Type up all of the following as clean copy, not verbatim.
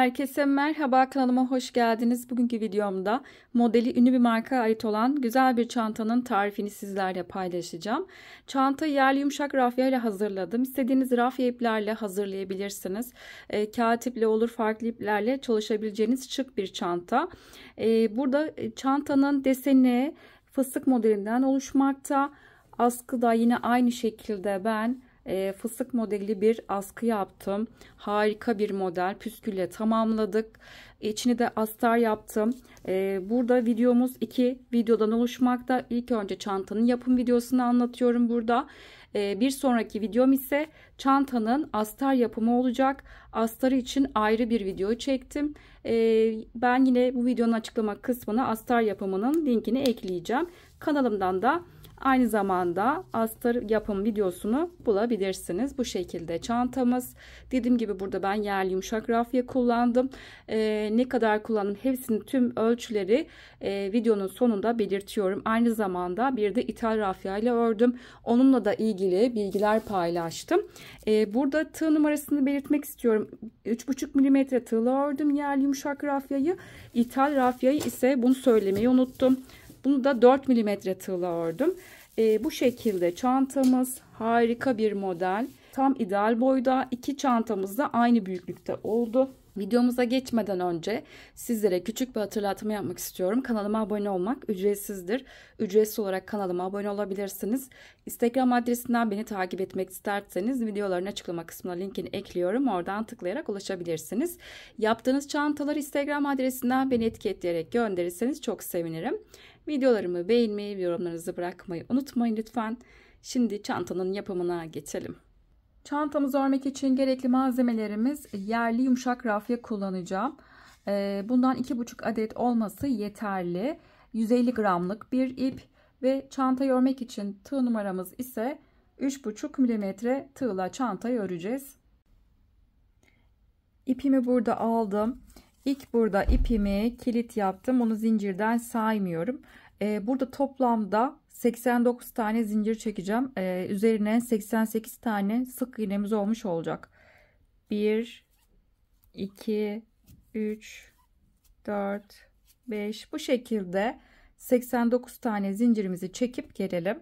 Herkese merhaba, kanalıma hoş geldiniz. Bugünkü videomda modeli ünlü bir markaya ait olan güzel bir çantanın tarifini sizlerle paylaşacağım. Çantayı yerli yumuşak rafya ile hazırladım. İstediğiniz rafya iplerle hazırlayabilirsiniz. Kağıt iple olur, farklı iplerle çalışabileceğiniz şık bir çanta. Burada çantanın deseni fıstık modelinden oluşmakta. Askı da yine aynı şekilde ben fıstık modeli bir askı yaptım. Harika bir model. Püskülle tamamladık. İçini de astar yaptım. Burada videomuz 2 videodan oluşmakta. İlk önce çantanın yapım videosunu anlatıyorum burada. Bir sonraki videom ise çantanın astar yapımı olacak. Astarı için ayrı bir video çektim. Ben yine bu videonun açıklama kısmına astar yapımının linkini ekleyeceğim. Kanalımdan da aynı zamanda astar yapım videosunu bulabilirsiniz. Bu şekilde çantamız. Dediğim gibi burada ben yerli yumuşak rafya kullandım. Ne kadar kullandım hepsinin tüm ölçüleri videonun sonunda belirtiyorum. Aynı zamanda bir de ithal rafya ile ördüm. Onunla da ilgili bilgiler paylaştım. Burada tığ numarasını belirtmek istiyorum. 3,5 mm tığla ördüm yerli yumuşak rafyayı. İthal rafyayı ise bunu söylemeyi unuttum. Bunu da 4 mm tığla ördüm. Bu şekilde çantamız harika bir model. Tam ideal boyda. İki çantamız da aynı büyüklükte oldu. Videomuza geçmeden önce sizlere küçük bir hatırlatma yapmak istiyorum. Kanalıma abone olmak ücretsizdir. Ücretsiz olarak kanalıma abone olabilirsiniz. Instagram adresinden beni takip etmek isterseniz videoların açıklama kısmına linkini ekliyorum. Oradan tıklayarak ulaşabilirsiniz. Yaptığınız çantaları Instagram adresinden beni etiketleyerek gönderirseniz çok sevinirim. Videolarımı beğenmeyi, yorumlarınızı bırakmayı unutmayın lütfen. Şimdi çantanın yapımına geçelim. Çantamızı örmek için gerekli malzemelerimiz yerli yumuşak rafya kullanacağım. Bundan 2,5 adet olması yeterli. 150 gramlık bir ip ve çantayı örmek için tığ numaramız ise 3,5 mm tığla çantayı öreceğiz. İpimi burada aldım. İlk burada ipimi kilit yaptım. Onu zincirden saymıyorum. Burada toplamda 89 tane zincir çekeceğim. Üzerine 88 tane sık iğnemiz olmuş olacak. 1, 2, 3, 4, 5. Bu şekilde 89 tane zincirimizi çekip gelelim.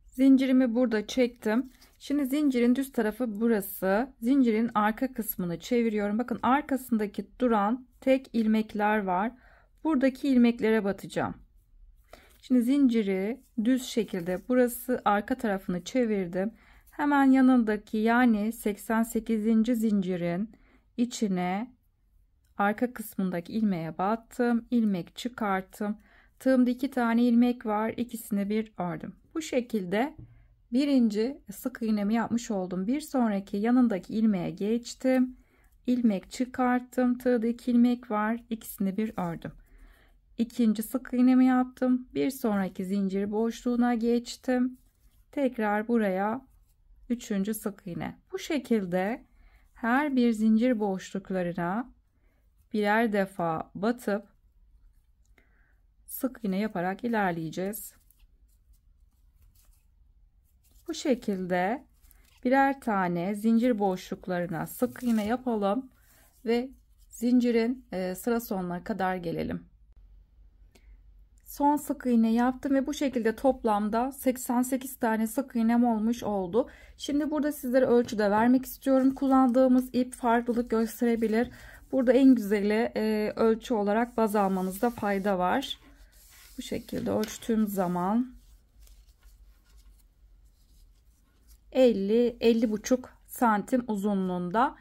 Zincirimi burada çektim. Şimdi zincirin düz tarafı burası. Zincirin arka kısmını çeviriyorum. Bakın arkasındaki duran tek ilmekler var. Buradaki ilmeklere batacağım. Şimdi zinciri düz şekilde burası arka tarafını çevirdim. Hemen yanındaki yani 88. zincirin içine arka kısmındaki ilmeğe battım. İlmek çıkarttım. Tığımda 2 tane ilmek var. İkisini bir ördüm. Bu şekilde birinci sık iğnemi yapmış oldum. Bir sonraki yanındaki ilmeğe geçtim. İlmek çıkarttım. Tığda 2 ilmek var. İkisini bir ördüm. İkinci sık iğnemi yaptım. Bir sonraki zincir boşluğuna geçtim. Tekrar buraya üçüncü sık iğne. Bu şekilde her bir zincir boşluklarına birer defa batıp sık iğne yaparak ilerleyeceğiz. Bu şekilde birer tane zincir boşluklarına sık iğne yapalım ve zincirin sıra sonuna kadar gelelim. Son sık iğne yaptım ve bu şekilde toplamda 88 tane sık iğnem olmuş oldu. Şimdi burada sizlere ölçü de vermek istiyorum. Kullandığımız ip farklılık gösterebilir. Burada en güzeli ölçü olarak baz almanızda fayda var. Bu şekilde ölçtüğüm zaman 50-50,5 santim uzunluğunda.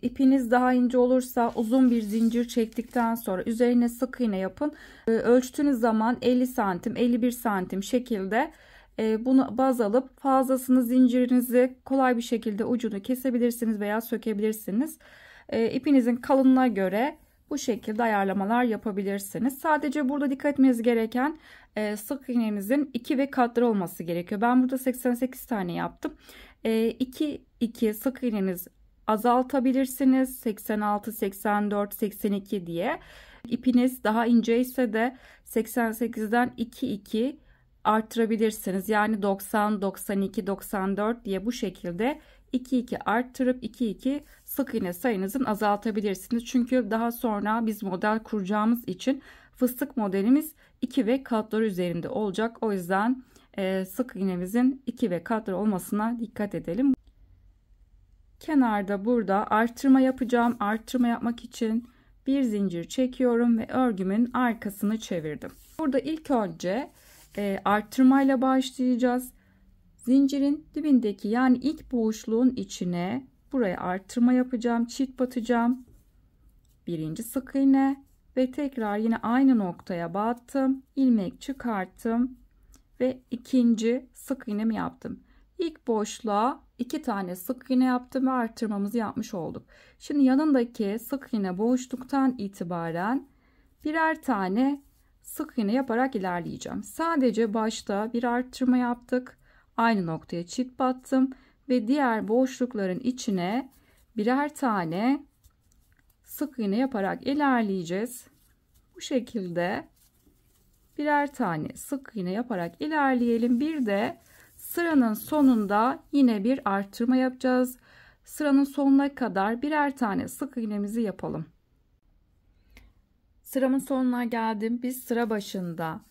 İpiniz daha ince olursa uzun bir zincir çektikten sonra üzerine sık iğne yapın. Ölçtüğünüz zaman 50 santim 51 santim şekilde bunu baz alıp fazlasını zincirinizi kolay bir şekilde ucunu kesebilirsiniz veya sökebilirsiniz. İpinizin kalınlığına göre bu şekilde ayarlamalar yapabilirsiniz. Sadece burada dikkat etmeniz gereken sık iğnenizin 2 ve katları olması gerekiyor. Ben burada 88 tane yaptım. 2 sık iğneniz azaltabilirsiniz. 86, 84, 82 diye. İpiniz daha ince ise de 88'den 2 arttırabilirsiniz. Yani 90, 92, 94 diye bu şekilde 2 arttırıp 2 sık iğne sayınızın azaltabilirsiniz. Çünkü daha sonra biz model kuracağımız için fıstık modelimiz 2 ve katları üzerinde olacak. O yüzden sık iğnemizin 2 ve katları olmasına dikkat edelim. Kenarda burada artırma yapacağım. Artırma yapmak için bir zincir çekiyorum ve örgümün arkasını çevirdim. Burada ilk önce artırmayla başlayacağız. Zincirin dibindeki yani ilk boşluğun içine buraya artırma yapacağım. Çift batacağım. Birinci sık iğne ve tekrar yine aynı noktaya battım. İlmek çıkarttım ve ikinci sık iğnemi yaptım. İlk boşluğa 2 tane sık iğne yaptım ve artırmamızı yapmış olduk. Şimdi yanındaki sık iğne boşluktan itibaren birer tane sık iğne yaparak ilerleyeceğim. Sadece başta bir artırma yaptık. Aynı noktaya çift battım ve diğer boşlukların içine birer tane sık iğne yaparak ilerleyeceğiz. Bu şekilde birer tane sık iğne yaparak ilerleyelim. Bir de sıranın sonunda yine bir artırma yapacağız. Sıranın sonuna kadar birer tane sık iğnemizi yapalım. Sıramın sonuna geldim. Biz sıra başında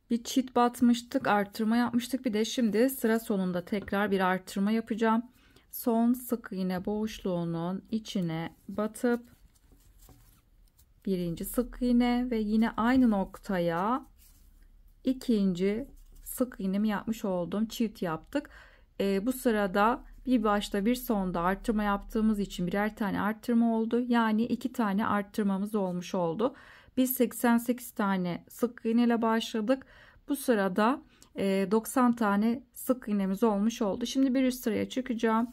bir çift batmıştık, artırma yapmıştık. Bir de şimdi sıra sonunda tekrar bir artırma yapacağım. Son sık iğne boşluğunun içine batıp birinci sık iğne ve yine aynı noktaya ikinci sık iğnemi yapmış oldum. Çift yaptık. Bu sırada bir başta bir sonda artırma yaptığımız için birer tane artırma oldu. Yani 2 tane artırmamız olmuş oldu. Biz 88 tane sık iğne ile başladık. Bu sırada 90 tane sık iğnemiz olmuş oldu. Şimdi bir üst sıraya çıkacağım.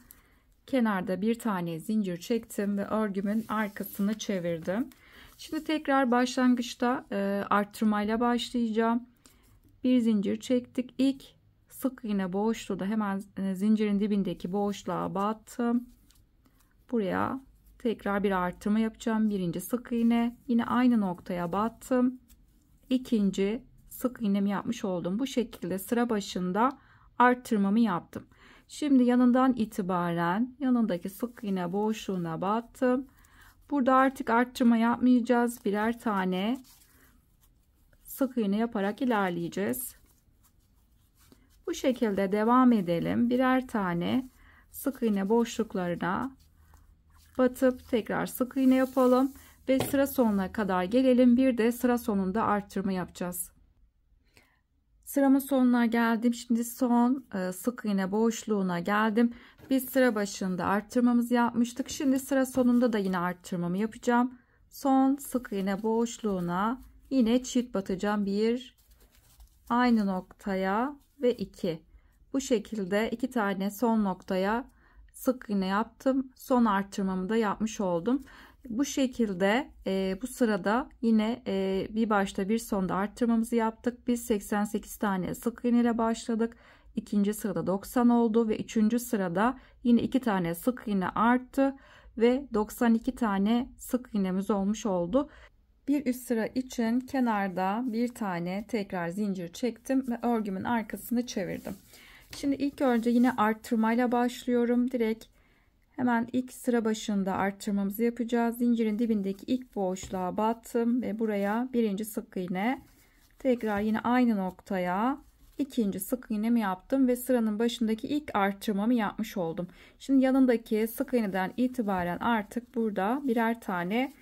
Kenarda bir tane zincir çektim ve örgümün arkasını çevirdim. Şimdi tekrar başlangıçta artırmayla başlayacağım. Bir zincir çektik. İlk sık iğne boşluğu da hemen zincirin dibindeki boşluğa battım. Buraya tekrar bir artırma yapacağım. Birinci sık iğne, yine aynı noktaya battım. İkinci sık iğnemi yapmış oldum. Bu şekilde sıra başında artırmamı yaptım. Şimdi yanından itibaren yanındaki sık iğne boşluğuna battım. Burada artık artırma yapmayacağız. Birer tane sık iğne yaparak ilerleyeceğiz. Bu şekilde devam edelim. Birer tane sık iğne boşluklarına batıp tekrar sık iğne yapalım ve sıra sonuna kadar gelelim. Bir de sıra sonunda artırma yapacağız. Sıramın sonuna geldim. Şimdi son sık iğne boşluğuna geldim. Biz sıra başında artırmamızı yapmıştık. Şimdi sıra sonunda da yine artırmamı yapacağım. Son sık iğne boşluğuna yine çift batacağım. Bir, aynı noktaya ve 2. Bu şekilde 2 tane son noktaya sık iğne yaptım. Son artırmamı da yapmış oldum. Bu şekilde bu sırada yine bir başta bir sonda artırmamızı yaptık. Biz 88 tane sık iğne ile başladık. İkinci sırada 90 oldu ve üçüncü sırada yine 2 tane sık iğne arttı ve 92 tane sık iğnemiz olmuş oldu. Bir üst sıra için kenarda bir tane tekrar zincir çektim ve örgümün arkasını çevirdim. Şimdi ilk önce yine arttırmayla başlıyorum. Direkt hemen ilk sıra başında arttırmamızı yapacağız. Zincirin dibindeki ilk boşluğa battım ve buraya birinci sık iğne, tekrar yine aynı noktaya ikinci sık iğnemi yaptım ve sıranın başındaki ilk arttırmamı yapmış oldum. Şimdi yanındaki sık iğneden itibaren artık burada birer tane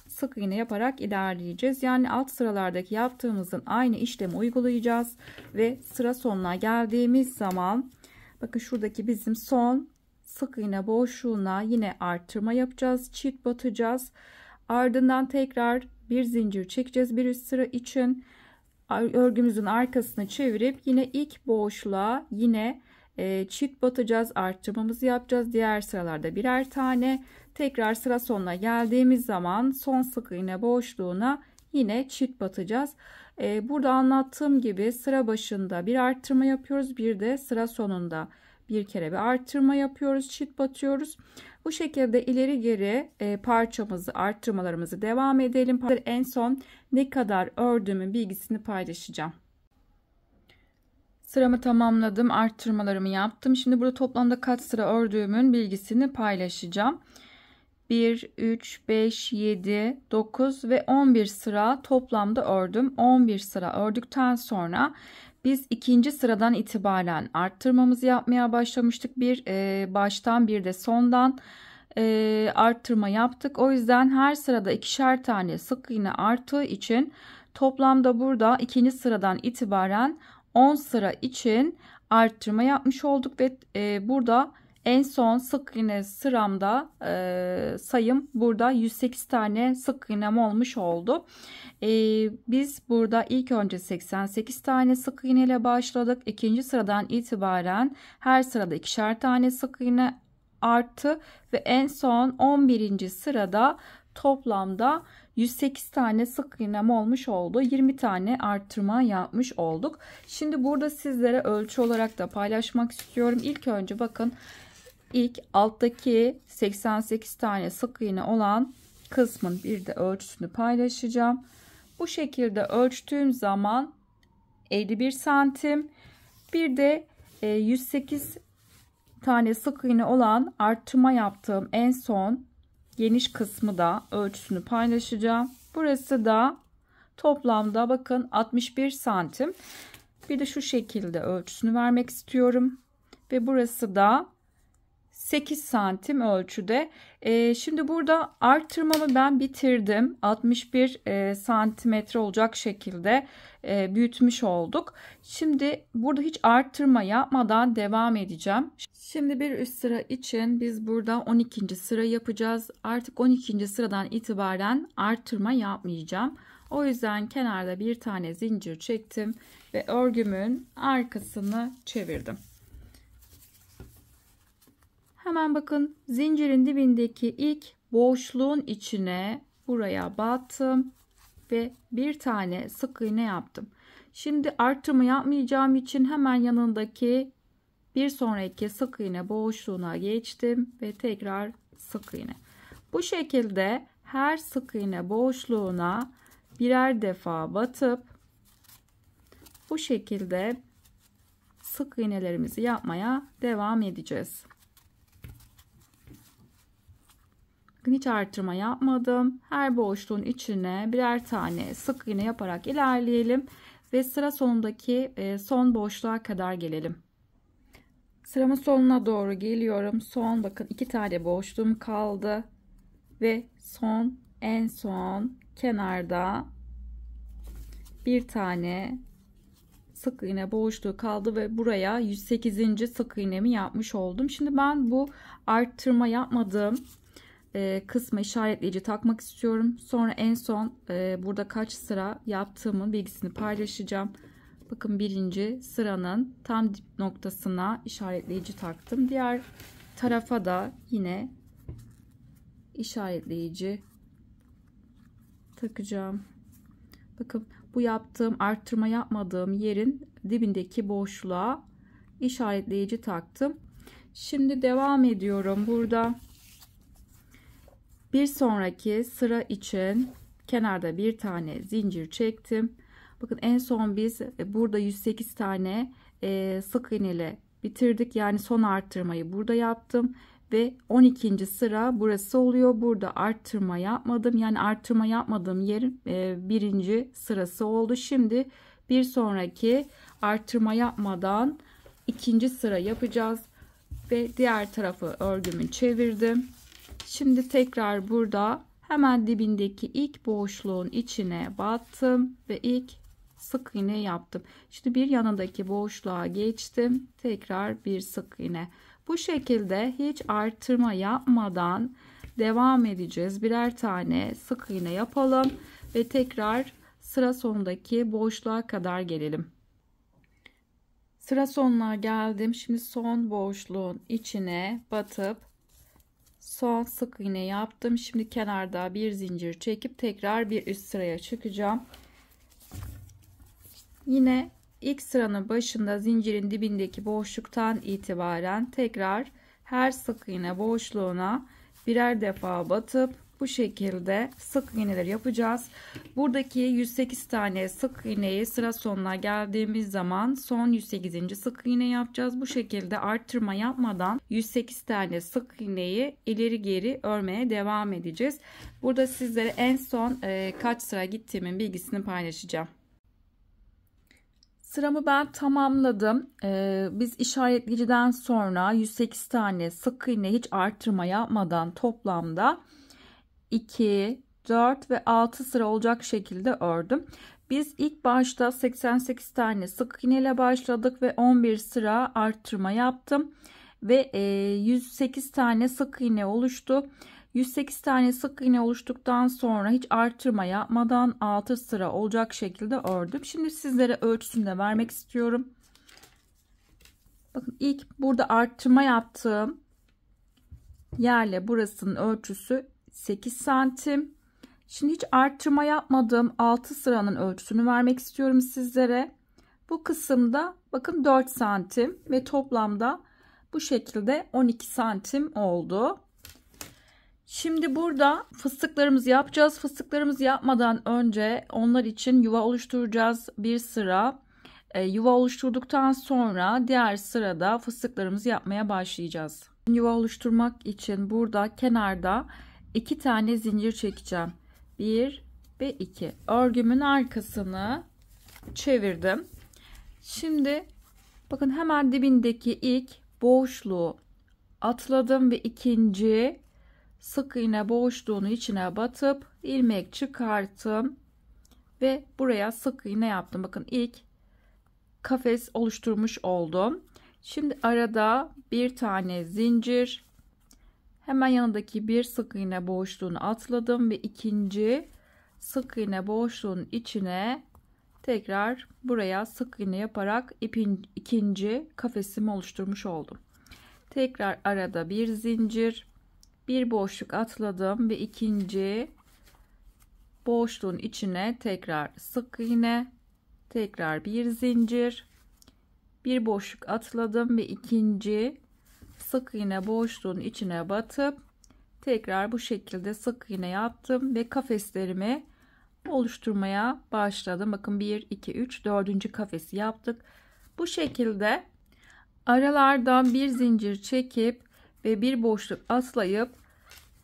sık iğne yaparak ilerleyeceğiz. Yani alt sıralardaki yaptığımızın aynı işlemi uygulayacağız ve sıra sonuna geldiğimiz zaman bakın şuradaki bizim son sık iğne boşluğuna yine artırma yapacağız. Çift batacağız. Ardından tekrar bir zincir çekeceğiz bir üst sıra için. Örgümüzün arkasını çevirip yine ilk boşluğa yine çift batacağız. Artırmamızı yapacağız. Diğer sıralarda birer tane. Tekrar sıra sonuna geldiğimiz zaman son sık iğne boşluğuna yine çift batacağız. Burada anlattığım gibi sıra başında bir artırma yapıyoruz. Bir de sıra sonunda bir kere bir artırma yapıyoruz. Çift batıyoruz. Bu şekilde ileri geri parçamızı, artırmalarımızı devam edelim. En son ne kadar ördüğümün bilgisini paylaşacağım. Sıramı tamamladım. Artırmalarımı yaptım. Şimdi burada toplamda kaç sıra ördüğümün bilgisini paylaşacağım. 1, 3, 5, 7, 9 ve 11 sıra toplamda ördüm. 11 sıra ördükten sonra biz ikinci sıradan itibaren arttırmamızı yapmaya başlamıştık. Bir baştan bir de sondan arttırma yaptık. O yüzden her sırada ikişer tane sık iğne arttığı için toplamda burada ikinci sıradan itibaren 10 sıra için arttırma yapmış olduk ve burada en son sık iğne sıramda sayım burada 108 tane sık iğnem olmuş oldu. Biz burada ilk önce 88 tane sık iğne ile başladık. İkinci sıradan itibaren her sırada ikişer tane sık iğne arttı ve en son 11. sırada toplamda 108 tane sık iğnem olmuş oldu. 20 tane arttırma yapmış olduk. Şimdi burada sizlere ölçü olarak da paylaşmak istiyorum. İlk önce bakın, ilk alttaki 88 tane sık iğne olan kısmın bir de ölçüsünü paylaşacağım. Bu şekilde ölçtüğüm zaman 51 santim, bir de 108 tane sık iğne olan arttırma yaptığım en son geniş kısmı da ölçüsünü paylaşacağım. Burası da toplamda bakın 61 santim. Bir de şu şekilde ölçüsünü vermek istiyorum. Ve burası da 8 santim ölçüde. Şimdi burada arttırmamı ben bitirdim. 61 santimetre olacak şekilde büyütmüş olduk. Şimdi burada hiç arttırma yapmadan devam edeceğim. Şimdi bir üst sıra için biz burada 12. sıra yapacağız. Artık 12. sıradan itibaren arttırma yapmayacağım. O yüzden kenarda bir tane zincir çektim ve örgümün arkasını çevirdim. Hemen bakın, zincirin dibindeki ilk boşluğun içine buraya battım ve bir tane sık iğne yaptım. Şimdi arttırma yapmayacağım için hemen yanındaki bir sonraki sık iğne boşluğuna geçtim ve tekrar sık iğne. Bu şekilde her sık iğne boşluğuna birer defa batıp bu şekilde sık iğnelerimizi yapmaya devam edeceğiz. Hiç artırma yapmadım. Her boşluğun içine birer tane sık iğne yaparak ilerleyelim ve sıra sonundaki son boşluğa kadar gelelim. Sıramın sonuna doğru geliyorum. Son bakın 2 tane boşluğum kaldı ve en son kenarda bir tane sık iğne boşluğu kaldı ve buraya 108. sık iğnemi yapmış oldum. Şimdi ben bu arttırma yapmadığım kısma işaretleyici takmak istiyorum. Sonra en son burada kaç sıra yaptığımın bilgisini paylaşacağım. Bakın, birinci sıranın tam dip noktasına işaretleyici taktım. Diğer tarafa da yine işaretleyici takacağım. Bakın, bu yaptığım arttırma yapmadığım yerin dibindeki boşluğa işaretleyici taktım. Şimdi devam ediyorum. Burada bir sonraki sıra için kenarda bir tane zincir çektim. Bakın, en son biz burada 108 tane sık iğne ile bitirdik. Yani son arttırmayı burada yaptım ve 12. sıra burası oluyor. Burada arttırma yapmadım. Yani arttırma yapmadığım yerin birinci sırası oldu. Şimdi bir sonraki arttırma yapmadan ikinci sıra yapacağız ve diğer tarafı örgümü çevirdim. Şimdi tekrar burada hemen dibindeki ilk boşluğun içine battım ve ilk sık iğne yaptım. Şimdi bir yanındaki boşluğa geçtim. Tekrar bir sık iğne. Bu şekilde hiç artırma yapmadan devam edeceğiz. Birer tane sık iğne yapalım ve tekrar sıra sonundaki boşluğa kadar gelelim. Sıra sonuna geldim. Şimdi son boşluğun içine batıp son sık iğne yaptım. Şimdi kenarda bir zincir çekip tekrar bir üst sıraya çıkacağım. Yine ilk sıranın başında zincirin dibindeki boşluktan itibaren tekrar her sık iğne boşluğuna birer defa batıp bu şekilde sık iğneler yapacağız. Buradaki 108 tane sık iğneyi sıra sonuna geldiğimiz zaman son 108. sık iğne yapacağız. Bu şekilde arttırma yapmadan 108 tane sık iğneyi ileri geri örmeye devam edeceğiz. Burada sizlere en son kaç sıra gittiğimin bilgisini paylaşacağım. Sıramı ben tamamladım. Biz işaretleyiciden sonra 108 tane sık iğne hiç artırma yapmadan toplamda 2, 4 ve 6 sıra olacak şekilde ördüm. Biz ilk başta 88 tane sık iğne ile başladık ve 11 sıra artırma yaptım. Ve 108 tane sık iğne oluştu. 108 tane sık iğne oluştuktan sonra hiç artırma yapmadan 6 sıra olacak şekilde ördüm. Şimdi sizlere ölçüsünü de vermek istiyorum. Bakın ilk burada artırma yaptığım yerle burasının ölçüsü 8 santim. Şimdi hiç artırma yapmadığım 6 sıranın ölçüsünü vermek istiyorum sizlere. Bu kısımda bakın 4 santim ve toplamda bu şekilde 12 santim oldu. Şimdi burada fıstıklarımızı yapacağız. Fıstıklarımızı yapmadan önce onlar için yuva oluşturacağız. Bir sıra yuva oluşturduktan sonra diğer sırada fıstıklarımızı yapmaya başlayacağız. Yuva oluşturmak için burada kenarda 2 tane zincir çekeceğim. 1 ve 2. Örgümün arkasını çevirdim. Şimdi bakın hemen dibindeki ilk boşluğu atladım ve ikinci sık iğne boşluğunu içine batıp ilmek çıkarttım ve buraya sık iğne yaptım. Bakın ilk kafes oluşturmuş oldum. Şimdi arada bir tane zincir, hemen yanındaki bir sık iğne boşluğunu atladım ve ikinci sık iğne boşluğun içine tekrar buraya sık iğne yaparak ipin ikinci kafesimi oluşturmuş oldum. Tekrar arada bir zincir, bir boşluk atladım ve ikinci boşluğun içine tekrar sık iğne, tekrar bir zincir, bir boşluk atladım ve ikinci sık iğne boşluğun içine batıp tekrar bu şekilde sık iğne yaptım ve kafeslerimi oluşturmaya başladım. Bakın 1 2 3 4. kafesi yaptık. Bu şekilde aralardan bir zincir çekip ve bir boşluk atlayıp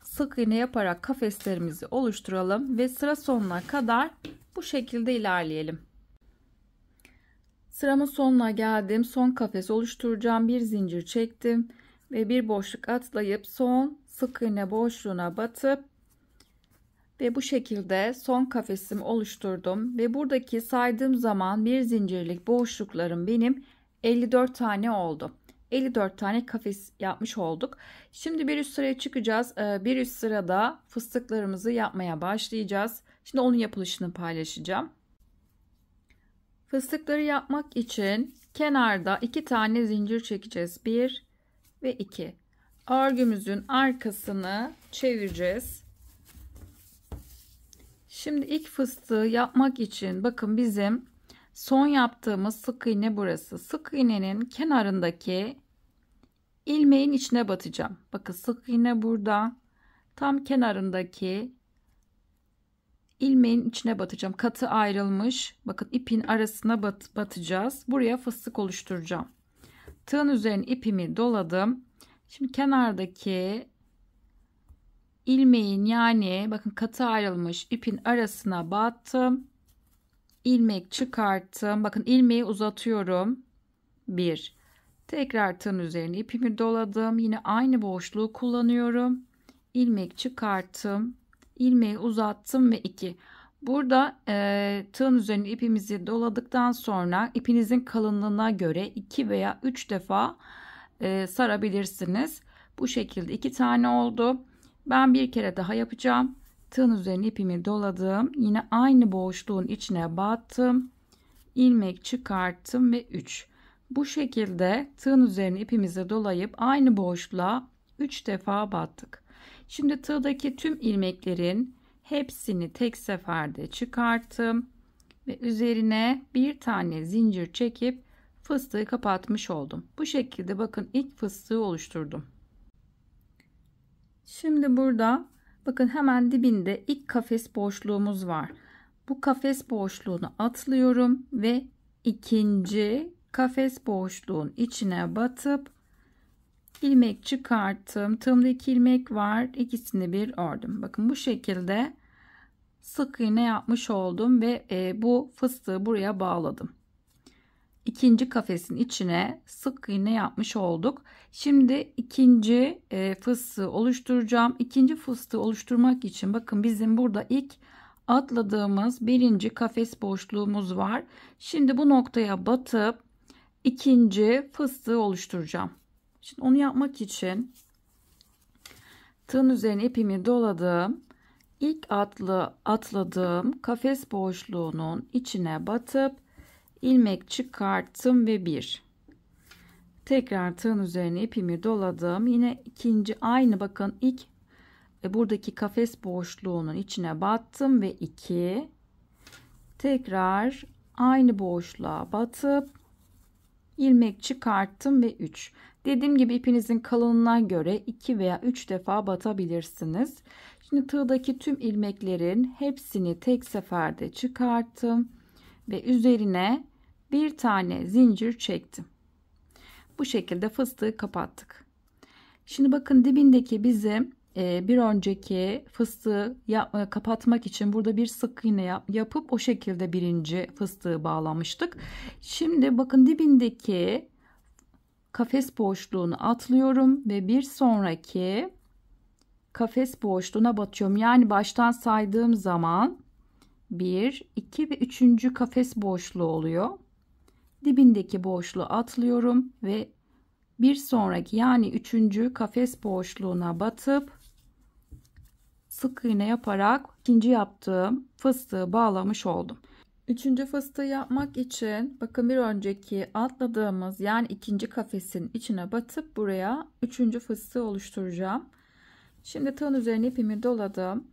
sık iğne yaparak kafeslerimizi oluşturalım ve sıra sonuna kadar bu şekilde ilerleyelim. Sıramın sonuna geldim. Son kafes oluşturacağım. Bir zincir çektim ve bir boşluk atlayıp son sık iğne boşluğuna batıp ve bu şekilde son kafesimi oluşturdum ve buradaki saydığım zaman bir zincirlik boşluklarım benim 54 tane oldu. 54 tane kafes yapmış olduk. Şimdi bir üst sıraya çıkacağız. Bir üst sırada fıstıklarımızı yapmaya başlayacağız. Şimdi onun yapılışını paylaşacağım. Fıstıkları yapmak için kenarda 2 tane zincir çekeceğiz. 1 ve 2. Örgümüzün arkasını çevireceğiz. Şimdi ilk fıstığı yapmak için bakın bizim son yaptığımız sık iğne burası. Sık iğnenin kenarındaki ilmeğin içine batacağım. Bakın sık iğne burada. Tam kenarındaki ilmeğin içine batacağım. Katı ayrılmış. Bakın ipin arasına batacağız. Buraya fıstık oluşturacağım. Tığın üzerine ipimi doladım. Şimdi kenardaki ilmeğin yani bakın katı ayrılmış ipin arasına battım. İlmek çıkarttım. Bakın ilmeği uzatıyorum. 1. Tekrar tığın üzerine ipimi doladım. Yine aynı boşluğu kullanıyorum. İlmek çıkarttım. İlmeği uzattım ve 2. Burada tığın üzerine ipimizi doladıktan sonra ipinizin kalınlığına göre 2 veya 3 defa sarabilirsiniz. Bu şekilde 2 tane oldu. Ben bir kere daha yapacağım. Tığın üzerine ipimi doladım. Yine aynı boşluğun içine battım. İlmek çıkarttım ve 3. Bu şekilde tığın üzerine ipimizi dolayıp aynı boşluğa 3 defa battık. Şimdi tığdaki tüm ilmeklerin hepsini tek seferde çıkarttım ve üzerine bir tane zincir çekip fıstığı kapatmış oldum. Bu şekilde bakın ilk fıstığı oluşturdum. Şimdi burada Bakın hemen dibinde ilk kafes boşluğumuz var. Bu kafes boşluğunu atlıyorum ve ikinci kafes boşluğun içine batıp ilmek çıkarttım. Tığımda 2 ilmek var. İkisini bir ördüm. Bakın bu şekilde sık iğne yapmış oldum ve bu fıstığı buraya bağladım. İkinci kafesin içine sık iğne yapmış olduk. Şimdi ikinci fıstığı oluşturacağım. İkinci fıstığı oluşturmak için bakın bizim burada ilk atladığımız birinci kafes boşluğumuz var. Şimdi bu noktaya batıp ikinci fıstığı oluşturacağım. Şimdi onu yapmak için tığın üzerine ipimi doladım. İlk atladığım kafes boşluğunun içine batıp ilmek çıkarttım ve bir. Tekrar tığın üzerine ipimi doladım. Yine ikinci aynı bakın ilk buradaki kafes boşluğunun içine battım ve 2. Tekrar aynı boşluğa batıp ilmek çıkarttım ve 3. Dediğim gibi ipinizin kalınlığına göre 2 veya 3 defa batabilirsiniz. Şimdi tığdaki tüm ilmeklerin hepsini tek seferde çıkarttım ve üzerine bir tane zincir çektim. Bu şekilde fıstığı kapattık. Şimdi bakın dibindeki bizim bir önceki fıstığı kapatmak için burada bir sık iğne yapıp o şekilde birinci fıstığı bağlamıştık. Şimdi bakın dibindeki kafes boşluğunu atlıyorum ve bir sonraki kafes boşluğuna batıyorum. Yani baştan saydığım zaman 1, 2 ve 3. kafes boşluğu oluyor. Dibindeki boşluğu atlıyorum ve bir sonraki yani 3. kafes boşluğuna batıp sık iğne yaparak ikinci yaptığım fıstığı bağlamış oldum. 3. fıstığı yapmak için bakın bir önceki atladığımız yani ikinci kafesin içine batıp buraya 3. fıstığı oluşturacağım. Şimdi tığın üzerine ipimi doladım.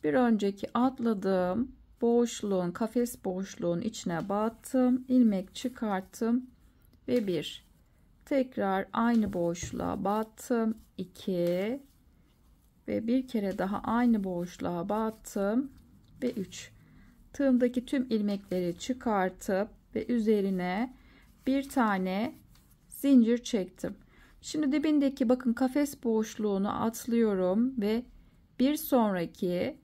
Bir önceki atladığım boşluğun kafes boşluğun içine battım, ilmek çıkarttım ve 1. Tekrar aynı boşluğa battım, 2 ve bir kere daha aynı boşluğa battım ve 3. Tığımdaki tüm ilmekleri çıkartıp ve üzerine bir tane zincir çektim. Şimdi dibindeki bakın kafes boşluğunu atlıyorum ve bir sonraki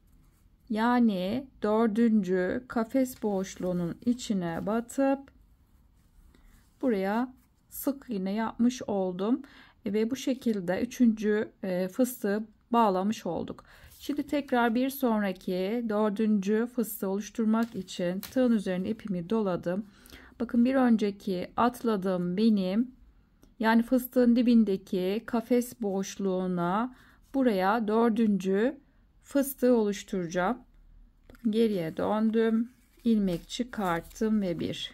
yani 4. kafes boşluğunun içine batıp buraya sık iğne yapmış oldum ve bu şekilde 3. fıstığı bağlamış olduk. Şimdi tekrar bir sonraki 4. fıstığı oluşturmak için tığın üzerine ipimi doladım. Bakın bir önceki atladığım benim yani fıstığın dibindeki kafes boşluğuna buraya 4. fıstığı oluşturacağım. Bakın geriye döndüm, ilmek çıkarttım ve 1,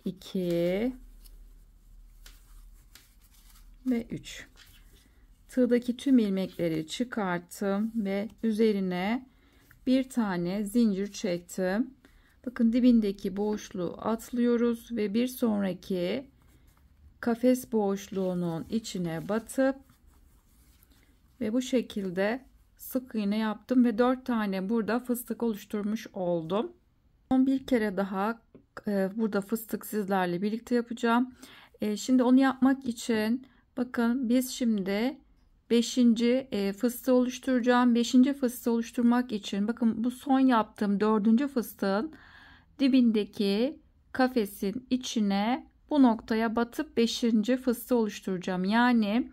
2 ve 3. Tığdaki tüm ilmekleri çıkarttım ve üzerine bir tane zincir çektim. Bakın dibindeki boşluğu atlıyoruz ve bir sonraki kafes boşluğunun içine batıp ve bu şekilde sık iğne yaptım ve 4 tane burada fıstık oluşturmuş oldum. Son bir kere daha burada fıstık sizlerle birlikte yapacağım. Şimdi onu yapmak için bakın biz şimdi 5. fıstığı oluşturacağım. 5. fıstığı oluşturmak için bakın bu son yaptığım 4. fıstığın dibindeki kafesin içine bu noktaya batıp 5. fıstığı oluşturacağım. Yani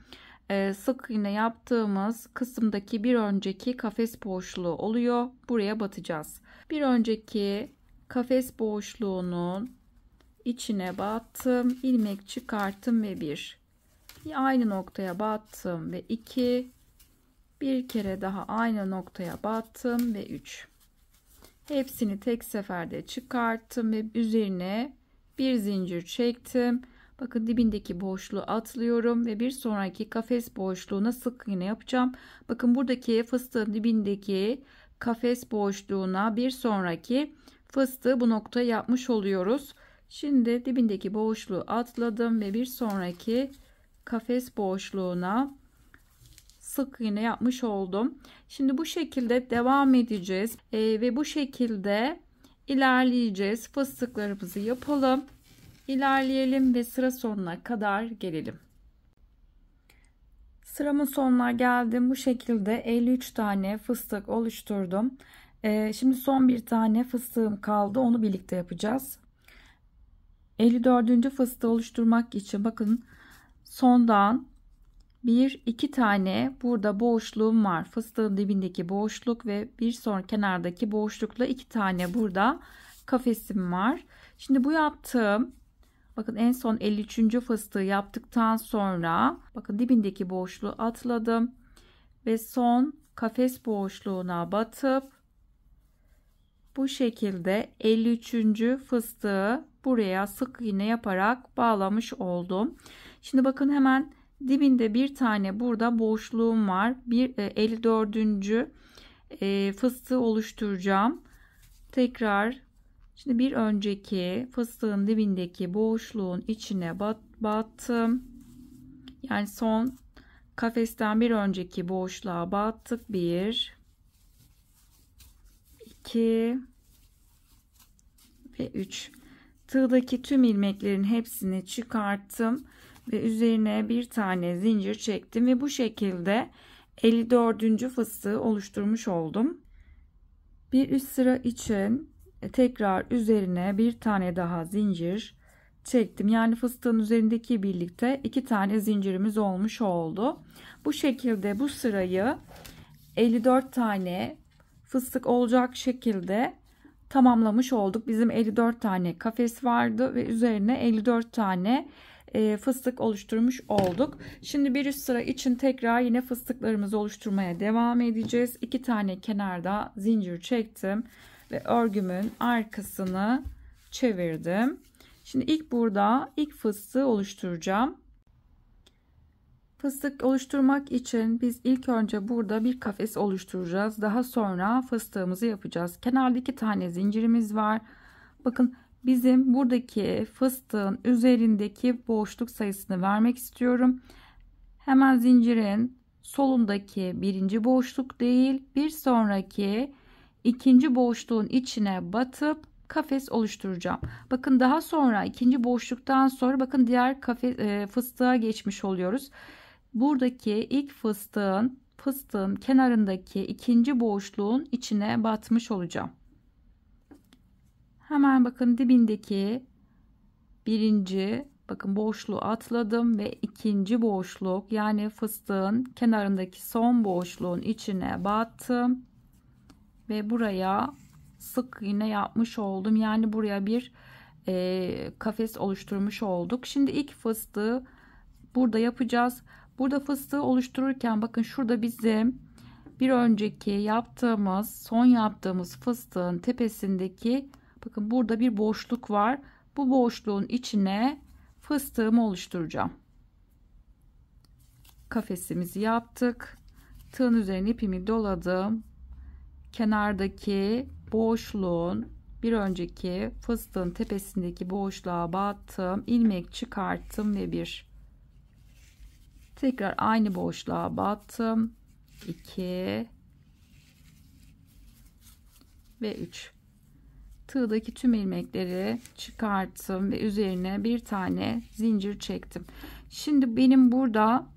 sık iğne yaptığımız kısımdaki bir önceki kafes boşluğu oluyor. Buraya batacağız. Bir önceki kafes boşluğunun içine battım, ilmek çıkarttım ve 1. Aynı noktaya battım ve 2. Bir kere daha aynı noktaya battım ve 3. Hepsini tek seferde çıkarttım ve üzerine bir zincir çektim. Bakın dibindeki boşluğu atlıyorum ve bir sonraki kafes boşluğuna sık iğne yapacağım. Bakın buradaki fıstığın dibindeki kafes boşluğuna bir sonraki fıstığı bu noktaya yapmış oluyoruz. Şimdi dibindeki boşluğu atladım ve bir sonraki kafes boşluğuna sık iğne yapmış oldum. Şimdi bu şekilde devam edeceğiz ve bu şekilde ilerleyeceğiz. Fıstıklarımızı yapalım, ilerleyelim ve sıra sonuna kadar gelelim. Sıramın sonuna geldim. Bu şekilde 53 tane fıstık oluşturdum. Şimdi son bir tane fıstığım kaldı. Onu birlikte yapacağız. 54. fıstığı oluşturmak için bakın sondan 1-2 tane burada boşluğum var. Fıstığın dibindeki boşluk ve bir sonraki kenardaki boşlukla 2 tane burada kafesim var. Şimdi bu yaptığım, bakın en son 53. fıstığı yaptıktan sonra bakın dibindeki boşluğu atladım ve son kafes boşluğuna batıp bu şekilde 53. fıstığı buraya sık iğne yaparak bağlamış oldum. Şimdi bakın hemen dibinde bir tane burada boşluğum var. 54. fıstığı oluşturacağım. Tekrar şimdi bir önceki fıstığın dibindeki boşluğun içine battım. Yani son kafesten bir önceki boşluğa battık. 1 2 ve 3. Tığdaki tüm ilmeklerin hepsini çıkarttım ve üzerine bir tane zincir çektim ve bu şekilde 54. fıstığı oluşturmuş oldum. Bir üst sıra için tekrar üzerine bir tane daha zincir çektim. Yani fıstığın üzerindeki birlikte 2 tane zincirimiz olmuş oldu. Bu şekilde bu sırayı 54 tane fıstık olacak şekilde tamamlamış olduk. Bizim 54 tane kafes vardı ve üzerine 54 tane fıstık oluşturmuş olduk. Şimdi bir üst sıra için tekrar yine fıstıklarımızı oluşturmaya devam edeceğiz. 2 tane kenarda zincir çektim ve örgümün arkasını çevirdim. Şimdi ilk fıstığı oluşturacağım. Fıstık oluşturmak için biz ilk önce burada bir kafes oluşturacağız. Daha sonra fıstığımızı yapacağız. Kenarda 2 tane zincirimiz var. Bakın bizim buradaki fıstığın üzerindeki boşluk sayısını vermek istiyorum. Hemen zincirin solundaki birinci boşluk değil, bir sonraki ikinci boşluğun içine batıp kafes oluşturacağım. Bakın daha sonra ikinci boşluktan sonra bakın diğer fıstığa geçmiş oluyoruz. Buradaki ilk fıstığın kenarındaki ikinci boşluğun içine batmış olacağım. Hemen bakın dibindeki birinci bakın boşluğu atladım ve ikinci boşluk yani fıstığın kenarındaki son boşluğun içine battım ve buraya sık iğne yapmış oldum. Yani buraya bir kafes oluşturmuş olduk. Şimdi ilk fıstığı burada yapacağız. Burada fıstığı oluştururken bakın şurada bizim bir önceki son yaptığımız fıstığın tepesindeki bakın burada bir boşluk var. Bu boşluğun içine fıstığımı oluşturacağım. Kafesimizi yaptık. Tığın üzerine ipimi doladım. Kenardaki boşluğun bir önceki fıstığın tepesindeki boşluğa battım. İlmek çıkarttım ve tekrar aynı boşluğa battım. 2 ve 3. Tığdaki tüm ilmekleri çıkarttım ve üzerine bir tane zincir çektim. Şimdi benim burada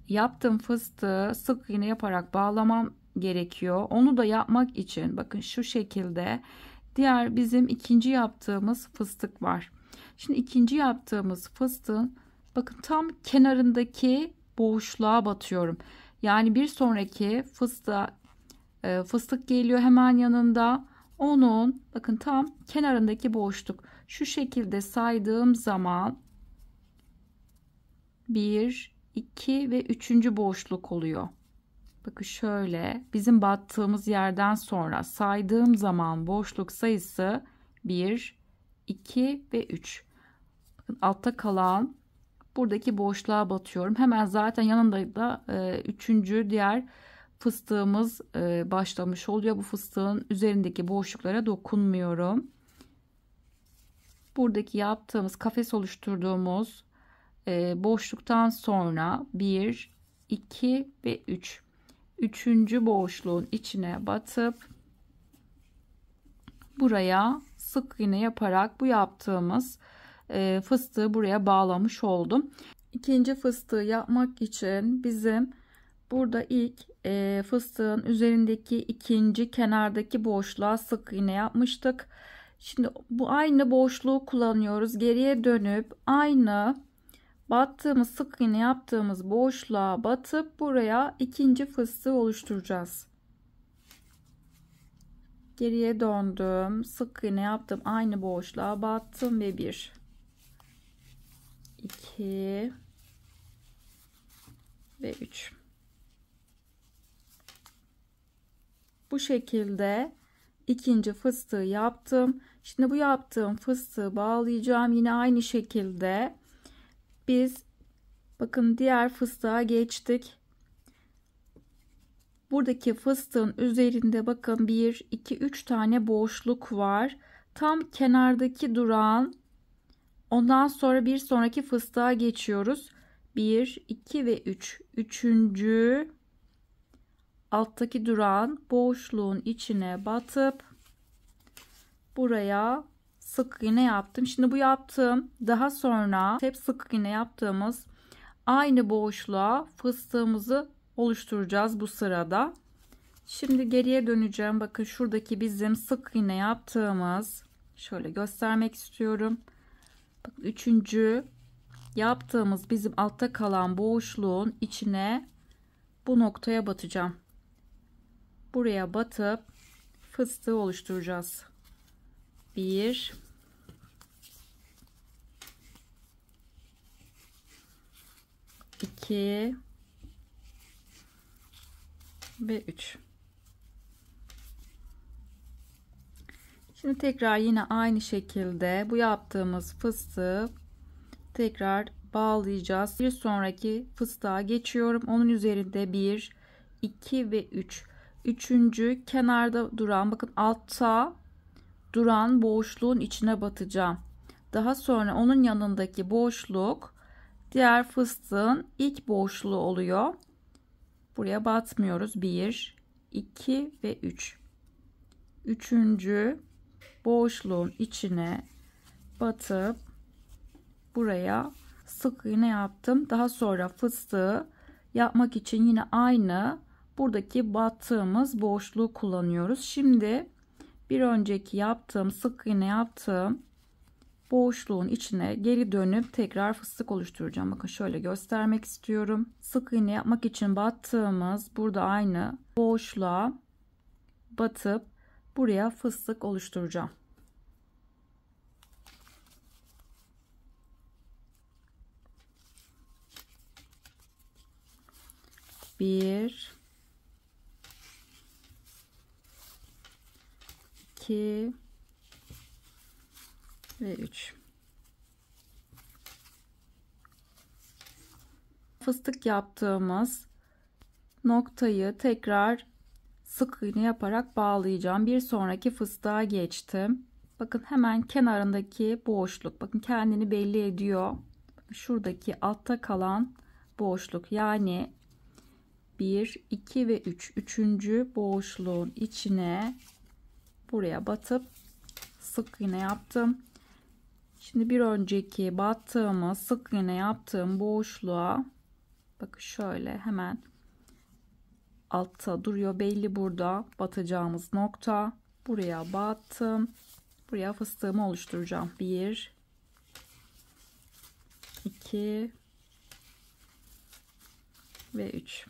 yaptığım fıstığı sık iğne yaparak bağlamam gerekiyor. Onu da yapmak için bakın şu şekilde diğer bizim ikinci yaptığımız fıstık var. Şimdi ikinci yaptığımız fıstığın bakın tam kenarındaki boşluğa batıyorum. Yani bir sonraki fıstık geliyor hemen yanında. Onun bakın tam kenarındaki boşluk. Şu şekilde saydığım zaman 1, 2 ve 3. boşluk oluyor. Bakın şöyle bizim battığımız yerden sonra saydığım zaman boşluk sayısı 1, 2 ve 3. Bakın altta kalan buradaki boşluğa batıyorum. Hemen zaten yanında da 3. diğer fıstığımız başlamış oluyor. Bu fıstığın üzerindeki boşluklara dokunmuyorum. Buradaki yaptığımız kafes oluşturduğumuz boşluktan sonra 1, 2 ve 3. üçüncü boşluğun içine batıp buraya sık iğne yaparak bu yaptığımız fıstığı buraya bağlamış oldum. İkinci fıstığı yapmak için bizim burada ilk fıstığın üzerindeki ikinci kenardaki boşluğa sık iğne yapmıştık. Şimdi bu aynı boşluğu kullanıyoruz. Geriye dönüp aynı battığımız sık iğne yaptığımız boşluğa batıp buraya ikinci fıstığı oluşturacağız. Geriye döndüm, sık iğne yaptım, aynı boşluğa battım ve 1 2 ve 3. Bu şekilde ikinci fıstığı yaptım. Şimdi bu yaptığım fıstığı bağlayacağım. Yine aynı şekilde biz bakın diğer fıstığa geçtik. Buradaki fıstığın üzerinde bakın 1 2 3 tane boşluk var. Tam kenardaki duran, ondan sonra bir sonraki fıstığa geçiyoruz. 1 2 ve 3. Üçüncü alttaki duran boşluğun içine batıp buraya sık iğne yaptım. Şimdi bu yaptığım, daha sonra hep sık iğne yaptığımız aynı boşluğa fıstığımızı oluşturacağız bu sırada. Şimdi geriye döneceğim. Bakın şuradaki bizim sık iğne yaptığımız, şöyle göstermek istiyorum. Bakın üçüncü yaptığımız bizim altta kalan boşluğun içine bu noktaya batacağım. Buraya batıp fıstığı oluşturacağız. 1 2 ve 3. Şimdi tekrar yine aynı şekilde bu yaptığımız fıstığı tekrar bağlayacağız. Bir sonraki fıstığa geçiyorum. Onun üzerinde 1 2 ve 3. Üçüncü kenarda duran, bakın altta duran boşluğun içine batacağım. Daha sonra onun yanındaki boşluk diğer fıstığın ilk boşluğu oluyor. Buraya batmıyoruz. 1 2 ve 3. Üçüncü boşluğun içine batıp buraya sık iğne yaptım. Daha sonra fıstığı yapmak için yine aynı buradaki battığımız boşluğu kullanıyoruz. Şimdi bir önceki yaptığım sık iğne yaptığım boşluğun içine geri dönüp tekrar fıstık oluşturacağım. Bakın şöyle göstermek istiyorum. Sık iğne yapmak için battığımız burada aynı boşluğa batıp buraya fıstık oluşturacağım. Bir, iki ve 3. Fıstık yaptığımız noktayı tekrar sık iğne yaparak bağlayacağım. Bir sonraki fıstığa geçtim. Bakın hemen kenarındaki boşluk, bakın kendini belli ediyor. Şuradaki altta kalan boşluk, yani 1 2 ve 3. Üçüncü boşluğun içine buraya batıp sık iğne yaptım. Şimdi bir önceki battığımız sık iğne yaptığım boşluğa bakın şöyle hemen altta duruyor, belli burada batacağımız nokta. Buraya battım. Buraya fıstığımı oluşturacağım. 1 2 ve 3.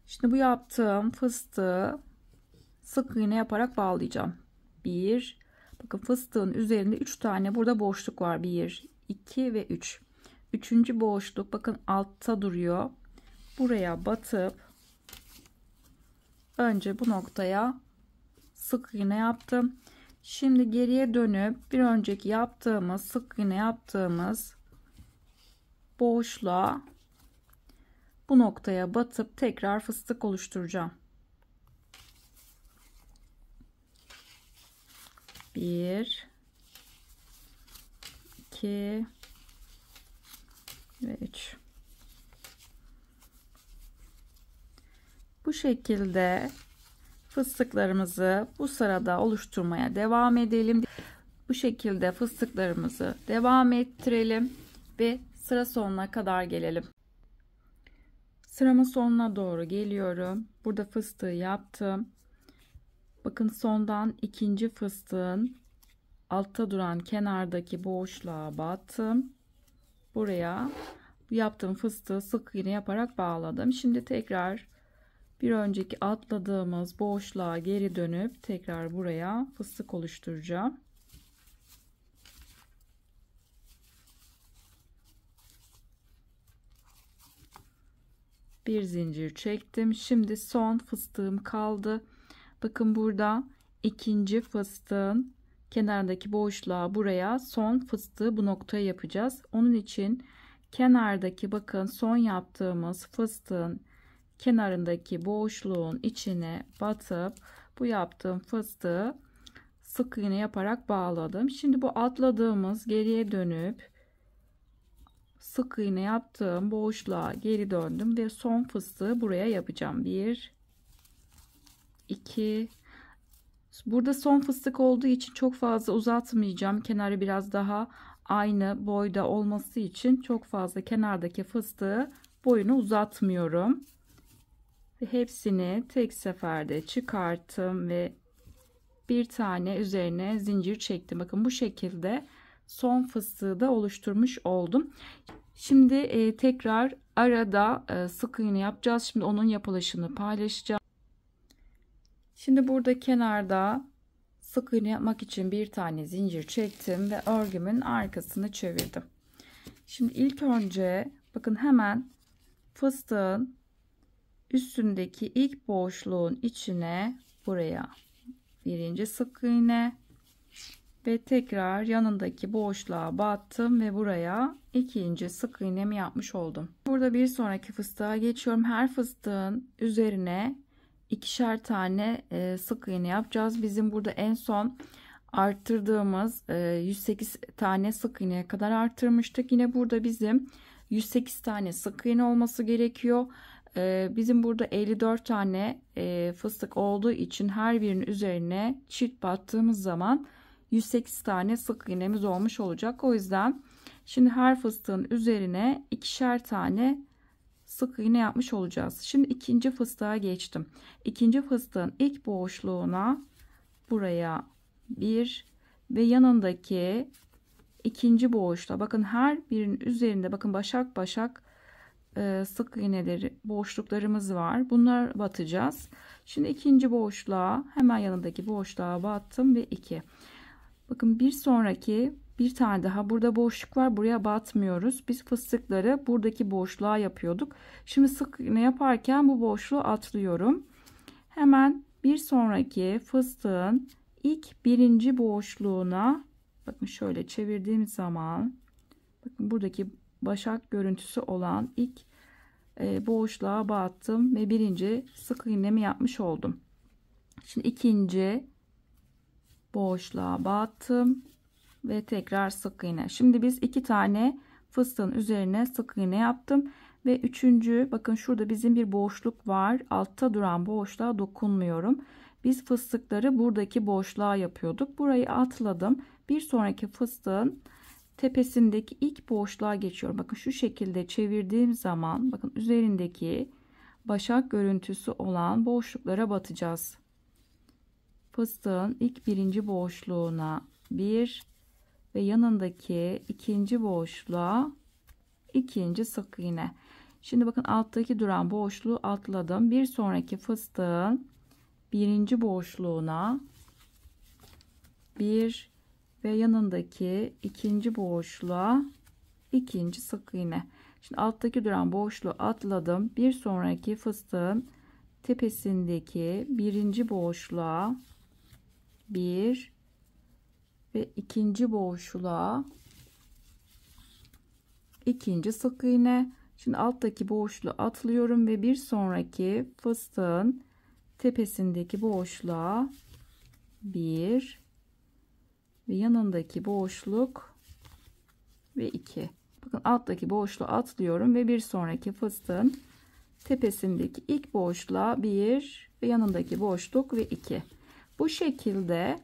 Şimdi bu yaptığım fıstığı sık iğne yaparak bağlayacağım. 1, bakın fıstığın üzerinde 3 tane burada boşluk var. 1 2 ve 3. Üçüncü boşluk bakın altta duruyor. Buraya batıp önce bu noktaya sık iğne yaptım. Şimdi geriye dönüp bir önceki yaptığımız sık iğne yaptığımız boşluğa bu noktaya batıp tekrar fıstık oluşturacağım. 1 2 ve 3. Bu şekilde fıstıklarımızı bu sırada oluşturmaya devam edelim. Bu şekilde fıstıklarımızı devam ettirelim ve sıra sonuna kadar gelelim. Sıramın sonuna doğru geliyorum. Burada fıstığı yaptım. Bakın sondan ikinci fıstığın altta duran kenardaki boşluğa battım. Buraya yaptığım fıstığı sık iğne yaparak bağladım. Şimdi tekrar bir önceki atladığımız boşluğa geri dönüp tekrar buraya fıstık oluşturacağım. Bir zincir çektim. Şimdi son fıstığım kaldı. Bakın burada ikinci fıstığın kenardaki boşluğa buraya son fıstığı bu noktaya yapacağız. Onun için kenardaki bakın son yaptığımız fıstığın kenarındaki boşluğun içine batıp bu yaptığım fıstığı sık iğne yaparak bağladım. Şimdi bu atladığımız geriye dönüp sık iğne yaptığım boşluğa geri döndüm ve son fıstığı buraya yapacağım. 1 2 Burada son fıstık olduğu için çok fazla uzatmayacağım. Kenarı biraz daha aynı boyda olması için çok fazla kenardaki fıstığı boyunu uzatmıyorum. Ve hepsini tek seferde çıkarttım ve bir tane üzerine zincir çektim. Bakın bu şekilde son fıstığı da oluşturmuş oldum. Şimdi tekrar arada sık iğne yapacağız. Şimdi onun yapılışını paylaşacağım. Şimdi burada kenarda sık iğne yapmak için bir tane zincir çektim ve örgümün arkasını çevirdim. Şimdi ilk önce bakın hemen fıstığın üstündeki ilk boşluğun içine buraya birinci sık iğne ve tekrar yanındaki boşluğa battım ve buraya ikinci sık iğnemi yapmış oldum. Burada bir sonraki fıstığa geçiyorum. Her fıstığın üzerine ikişer tane sık iğne yapacağız. Bizim burada en son arttırdığımız 108 tane sık iğneye kadar arttırmıştık. Yine burada bizim 108 tane sık iğne olması gerekiyor. Bizim burada 54 tane fıstık olduğu için her birinin üzerine çift battığımız zaman 108 tane sık iğnemiz olmuş olacak. O yüzden şimdi her fıstığın üzerine ikişer tane sık iğne yapmış olacağız. Şimdi ikinci fıstığa geçtim. İkinci fıstığın ilk boşluğuna buraya bir ve yanındaki ikinci boşluğa bakın her birinin üzerinde bakın başak başak sık iğneleri boşluklarımız var. Bunlar batacağız. Şimdi ikinci boşluğa hemen yanındaki boşluğa battım ve 2. Bakın bir sonraki bir tane daha burada boşluk var. Buraya batmıyoruz. Biz fıstıkları buradaki boşluğa yapıyorduk. Şimdi sık iğne yaparken bu boşluğu atlıyorum. Hemen bir sonraki fıstığın ilk birinci boşluğuna bakın şöyle çevirdiğim zaman bakın buradaki başak görüntüsü olan ilk boşluğa battım ve birinci sık iğnemi yapmış oldum. Şimdi ikinci boşluğa battım ve tekrar sık iğne. Şimdi biz iki tane fıstığın üzerine sık iğne yaptım ve üçüncü bakın şurada bizim bir boşluk var. Altta duran boşluğa dokunmuyorum. Biz fıstıkları buradaki boşluğa yapıyorduk. Burayı atladım. Bir sonraki fıstığın tepesindeki ilk boşluğa geçiyorum. Bakın şu şekilde çevirdiğim zaman bakın üzerindeki başak görüntüsü olan boşluklara batacağız. Fıstığın ilk birinci boşluğuna bir ve yanındaki ikinci boşluğa ikinci sık iğne. Şimdi bakın alttaki duran boşluğu atladım. Bir sonraki fıstığın birinci boşluğuna bir ve yanındaki ikinci boşluğa ikinci sık iğne. Şimdi alttaki duran boşluğu atladım. Bir sonraki fıstığın tepesindeki birinci boşluğa bir ve ikinci boşluğa ikinci sık iğne. Şimdi alttaki boşluğu atlıyorum ve bir sonraki fıstığın tepesindeki boşluğa bir ve yanındaki boşluk ve 2. Bakın alttaki boşluğu atlıyorum ve bir sonraki fıstığın tepesindeki ilk boşluğa 1 ve yanındaki boşluk ve 2. Bu şekilde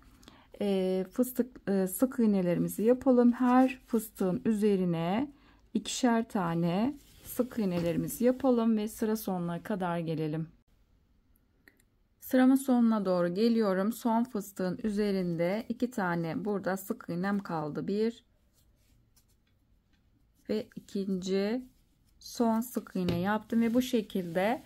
sık iğnelerimizi yapalım. Her fıstığın üzerine ikişer tane sık iğnelerimizi yapalım ve sıra sonuna kadar gelelim. Sıramın sonuna doğru geliyorum. Son fıstığın üzerinde 2 tane burada sık iğnem kaldı. 1 ve ikinci son sık iğne yaptım ve bu şekilde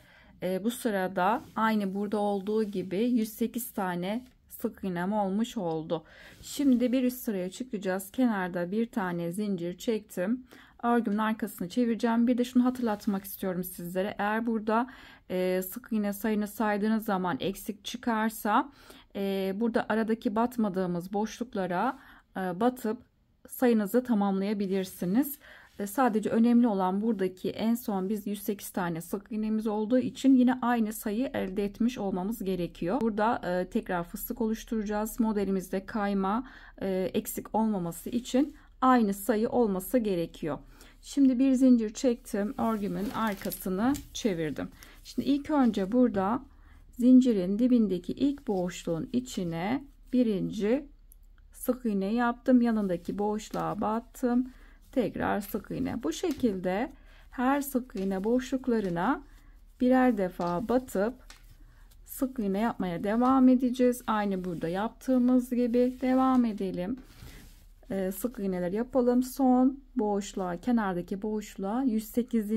bu sırada aynı burada olduğu gibi 108 tane sık iğnem olmuş oldu. Şimdi bir üst sıraya çıkacağız. Kenarda bir tane zincir çektim. Örgümün arkasını çevireceğim. Bir de şunu hatırlatmak istiyorum sizlere. Eğer burada sık iğne sayını saydığınız zaman eksik çıkarsa burada aradaki batmadığımız boşluklara batıp sayınızı tamamlayabilirsiniz. Sadece önemli olan buradaki en son biz 108 tane sık iğnemiz olduğu için yine aynı sayı elde etmiş olmamız gerekiyor. Burada tekrar fıstık oluşturacağız. Modelimizde kayma eksik olmaması için aynı sayı olması gerekiyor. Şimdi bir zincir çektim. Örgümün arkasını çevirdim. Şimdi ilk önce burada zincirin dibindeki ilk boşluğun içine birinci sık iğne yaptım. Yanındaki boşluğa battım. Tekrar sık iğne. Bu şekilde her sık iğne boşluklarına birer defa batıp sık iğne yapmaya devam edeceğiz. Aynı burada yaptığımız gibi devam edelim. Sık iğneler yapalım. Son boşluğa, kenardaki boşluğa 108.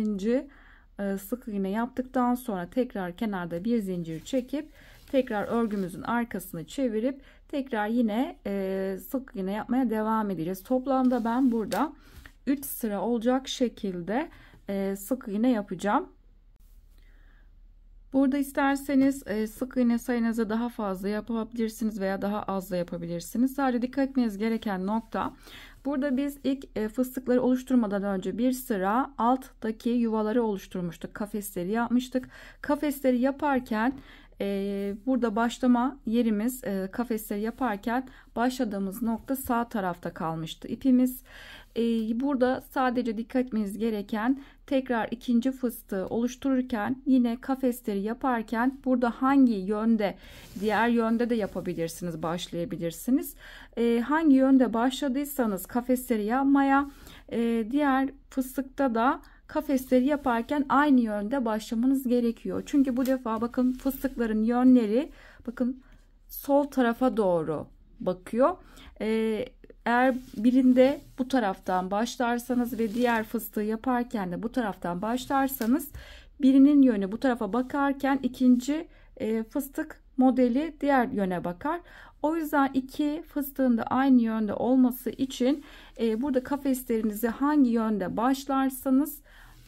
Sık iğne yaptıktan sonra tekrar kenarda bir zincir çekip tekrar örgümüzün arkasını çevirip tekrar yine sık iğne yapmaya devam edeceğiz. Toplamda ben burada 3 sıra olacak şekilde sık iğne yapacağım. Burada isterseniz sık iğne sayınızı daha fazla yapabilirsiniz veya daha az da yapabilirsiniz. Sadece dikkat etmeniz gereken nokta, burada biz ilk fıstıkları oluşturmadan önce bir sıra alttaki yuvaları oluşturmuştuk. Kafesleri yapmıştık. Kafesleri yaparken burada başlama yerimiz, kafesleri yaparken başladığımız nokta sağ tarafta kalmıştı ipimiz. Burada sadece dikkat etmeniz gereken, tekrar ikinci fıstığı oluştururken yine kafesleri yaparken burada hangi yönde, diğer yönde de yapabilirsiniz, başlayabilirsiniz. Hangi yönde başladıysanız kafesleri yapmaya, diğer fıstıkta da kafesleri yaparken aynı yönde başlamanız gerekiyor. Çünkü bu defa bakın fıstıkların yönleri bakın sol tarafa doğru bakıyor. Eğer birinde bu taraftan başlarsanız ve diğer fıstığı yaparken de bu taraftan başlarsanız birinin yönü bu tarafa bakarken ikinci fıstık modeli diğer yöne bakar. O yüzden iki fıstığın da aynı yönde olması için burada kafeslerinizi hangi yönde başlarsanız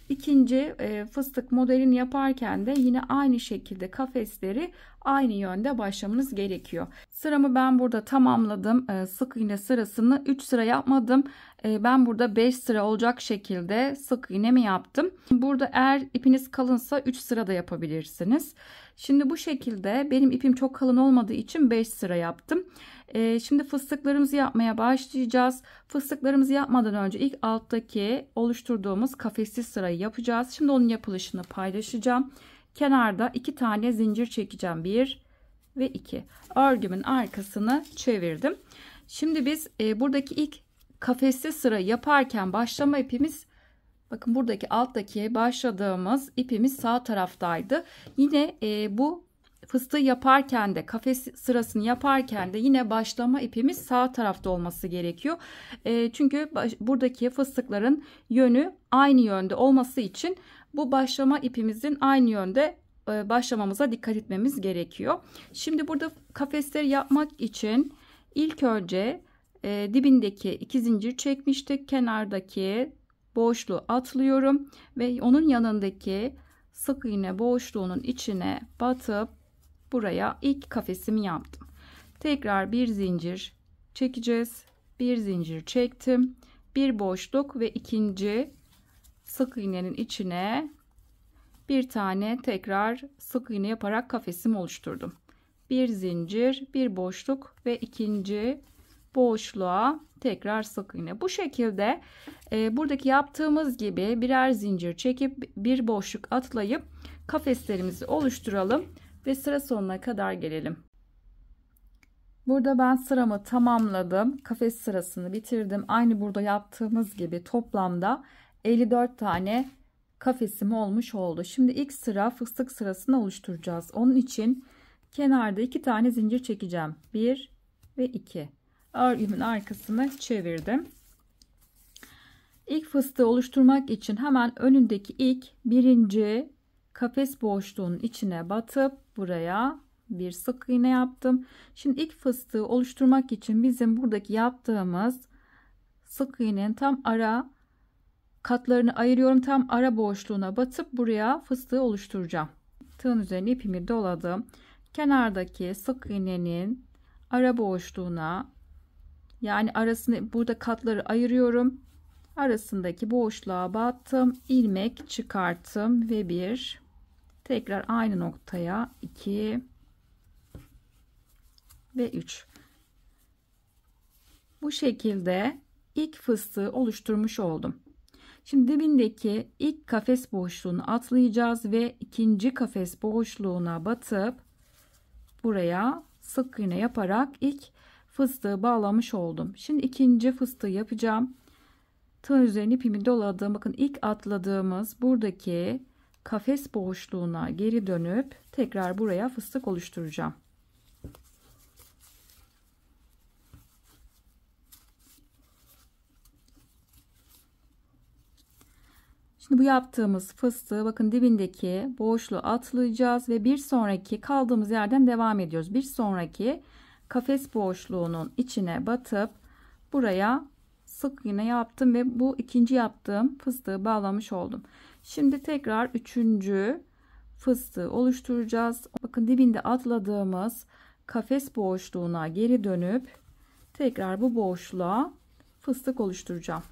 ikinci fıstık modelini yaparken de yine aynı şekilde kafesleri aynı yönde başlamanız gerekiyor. Sıramı ben burada tamamladım. Sık iğne sırasını 3 sıra yapmadım. Ben burada 5 sıra olacak şekilde sık iğnemi yaptım. Burada eğer ipiniz kalınsa 3 sıra da yapabilirsiniz. Şimdi bu şekilde benim ipim çok kalın olmadığı için 5 sıra yaptım. Şimdi fıstıklarımızı yapmaya başlayacağız. Fıstıklarımızı yapmadan önce ilk alttaki oluşturduğumuz kafesli sırayı yapacağız. Şimdi onun yapılışını paylaşacağım. Kenarda 2 tane zincir çekeceğim. 1 ve 2. Örgümün arkasını çevirdim. Şimdi biz buradaki ilk kafesli sırayı yaparken başlama ipimiz, bakın buradaki alttaki başladığımız ipimiz sağ taraftaydı. Yine bu fıstığı yaparken de kafes sırasını yaparken de yine başlama ipimiz sağ tarafta olması gerekiyor. Çünkü buradaki fıstıkların yönü aynı yönde olması için bu başlama ipimizin aynı yönde başlamamıza dikkat etmemiz gerekiyor. Şimdi burada kafesleri yapmak için ilk önce dibindeki 2 zincir çekmiştik. Kenardaki boşluğu atlıyorum ve onun yanındaki sık iğne boşluğunun içine batıp buraya ilk kafesimi yaptım. Tekrar bir zincir çekeceğiz. Bir zincir çektim. Bir boşluk ve ikinci sık iğnenin içine bir tane tekrar sık iğne yaparak kafesimi oluşturdum. Bir zincir, bir boşluk ve ikinci boşluğa tekrar sık iğne. Bu şekilde buradaki yaptığımız gibi birer zincir çekip bir boşluk atlayıp kafeslerimizi oluşturalım ve sıra sonuna kadar gelelim. Burada ben sıramı tamamladım. Kafes sırasını bitirdim. Aynı burada yaptığımız gibi toplamda 54 tane kafesim olmuş oldu. Şimdi ilk sıra fıstık sırasını oluşturacağız. Onun için kenarda 2 tane zincir çekeceğim. 1 ve 2. Örgümün arkasını çevirdim. İlk fıstığı oluşturmak için hemen önündeki ilk birinci kafes boşluğunun içine batıp buraya bir sık iğne yaptım. Şimdi ilk fıstığı oluşturmak için bizim buradaki yaptığımız sık iğnenin tam ara katlarını ayırıyorum. Tam ara boşluğuna batıp buraya fıstığı oluşturacağım. Tığın üzerine ipimi doladım. Kenardaki sık iğnenin ara boşluğuna, yani arasını, burada katları ayırıyorum. Arasındaki boşluğa battım. İlmek çıkarttım ve bir, tekrar aynı noktaya 2 ve 3. Bu şekilde ilk fıstığı oluşturmuş oldum. Şimdi dibindeki ilk kafes boşluğunu atlayacağız ve ikinci kafes boşluğuna batıp buraya sık iğne yaparak ilk fıstığı bağlamış oldum. Şimdi ikinci fıstığı yapacağım. Tığın üzerine ipimi doladım. Bakın ilk atladığımız buradaki kafes boşluğuna geri dönüp tekrar buraya fıstık oluşturacağım. Şimdi bu yaptığımız fıstığı bakın dibindeki boşluğu atlayacağız ve bir sonraki kaldığımız yerden devam ediyoruz. Bir sonraki kafes boşluğunun içine batıp buraya sık iğne yaptım ve bu ikinci yaptığım fıstığı bağlamış oldum. Şimdi tekrar üçüncü fıstığı oluşturacağız. Bakın dibinde atladığımız kafes boşluğuna geri dönüp tekrar bu boşluğa fıstık oluşturacağım.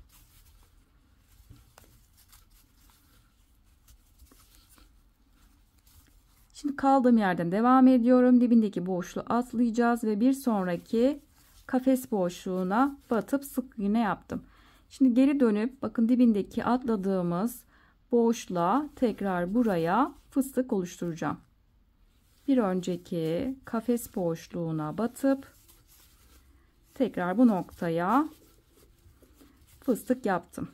Şimdi kaldığım yerden devam ediyorum. Dibindeki boşluğu atlayacağız ve bir sonraki kafes boşluğuna batıp sık iğne yaptım. Şimdi geri dönüp bakın dibindeki atladığımız boşluğa tekrar buraya fıstık oluşturacağım. Bir önceki kafes boşluğuna batıp tekrar bu noktaya fıstık yaptım.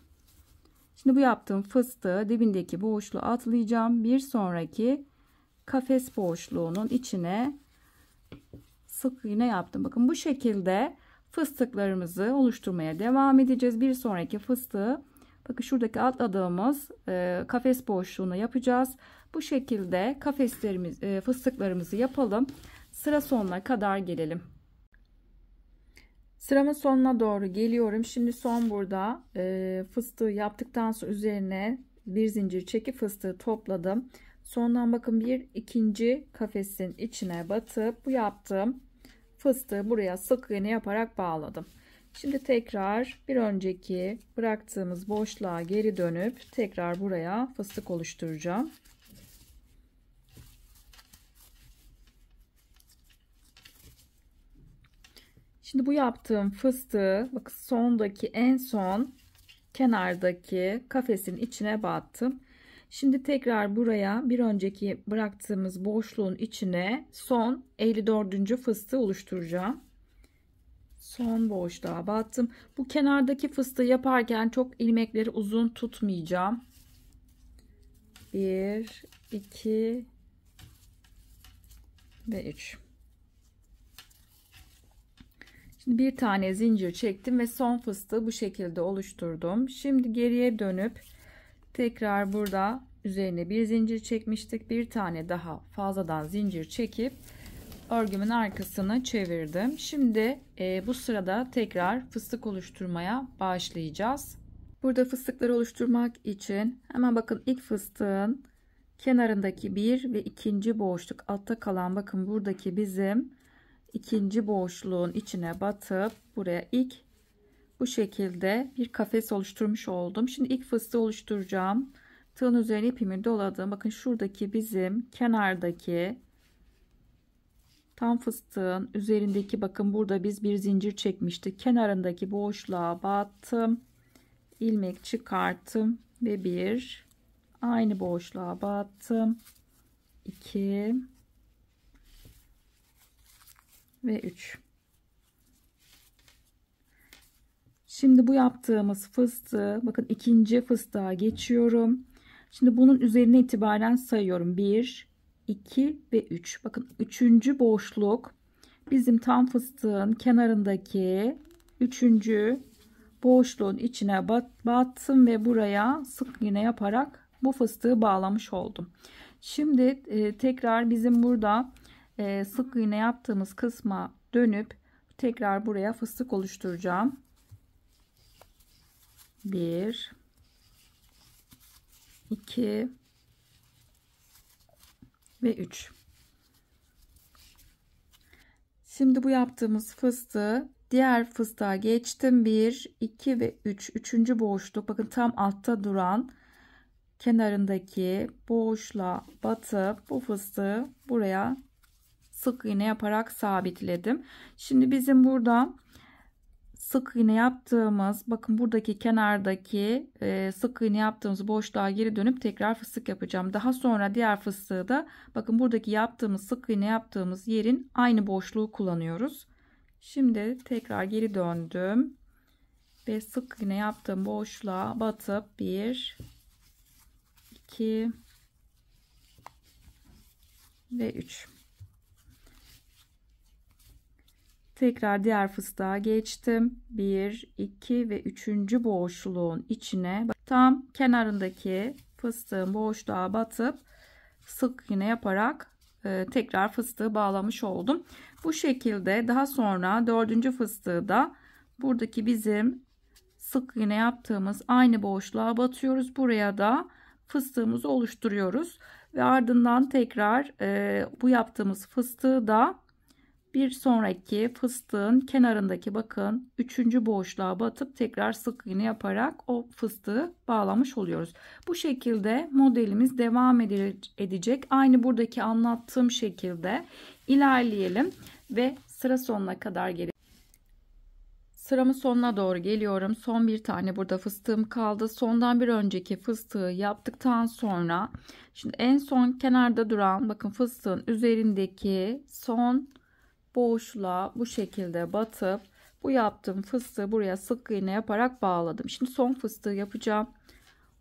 Şimdi bu yaptığım fıstığı dibindeki boşluğu atlayacağım. Bir sonraki kafes boşluğunun içine sık iğne yaptım. Bakın bu şekilde fıstıklarımızı oluşturmaya devam edeceğiz. Bir sonraki fıstığı bakın şuradaki atladığımız kafes boşluğuna yapacağız. Bu şekilde fıstıklarımızı yapalım. Sıra sonuna kadar gelelim. Sıramın sonuna doğru geliyorum. Şimdi son burada fıstığı yaptıktan sonra üzerine bir zincir çekip fıstığı topladım. Sondan bakın bir ikinci kafesin içine batıp bu yaptığım fıstığı buraya sık iğne yaparak bağladım. Şimdi tekrar bir önceki bıraktığımız boşluğa geri dönüp tekrar buraya fıstık oluşturacağım. Şimdi bu yaptığım fıstığı bakın sondaki en son kenardaki kafesin içine battım. Şimdi tekrar buraya bir önceki bıraktığımız boşluğun içine son 54. fıstığı oluşturacağım. Son boşluğa battım. Bu kenardaki fıstığı yaparken çok ilmekleri uzun tutmayacağım. 1, 2 ve 3. Şimdi bir tane zincir çektim ve son fıstığı bu şekilde oluşturdum. Şimdi geriye dönüp tekrar burada üzerine bir zincir çekmiştik. Bir tane daha fazladan zincir çekip örgümün arkasını çevirdim. Şimdi bu sırada tekrar fıstık oluşturmaya başlayacağız. Burada fıstıkları oluşturmak için hemen bakın ilk fıstığın kenarındaki bir ve ikinci boşluk altta kalan bakın buradaki bizim ikinci boşluğun içine batıp buraya ilk bu şekilde bir kafes oluşturmuş oldum. Şimdi ilk fıstığı oluşturacağım. Tığın üzerine ipimi doladım. Bakın şuradaki bizim kenardaki tam fıstığın üzerindeki bakın burada biz bir zincir çekmiştik. Kenarındaki boşluğa battım. İlmek çıkarttım ve bir aynı boşluğa battım. 2 ve 3. Şimdi bu yaptığımız fıstığı bakın ikinci fıstığa geçiyorum. Şimdi bunun üzerine itibaren sayıyorum. 1, 2 ve 3. Bakın üçüncü boşluk bizim tam fıstığın kenarındaki üçüncü boşluğun içine battım ve buraya sık iğne yaparak bu fıstığı bağlamış oldum. Şimdi tekrar bizim burada sık iğne yaptığımız kısma dönüp tekrar buraya fıstık oluşturacağım. 1 2 ve 3. Şimdi bu yaptığımız fıstığı diğer fıstığa geçtim. 1 2 ve 3. Üçüncü boşluk bakın tam altta duran kenarındaki boşluğa batıp bu fıstığı buraya sık iğne yaparak sabitledim. Şimdi bizim burada sık iğne yaptığımız bakın buradaki kenardaki sık iğne yaptığımız boşluğa geri dönüp tekrar fıstık yapacağım. Daha sonra diğer fıstığı da bakın buradaki yaptığımız sık iğne yaptığımız yerin aynı boşluğu kullanıyoruz. Şimdi tekrar geri döndüm ve sık iğne yaptığım boşluğa batıp 1 2 ve 3. Tekrar diğer fıstığa geçtim. 1 2 ve 3. boşluğun içine tam kenarındaki fıstığın boşluğa batıp sık iğne yaparak tekrar fıstığı bağlamış oldum. Bu şekilde daha sonra 4. fıstığı da buradaki bizim sık iğne yaptığımız aynı boşluğa batıyoruz. Buraya da fıstığımızı oluşturuyoruz ve ardından tekrar bu yaptığımız fıstığı da bir sonraki fıstığın kenarındaki bakın 3. boşluğa batıp tekrar sık iğne yaparak o fıstığı bağlamış oluyoruz. Bu şekilde modelimiz devam edecek. Aynı buradaki anlattığım şekilde ilerleyelim ve sıra sonuna kadar gelelim. Sıramın sonuna doğru geliyorum. Son bir tane burada fıstığım kaldı. Sondan bir önceki fıstığı yaptıktan sonra şimdi en son kenarda duran bakın fıstığın üzerindeki son boşluğa bu şekilde batıp bu yaptığım fıstığı buraya sık iğne yaparak bağladım. Şimdi son fıstığı yapacağım.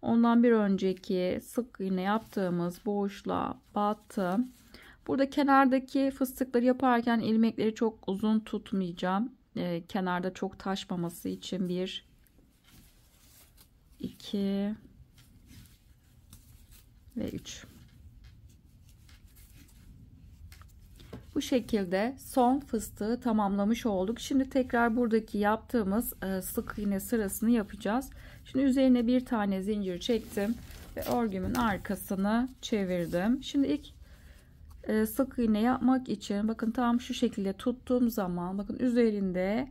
Ondan bir önceki sık iğne yaptığımız boşluğa battım. Burada kenardaki fıstıkları yaparken ilmekleri çok uzun tutmayacağım. Kenarda çok taşmaması için 1 2 ve 3. Bu şekilde son fıstığı tamamlamış olduk. Şimdi tekrar buradaki yaptığımız sık iğne sırasını yapacağız. Şimdi üzerine bir tane zincir çektim ve örgümün arkasını çevirdim. Şimdi ilk sık iğne yapmak için bakın tam şu şekilde tuttuğum zaman bakın üzerinde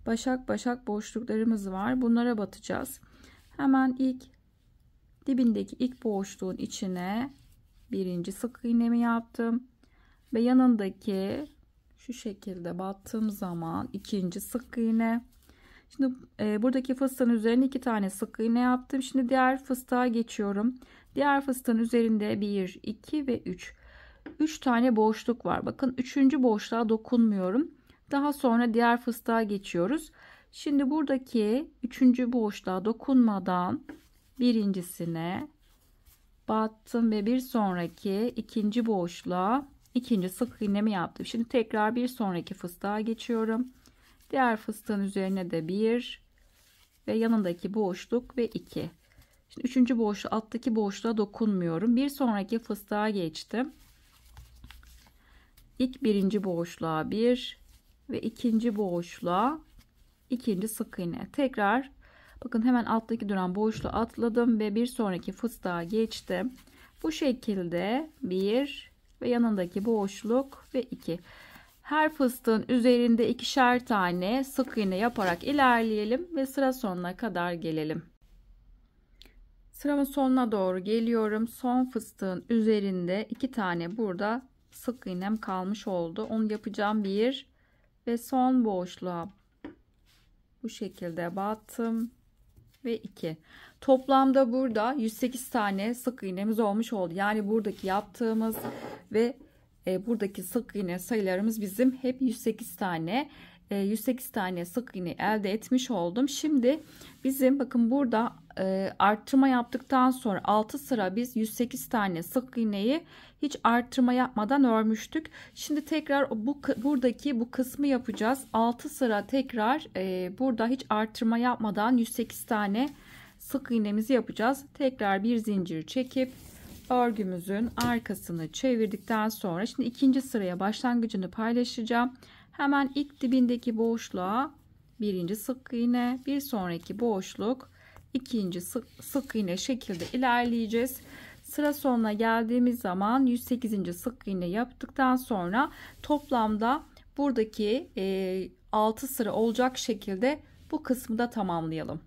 başak başak boşluklarımız var. Bunlara batacağız. Hemen dibindeki ilk boşluğun içine birinci sık iğnemi yaptım. Ve yanındaki şu şekilde battığım zaman ikinci sık iğne. Şimdi buradaki fıstığın üzerine 2 tane sık iğne yaptım. Şimdi diğer fıstığa geçiyorum. Diğer fıstığın üzerinde 1 2 ve 3 tane boşluk var. Bakın 3. boşluğa dokunmuyorum. Daha sonra diğer fıstığa geçiyoruz. Şimdi buradaki 3. boşluğa dokunmadan birincisine battım ve bir sonraki ikinci boşluğa ikinci sık iğnemi yaptım. Şimdi tekrar bir sonraki fıstığa geçiyorum. Diğer fıstığın üzerine de 1 ve yanındaki boşluk ve 2. Şimdi 3. boşluğa alttaki boşluğa dokunmuyorum. Bir sonraki fıstığa geçtim. İlk birinci boşluğa 1 ve ikinci boşluğa ikinci sık iğne. Tekrar bakın hemen alttaki duran boşluğu atladım ve bir sonraki fıstığa geçtim. Bu şekilde 1 ve yanındaki boşluk ve 2. Her fıstığın üzerinde ikişer tane sık iğne yaparak ilerleyelim ve sıra sonuna kadar gelelim. Sıramın sonuna doğru geliyorum. Son fıstığın üzerinde 2 tane burada sık iğnem kalmış oldu. Onu yapacağım 1 ve son boşluğa bu şekilde battım ve 2. Toplamda burada 108 tane sık iğnemiz olmuş oldu. Yani buradaki yaptığımız ve buradaki sık iğne sayılarımız bizim hep 108 tane. 108 tane sık iğne elde etmiş oldum. Şimdi bizim bakın burada arttırma yaptıktan sonra 6 sıra biz 108 tane sık iğneyi hiç arttırma yapmadan örmüştük. Şimdi tekrar buradaki bu kısmı yapacağız. 6 sıra tekrar burada hiç arttırma yapmadan 108 tane sık iğnemizi yapacağız. Tekrar bir zincir çekip örgümüzün arkasını çevirdikten sonra şimdi ikinci sıraya başlangıcını paylaşacağım. Hemen ilk dibindeki boşluğa birinci sık iğne, bir sonraki boşluk ikinci sık iğne şekilde ilerleyeceğiz. Sıra sonuna geldiğimiz zaman 108. sık iğne yaptıktan sonra toplamda buradaki 6 sıra olacak şekilde bu kısmı da tamamlayalım.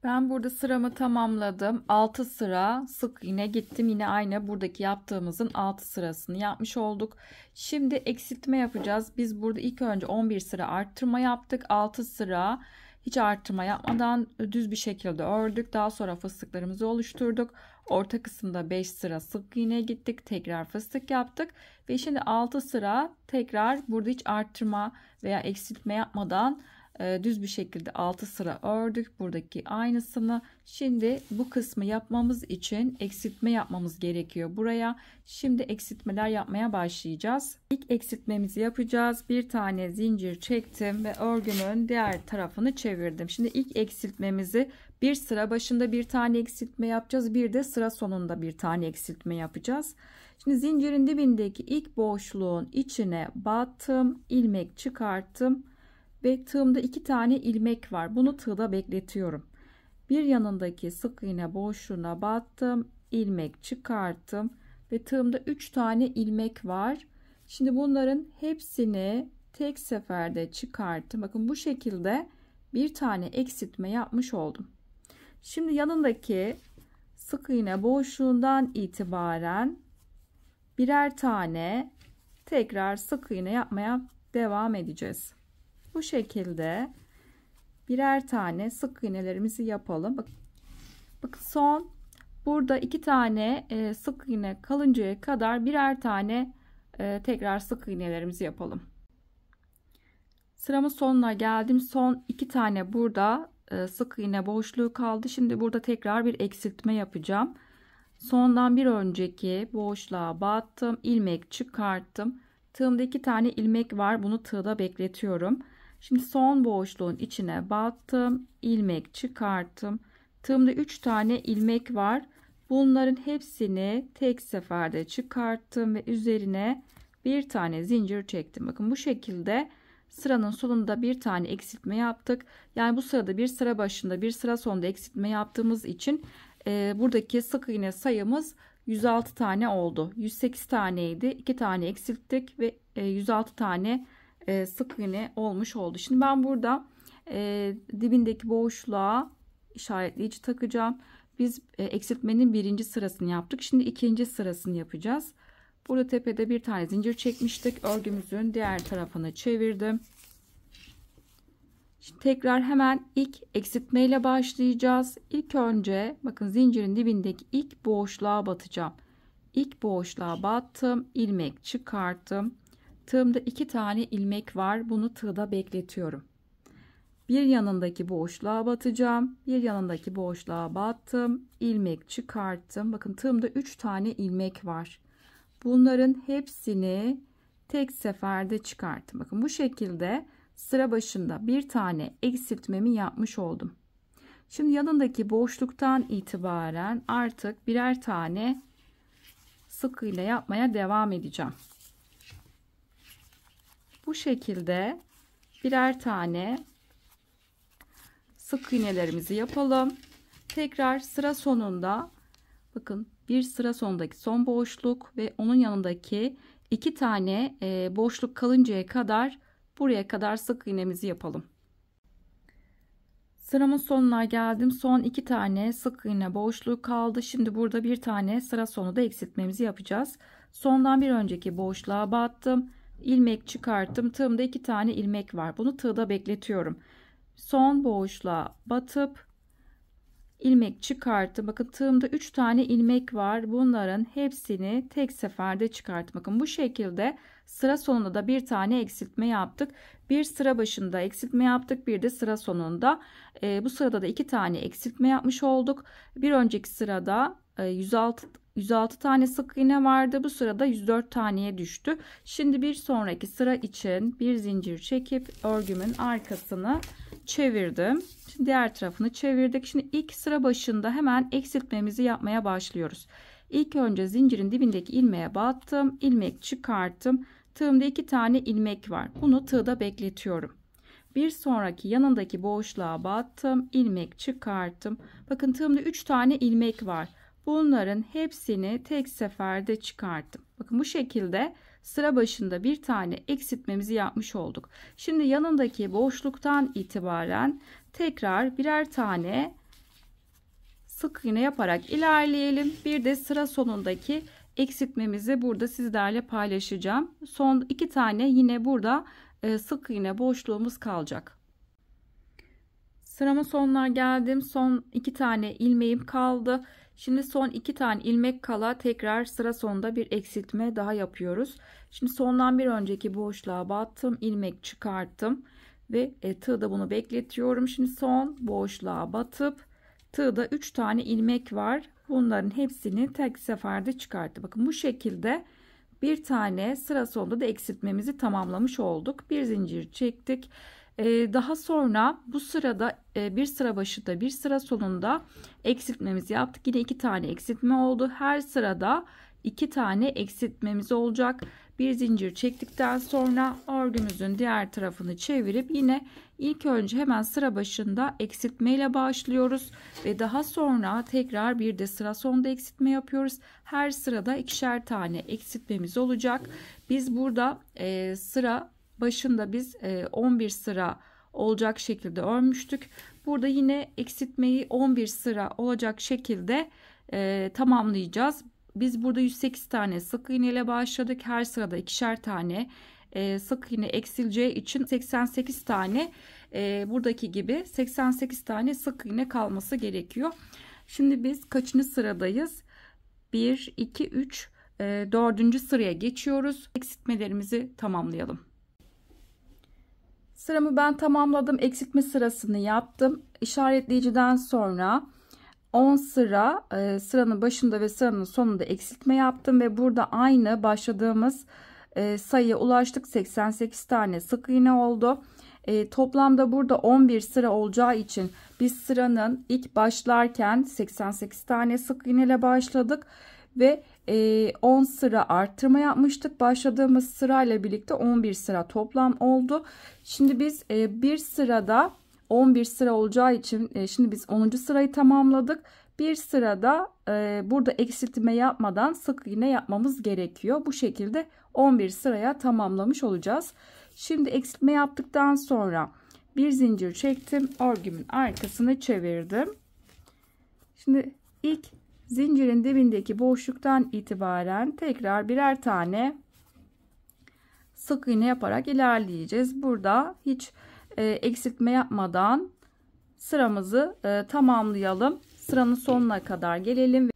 Ben burada sıramı tamamladım. 6 sıra sık iğne gittim. Yine aynı buradaki yaptığımızın 6 sırasını yapmış olduk. Şimdi eksiltme yapacağız. Biz burada ilk önce 11 sıra arttırma yaptık. 6 sıra hiç arttırma yapmadan düz bir şekilde ördük. Daha sonra fıstıklarımızı oluşturduk. Orta kısımda 5 sıra sık iğne gittik. Tekrar fıstık yaptık. Ve şimdi 6 sıra tekrar burada hiç arttırma veya eksiltme yapmadan düz bir şekilde 6 sıra ördük. Buradaki aynısını. Şimdi bu kısmı yapmamız için eksiltme yapmamız gerekiyor buraya. Şimdi eksiltmeler yapmaya başlayacağız. İlk eksiltmemizi yapacağız. Bir tane zincir çektim ve örgümün diğer tarafını çevirdim. Şimdi ilk eksiltmemizi bir sıra başında bir tane eksiltme yapacağız. Bir de sıra sonunda bir tane eksiltme yapacağız. Şimdi zincirin dibindeki ilk boşluğun içine battım, ilmek çıkarttım. Ve tığımda 2 tane ilmek var. Bunu tığda bekletiyorum. Bir yanındaki sık iğne boşluğuna battım, ilmek çıkarttım ve tığımda 3 tane ilmek var. Şimdi bunların hepsini tek seferde çıkarttım. Bakın bu şekilde bir tane eksiltme yapmış oldum. Şimdi yanındaki sık iğne boşluğundan itibaren birer tane tekrar sık iğne yapmaya devam edeceğiz. Bu şekilde birer tane sık iğnelerimizi yapalım. Bakın son burada 2 tane sık iğne kalıncaya kadar birer tane tekrar sık iğnelerimizi yapalım. Sıramın sonuna geldim. Son 2 tane burada sık iğne boşluğu kaldı. Şimdi burada tekrar bir eksiltme yapacağım. Sondan bir önceki boşluğa battım, ilmek çıkarttım. Tığımda 2 tane ilmek var. Bunu tığda bekletiyorum. Şimdi son boşluğun içine battım, ilmek çıkarttım. Tığımda 3 tane ilmek var. Bunların hepsini tek seferde çıkarttım ve üzerine bir tane zincir çektim. Bakın bu şekilde sıranın sonunda bir tane eksiltme yaptık. Yani bu sırada bir sıra başında bir sıra sonunda eksiltme yaptığımız için buradaki sık iğne sayımız 106 tane oldu. 108 taneydi. 2 tane eksilttik ve 106 tane sık iğne olmuş oldu. Şimdi ben burada dibindeki boşluğa işaretleyici takacağım. Biz eksiltmenin birinci sırasını yaptık. Şimdi ikinci sırasını yapacağız. Burada tepede bir tane zincir çekmiştik. Örgümüzün diğer tarafını çevirdim. Şimdi tekrar hemen ilk eksiltme ile başlayacağız. İlk önce bakın zincirin dibindeki ilk boşluğa batacağım. İlk boşluğa battım, ilmek çıkarttım. Tığımda 2 tane ilmek var. Bunu tığda bekletiyorum. Bir yanındaki boşluğa batacağım. Bir yanındaki boşluğa battım. İlmek çıkarttım. Bakın tığımda 3 tane ilmek var. Bunların hepsini tek seferde çıkarttım. Bakın bu şekilde sıra başında bir tane eksiltmemi yapmış oldum. Şimdi yanındaki boşluktan itibaren artık birer tane sık iğne yapmaya devam edeceğim. Bu şekilde birer tane sık iğnelerimizi yapalım. Tekrar sıra sonunda bakın bir sıra sonundaki son boşluk ve onun yanındaki 2 tane boşluk kalıncaya kadar buraya kadar sık iğnemizi yapalım. Sıramın sonuna geldim. Son 2 tane sık iğne boşluğu kaldı. Şimdi burada bir tane sıra sonu da eksiltmemizi yapacağız. Sondan bir önceki boşluğa battım. İlmek çıkarttım. Tığımda 2 tane ilmek var. Bunu tığda bekletiyorum. son boşluğa batıp ilmek çıkarttım. Bakın tığımda 3 tane ilmek var. Bunların hepsini tek seferde çıkarttım. Bakın bu şekilde sıra sonunda da bir tane eksiltme yaptık. Bir sıra başında eksiltme yaptık. Bir de sıra sonunda. Bu sırada da 2 tane eksiltme yapmış olduk. Bir önceki sırada 106 tane sık iğne vardı. Bu sırada 104 taneye düştü. Şimdi bir sonraki sıra için bir zincir çekip örgümün arkasını çevirdim. Şimdi diğer tarafını çevirdik. Şimdi ilk sıra başında hemen eksiltmemizi yapmaya başlıyoruz. İlk önce zincirin dibindeki ilmeğe battım. İlmek çıkarttım. Tığımda 2 tane ilmek var. Bunu tığda bekletiyorum. Bir sonraki yanındaki boşluğa battım. İlmek çıkarttım. Bakın tığımda 3 tane ilmek var. Bunların hepsini tek seferde çıkarttım. Bakın bu şekilde sıra başında bir tane eksiltmemizi yapmış olduk. Şimdi yanındaki boşluktan itibaren tekrar birer tane sık iğne yaparak ilerleyelim. Bir de sıra sonundaki eksiltmemizi burada sizlerle paylaşacağım. Son 2 tane yine burada sık iğne boşluğumuz kalacak. Sıramın sonuna geldim. Son 2 tane ilmeğim kaldı. Şimdi son 2 tane ilmek kala tekrar sıra sonunda bir eksiltme daha yapıyoruz. Şimdi sondan bir önceki boşluğa battım, ilmek çıkarttım ve tığda bunu bekletiyorum. Şimdi son boşluğa batıp tığda 3 tane ilmek var. Bunların hepsini tek seferde çıkarttım. Bakın bu şekilde bir tane sıra sonunda da eksiltmemizi tamamlamış olduk. Bir zincir çektik. Daha sonra bu sırada bir sıra başında bir sıra sonunda eksiltmemizi yaptık. Yine 2 tane eksiltme oldu. Her sırada 2 tane eksiltmemiz olacak. Bir zincir çektikten sonra örgümüzün diğer tarafını çevirip yine ilk önce hemen sıra başında eksiltme ile başlıyoruz ve daha sonra tekrar bir de sıra sonunda eksiltme yapıyoruz. Her sırada 2'şer tane eksiltmemiz olacak. Biz burada sıra başında biz 11 sıra olacak şekilde örmüştük. Burada yine eksiltmeyi 11 sıra olacak şekilde tamamlayacağız. Biz burada 108 tane sık iğne ile başladık. Her sırada 2'şer tane sık iğne eksileceği için 88 tane buradaki gibi 88 tane sık iğne kalması gerekiyor. Şimdi biz kaçıncı sıradayız? 1, 2, 3, 4. sıraya geçiyoruz. Eksiltmelerimizi tamamlayalım. Sıramı ben tamamladım. Eksiltme sırasını yaptım. İşaretleyiciden sonra 10 sıra sıranın başında ve sıranın sonunda eksiltme yaptım ve burada aynı başladığımız sayıya ulaştık. 88 tane sık iğne oldu. Toplamda burada 11 sıra olacağı için biz sıranın ilk başlarken 88 tane sık iğne ile başladık ve 10 sıra arttırma yapmıştık. Başladığımız sırayla birlikte 11 sıra toplam oldu. Şimdi biz bir sırada 11 sıra olacağı için şimdi biz 10. sırayı tamamladık. Bir sırada burada eksiltme yapmadan sık iğne yapmamız gerekiyor. Bu şekilde 11 sıraya tamamlamış olacağız. Şimdi eksiltme yaptıktan sonra bir zincir çektim. Örgümün arkasını çevirdim. Şimdi ilk zincirin dibindeki boşluktan itibaren tekrar birer tane sık iğne yaparak ilerleyeceğiz. Burada hiç eksiltme yapmadan sıramızı tamamlayalım. Sıranın sonuna kadar gelelim.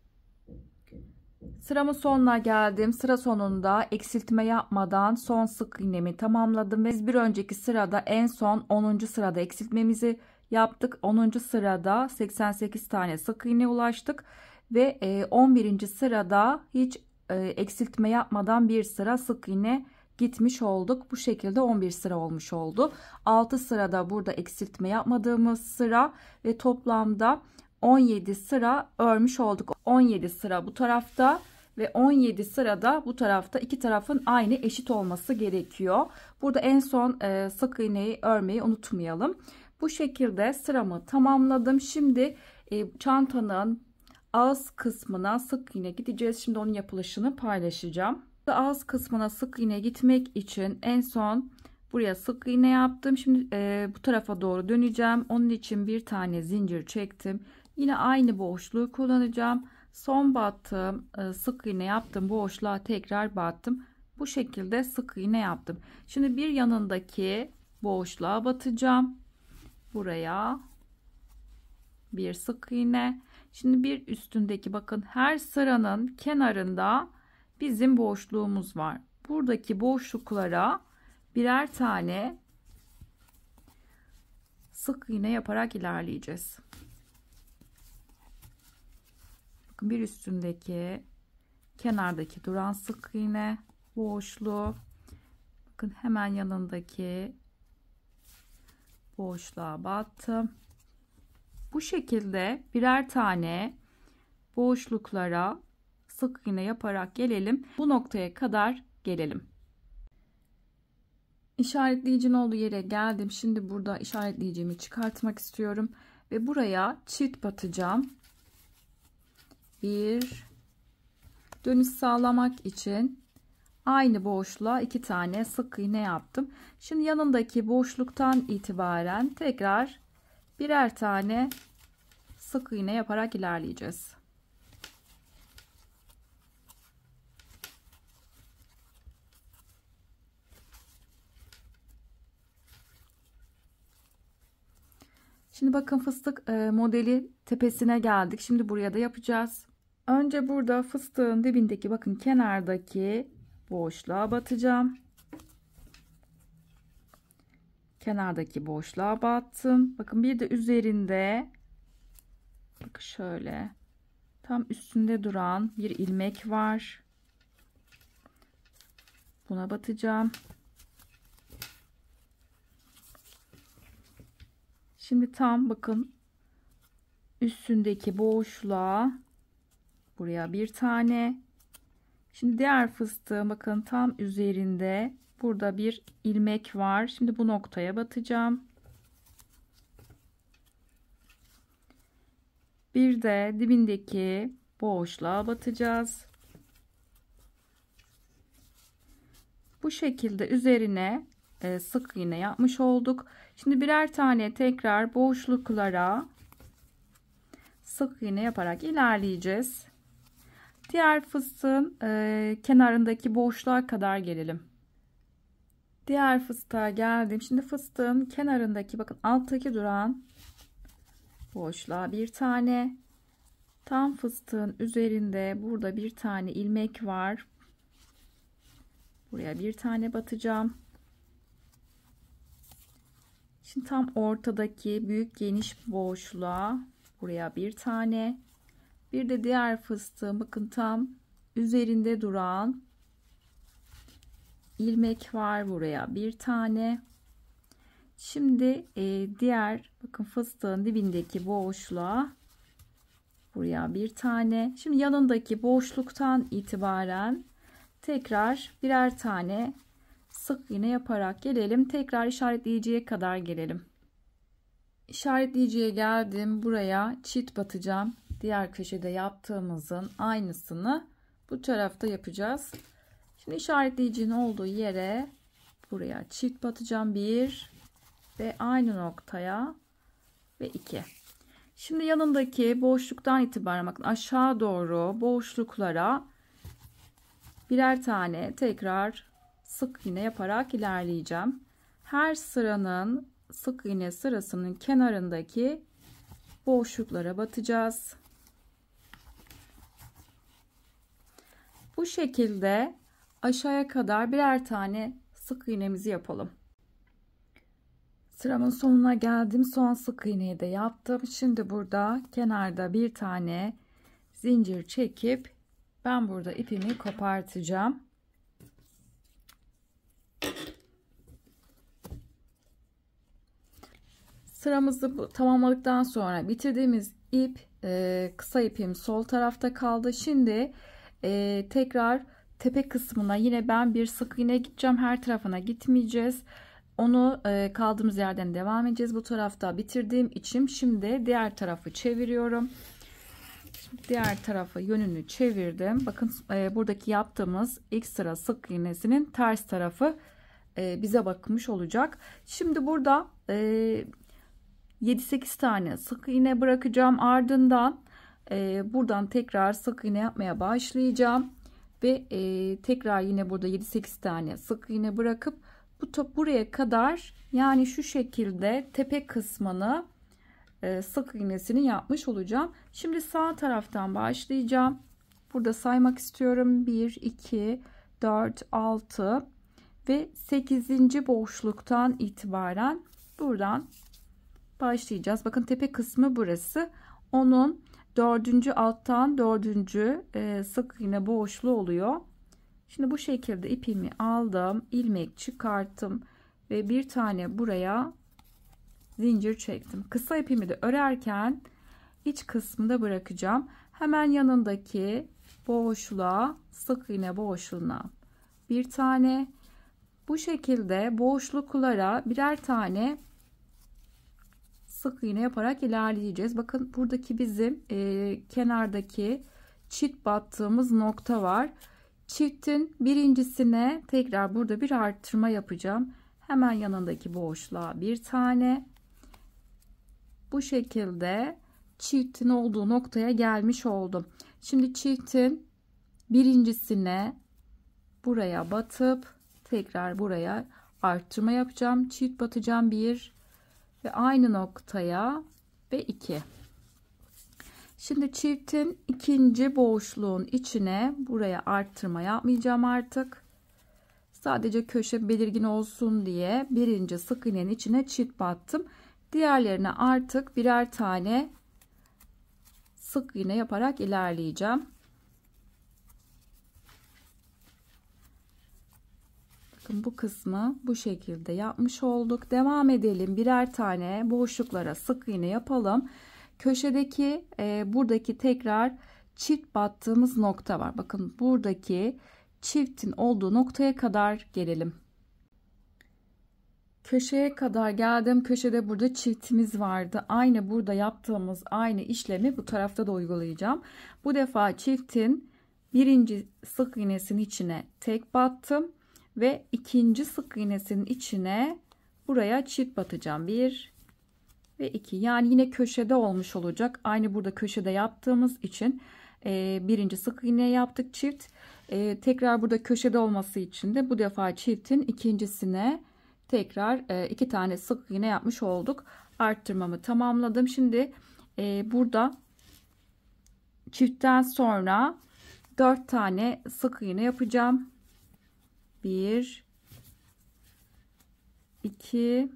Sıramın sonuna geldim. Sıra sonunda eksiltme yapmadan son sık iğnemi tamamladım ve bir önceki sırada en son 10. sırada eksiltmemizi yaptık. 10. sırada 88 tane sık iğne ulaştık ve 11. sırada hiç eksiltme yapmadan bir sıra sık iğne gitmiş olduk. Bu şekilde 11 sıra olmuş oldu. 6 sırada burada eksiltme yapmadığımız sıra ve toplamda 17 sıra örmüş olduk. 17 sıra bu tarafta ve 17 sırada bu tarafta, iki tarafın aynı eşit olması gerekiyor. Burada en son sık iğneyi örmeyi unutmayalım. Bu şekilde sıramı tamamladım. Şimdi çantanın ağız kısmına sık iğne gideceğiz. Şimdi onun yapılışını paylaşacağım. Ağız kısmına sık iğne gitmek için en son buraya sık iğne yaptım. Şimdi bu tarafa doğru döneceğim. Onun için bir tane zincir çektim. Yine aynı boşluğu kullanacağım. Son battım, sık iğne yaptım, boşluğa tekrar battım. Bu şekilde sık iğne yaptım. Şimdi bir yanındaki boşluğa batacağım. buraya bir sık iğne. Şimdi bir üstündeki, bakın her sıranın kenarında bizim boşluğumuz var. Buradaki boşluklara birer tane sık iğne yaparak ilerleyeceğiz. Bakın bir üstündeki, kenardaki duran sık iğne boşluğu, bakın hemen yanındaki boşluğa battım. Bu şekilde birer tane boşluklara sık iğne yaparak gelelim. Bu noktaya kadar gelelim. İşaretleyicinin olduğu yere geldim. Şimdi burada işaretleyicimi çıkartmak istiyorum ve buraya çift batacağım. Bir dönüş sağlamak için aynı boşluğa 2 tane sık iğne yaptım. Şimdi yanındaki boşluktan itibaren tekrar birer tane sık iğne yaparak ilerleyeceğiz. Şimdi bakın fıstık modeli tepesine geldik. Şimdi buraya da yapacağız. Önce burada fıstığın dibindeki, bakın kenardaki boşluğa batacağım. Kenardaki boşluğa battım. Bakın bir de üzerinde, bakın şöyle tam üstünde duran bir ilmek var. Buna batacağım. Şimdi tam bakın üstündeki boşluğa buraya bir tane. Şimdi diğer fıstığın bakın tam üzerinde burada bir ilmek var. Şimdi bu noktaya batacağım. Bir de dibindeki boşluğa batacağız. Bu şekilde üzerine sık iğne yapmış olduk. Şimdi birer tane tekrar boşluklara sık iğne yaparak ilerleyeceğiz. Diğer fıstığın kenarındaki boşluğa kadar gelelim. Diğer fıstığa geldim. Şimdi fıstığın kenarındaki, bakın alttaki duran boşluğa bir tane. Tam fıstığın üzerinde burada bir tane ilmek var. Buraya bir tane batacağım. Şimdi tam ortadaki büyük geniş boşluğa buraya bir tane. Bir de diğer fıstığın bakın tam üzerinde duran ilmek var, buraya bir tane. Şimdi diğer, bakın fıstığın dibindeki boşluğa buraya bir tane. Şimdi yanındaki boşluktan itibaren tekrar birer tane sık iğne yaparak gelelim. Tekrar işaretleyiciye kadar gelelim. İşaretleyiciye geldim. Buraya çift batacağım. Diğer köşede yaptığımızın aynısını bu tarafta yapacağız. Şimdi işaretleyicinin olduğu yere buraya çift batacağım. 1 ve aynı noktaya ve 2. Şimdi yanındaki boşluktan itibaren bakın aşağı doğru boşluklara birer tane tekrar sık iğne yaparak ilerleyeceğim. Her sıranın, sık iğne sırasının kenarındaki boşluklara batacağız. Bu şekilde aşağıya kadar birer tane sık iğnemizi yapalım. Sıramın sonuna geldim. Son sık iğneyi de yaptım. Şimdi burada kenarda bir tane zincir çekip ben burada ipimi kopartacağım. Sıramızı tamamladıktan sonra bitirdiğimiz ip, kısa ipim sol tarafta kaldı. Şimdi tekrar tepe kısmına yine ben bir sık iğne gideceğim. Her tarafına gitmeyeceğiz. Onu kaldığımız yerden devam edeceğiz. Bu tarafta bitirdiğim için şimdi diğer tarafı çeviriyorum. Diğer tarafa yönünü çevirdim. Bakın buradaki yaptığımız ilk sıra sık iğnesinin ters tarafı bize bakmış olacak. Şimdi burada 7-8 tane sık iğne bırakacağım. Ardından buradan tekrar sık iğne yapmaya başlayacağım. Ve tekrar yine burada 7-8 tane sık iğne bırakıp Bu top buraya kadar, yani şu şekilde tepe kısmını sık iğnesini yapmış olacağım. Şimdi sağ taraftan başlayacağım. Burada saymak istiyorum. 1, 2, 4, 6 ve 8. boşluktan itibaren buradan başlayacağız. Bakın tepe kısmı burası. Onun 4. alttan 4. Sık iğne boşluğu oluyor. Şimdi bu şekilde ipimi aldım, ilmek çıkarttım ve bir tane buraya zincir çektim. Kısa ipimi de örerken iç kısmında bırakacağım. Hemen yanındaki boşluğa, sık iğne boşluğuna bir tane, bu şekilde boşluklara birer tane sık iğne yaparak ilerleyeceğiz. Bakın buradaki bizim kenardaki çift battığımız nokta var. Çiftin birincisine tekrar burada bir arttırma yapacağım. Hemen yanındaki boşluğa bir tane. Bu şekilde çiftin olduğu noktaya gelmiş oldum. Şimdi çiftin birincisine buraya batıp tekrar buraya arttırma yapacağım. Çift batacağım 1 ve aynı noktaya ve 2. Şimdi çiftin ikinci boşluğun içine buraya arttırma yapmayacağım artık. Sadece köşe belirgin olsun diye birinci sık iğnenin içine çift battım. Diğerlerine artık birer tane sık iğne yaparak ilerleyeceğim. Bakın bu kısmı bu şekilde yapmış olduk. Devam edelim. Birer tane boşluklara sık iğne yapalım. Köşedeki buradaki tekrar çift battığımız nokta var. Bakın buradaki çiftin olduğu noktaya kadar gelelim. Köşeye kadar geldim. Köşede burada çiftimiz vardı. Aynı burada yaptığımız aynı işlemi bu tarafta da uygulayacağım. Bu defa çiftin birinci sık iğnesinin içine tek battım ve ikinci sık iğnesinin içine buraya çift batacağım. 1 ve 2. Yani yine köşede olmuş olacak. Aynı burada köşede yaptığımız için birinci sık iğne yaptık çift. Tekrar burada köşede olması için de bu defa çiftin ikincisine tekrar 2 tane sık iğne yapmış olduk. Arttırmamı tamamladım. Şimdi burada çiftten sonra 4 tane sık iğne yapacağım. 1 2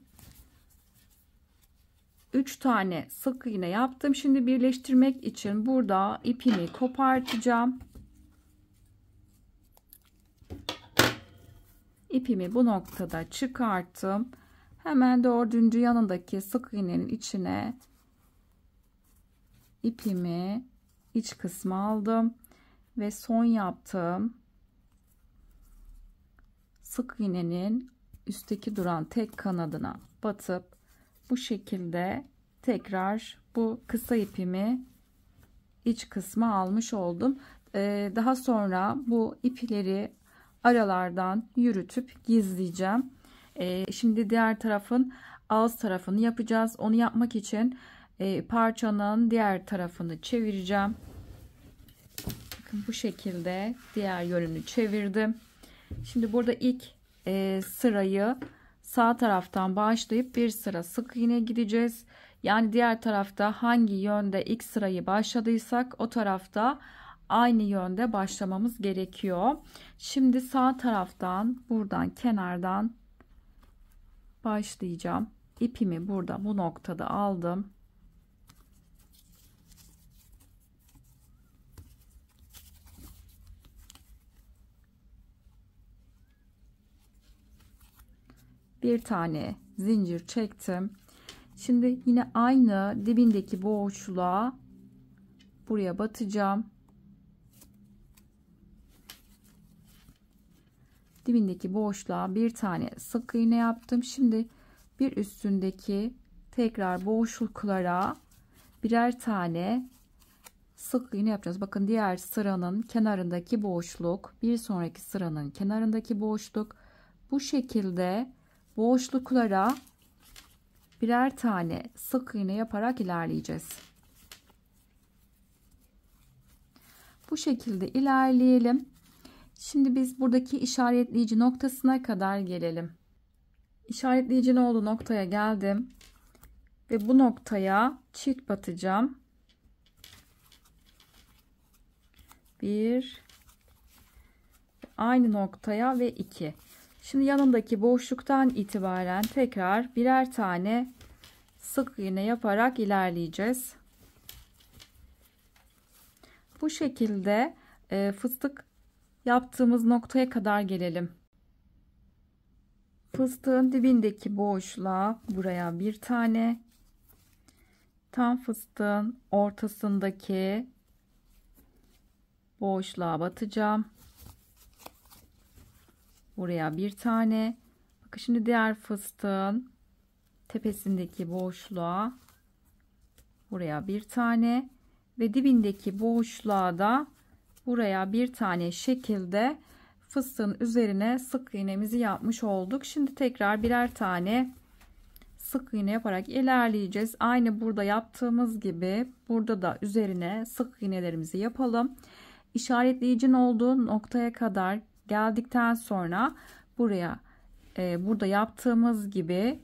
3 tane sık iğne yaptım. Şimdi birleştirmek için burada ipimi kopartacağım. İpimi bu noktada çıkarttım. Hemen 4. yanındaki sık iğnenin içine ipimi iç kısmı aldım ve son yaptığım sık iğnenin üstteki duran tek kanadına batıp bu şekilde tekrar bu kısa ipimi iç kısma almış oldum. Daha sonra bu ipleri aralardan yürütüp gizleyeceğim. Şimdi diğer tarafın ağız tarafını yapacağız. Onu yapmak için parçanın diğer tarafını çevireceğim. Bakın bu şekilde diğer yönünü çevirdim. Şimdi burada ilk sırayı sağ taraftan başlayıp bir sıra sık iğne gideceğiz. Yani diğer tarafta hangi yönde ilk sırayı başladıysak o tarafta aynı yönde başlamamız gerekiyor. Şimdi sağ taraftan buradan kenardan başlayacağım. İpimi burada bu noktada aldım. Bir tane zincir çektim. Şimdi yine aynı dibindeki boşluğa buraya batacağım. Dibindeki boşluğa bir tane sık iğne yaptım. Şimdi bir üstündeki tekrar boşluklara birer tane sık iğne yapacağız. Bakın diğer sıranın kenarındaki boşluk, bir sonraki sıranın kenarındaki boşluk. Bu şekilde boşluklara birer tane sık iğne yaparak ilerleyeceğiz. Bu şekilde ilerleyelim. Şimdi biz buradaki işaretleyici noktasına kadar gelelim. İşaretleyicinin olduğu noktaya geldim ve bu noktaya çift batacağım. 1, aynı noktaya ve 2. Şimdi yanındaki boşluktan itibaren tekrar birer tane sık iğne yaparak ilerleyeceğiz. Bu şekilde fıstık yaptığımız noktaya kadar gelelim. Fıstığın dibindeki boşluğa buraya bir tane, tam fıstığın ortasındaki boşluğa batacağım. Buraya bir tane. Bakın şimdi diğer fıstığın tepesindeki boşluğa buraya bir tane ve dibindeki boşluğa da buraya bir tane şekilde fıstığın üzerine sık iğnemizi yapmış olduk. Şimdi tekrar birer tane sık iğne yaparak ilerleyeceğiz. Aynı burada yaptığımız gibi burada da üzerine sık iğnelerimizi yapalım. İşaretleyicinin olduğu noktaya kadar geldikten sonra buraya burada yaptığımız gibi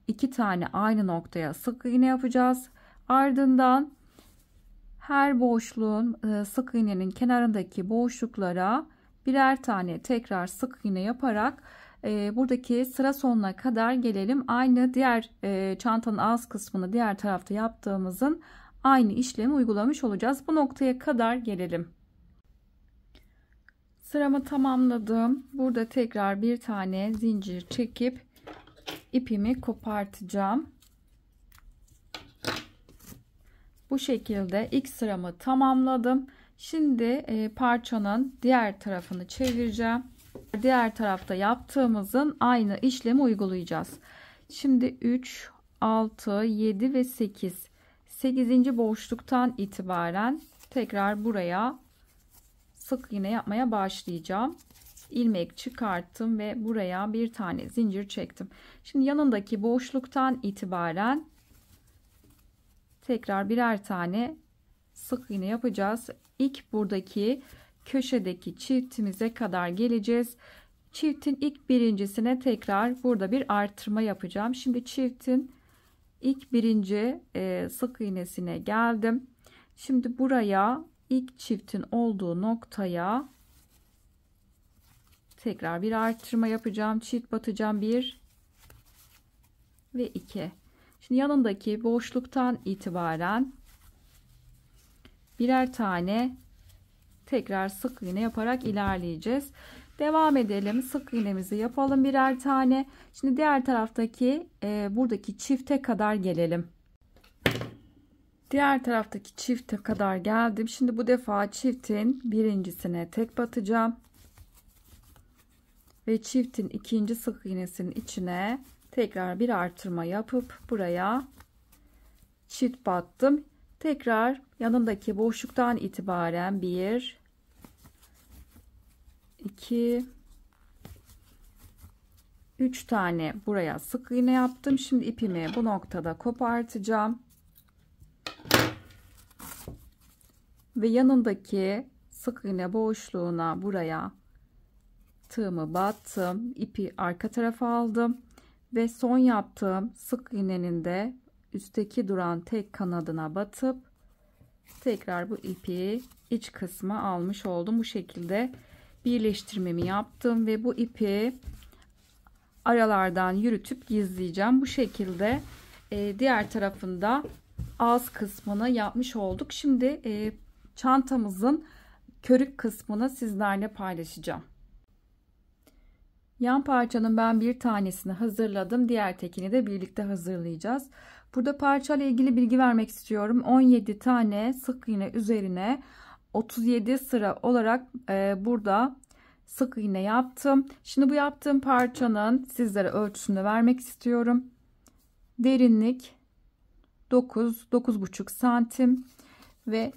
2 tane aynı noktaya sık iğne yapacağız. Ardından her boşluğun sık iğnenin kenarındaki boşluklara birer tane tekrar sık iğne yaparak buradaki sıra sonuna kadar gelelim. Aynı diğer çantanın ağız kısmını diğer tarafta yaptığımızın aynı işlemi uygulamış olacağız. Bu noktaya kadar gelelim. Sıramı tamamladım. Burada tekrar bir tane zincir çekip ipimi kopartacağım. Bu şekilde ilk sıramı tamamladım. Şimdi parçanın diğer tarafını çevireceğim. Diğer tarafta yaptığımızın aynı işlemi uygulayacağız. Şimdi 3, 6, 7 ve 8. 8. boşluktan itibaren tekrar buraya sık iğne yapmaya başlayacağım. İlmek çıkarttım ve buraya bir tane zincir çektim. Şimdi yanındaki boşluktan itibaren tekrar birer tane sık iğne yapacağız. İlk buradaki köşedeki çiftimize kadar geleceğiz. Çiftin ilk birincisine tekrar burada bir artırma yapacağım. Şimdi çiftin ilk birinci sık iğnesine geldim. Şimdi buraya ilk çiftin olduğu noktaya tekrar bir artırma yapacağım. Çift batacağım. 1 ve 2. Şimdi yanındaki boşluktan itibaren birer tane tekrar sık iğne yaparak ilerleyeceğiz. Devam edelim. Sık iğnemizi yapalım birer tane. Şimdi diğer taraftaki buradaki çifte kadar gelelim. Diğer taraftaki çifte kadar geldim. Şimdi bu defa çiftin birincisine tek batacağım. Ve çiftin ikinci sık iğnesinin içine tekrar bir artırma yapıp buraya çift battım. Tekrar yanındaki boşluktan itibaren 1, 2, 3 tane buraya sık iğne yaptım. Şimdi ipimi bu noktada kopartacağım. Ve yanındaki sık iğne boşluğuna buraya tığımı battım. İpi arka tarafa aldım. Ve son yaptığım sık iğnenin de üstteki duran tek kanadına batıp tekrar bu ipi iç kısma almış oldum. Bu şekilde birleştirmemi yaptım ve bu ipi aralardan yürütüp gizleyeceğim. Bu şekilde diğer tarafında ağız kısmını yapmış olduk. Şimdi çantamızın körük kısmını sizlerle paylaşacağım. Yan parçanın ben bir tanesini hazırladım. Diğer tekini de birlikte hazırlayacağız. Burada parçayla ilgili bilgi vermek istiyorum. 17 tane sık iğne üzerine 37 sıra olarak burada sık iğne yaptım. Şimdi bu yaptığım parçanın sizlere ölçüsünü vermek istiyorum. Derinlik 9-9,5 santim ve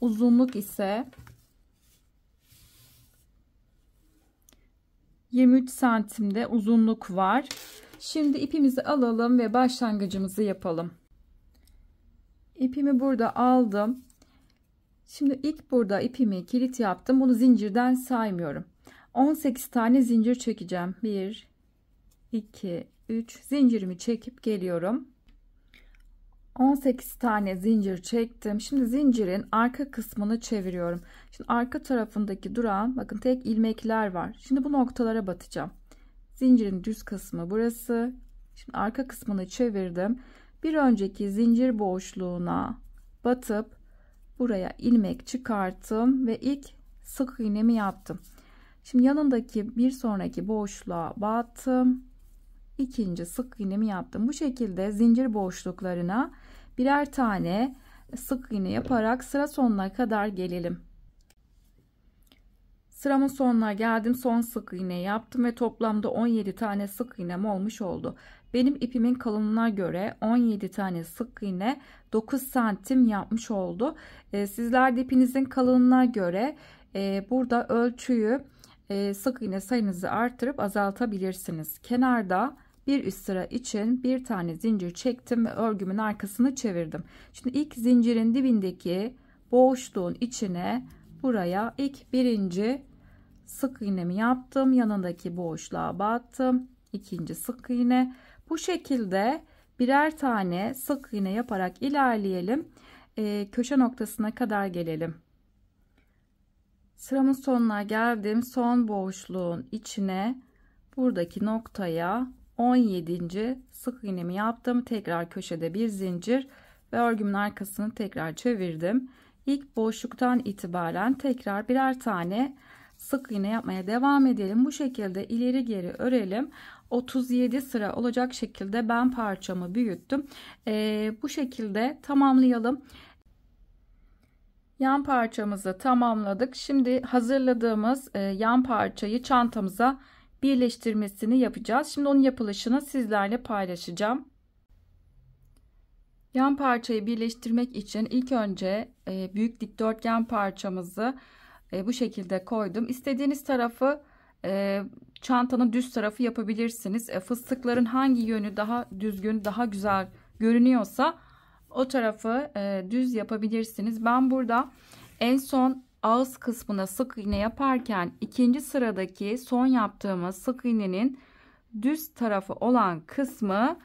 uzunluk ise 23 santimde uzunluk var. Şimdi ipimizi alalım ve başlangıcımızı yapalım. İpimi burada aldım. Şimdi ilk burada ipimi kilit yaptım. Bunu zincirden saymıyorum. 18 tane zincir çekeceğim. 1, 2, 3 zincirimi çekip geliyorum. 18 tane zincir çektim. Şimdi zincirin arka kısmını çeviriyorum. Şimdi arka tarafındaki duran bakın tek ilmekler var. Şimdi bu noktalara batacağım. Zincirin düz kısmı burası. Şimdi arka kısmını çevirdim. Bir önceki zincir boşluğuna batıp buraya ilmek çıkarttım ve ilk sık iğnemi yaptım. Şimdi yanındaki bir sonraki boşluğa battım. İkinci sık iğnemi yaptım. Bu şekilde zincir boşluklarına birer tane sık iğne yaparak sıra sonuna kadar gelelim. Sıramın sonuna geldim. Son sık iğne yaptım ve toplamda 17 tane sık iğnem olmuş oldu. Benim ipimin kalınlığına göre 17 tane sık iğne 9 santim yapmış oldu. Sizler de ipinizin kalınlığına göre burada ölçüyü sık iğne sayınızı artırıp azaltabilirsiniz. Kenarda bir üst sıra için bir tane zincir çektim ve örgümün arkasını çevirdim. Şimdi ilk zincirin dibindeki boşluğun içine buraya ilk birinci sık iğnemi yaptım. Yanındaki boşluğa battım. İkinci sık iğne. Bu şekilde birer tane sık iğne yaparak ilerleyelim. Köşe noktasına kadar gelelim. Sıramın sonuna geldim. Son boşluğun içine buradaki noktaya 17. sık iğnemi yaptım. Tekrar köşede bir zincir ve örgümün arkasını tekrar çevirdim. İlk boşluktan itibaren tekrar birer tane sık iğne yapmaya devam edelim. Bu şekilde ileri geri örelim. 37 sıra olacak şekilde ben parçamı büyüttüm. Bu şekilde tamamlayalım. Yan parçamızı tamamladık. Şimdi hazırladığımız yan parçayı çantamıza birleştirmesini yapacağız. Şimdi onun yapılışını sizlerle paylaşacağım. Yan parçayı birleştirmek için ilk önce büyük dikdörtgen parçamızı bu şekilde koydum. İstediğiniz tarafı çantanın düz tarafı yapabilirsiniz. Fıstıkların hangi yönü daha düzgün, daha güzel görünüyorsa o tarafı düz yapabilirsiniz. Ben burada en son ağız kısmına sık iğne yaparken ikinci sıradaki son yaptığımız sık iğnenin düz tarafı olan kısmı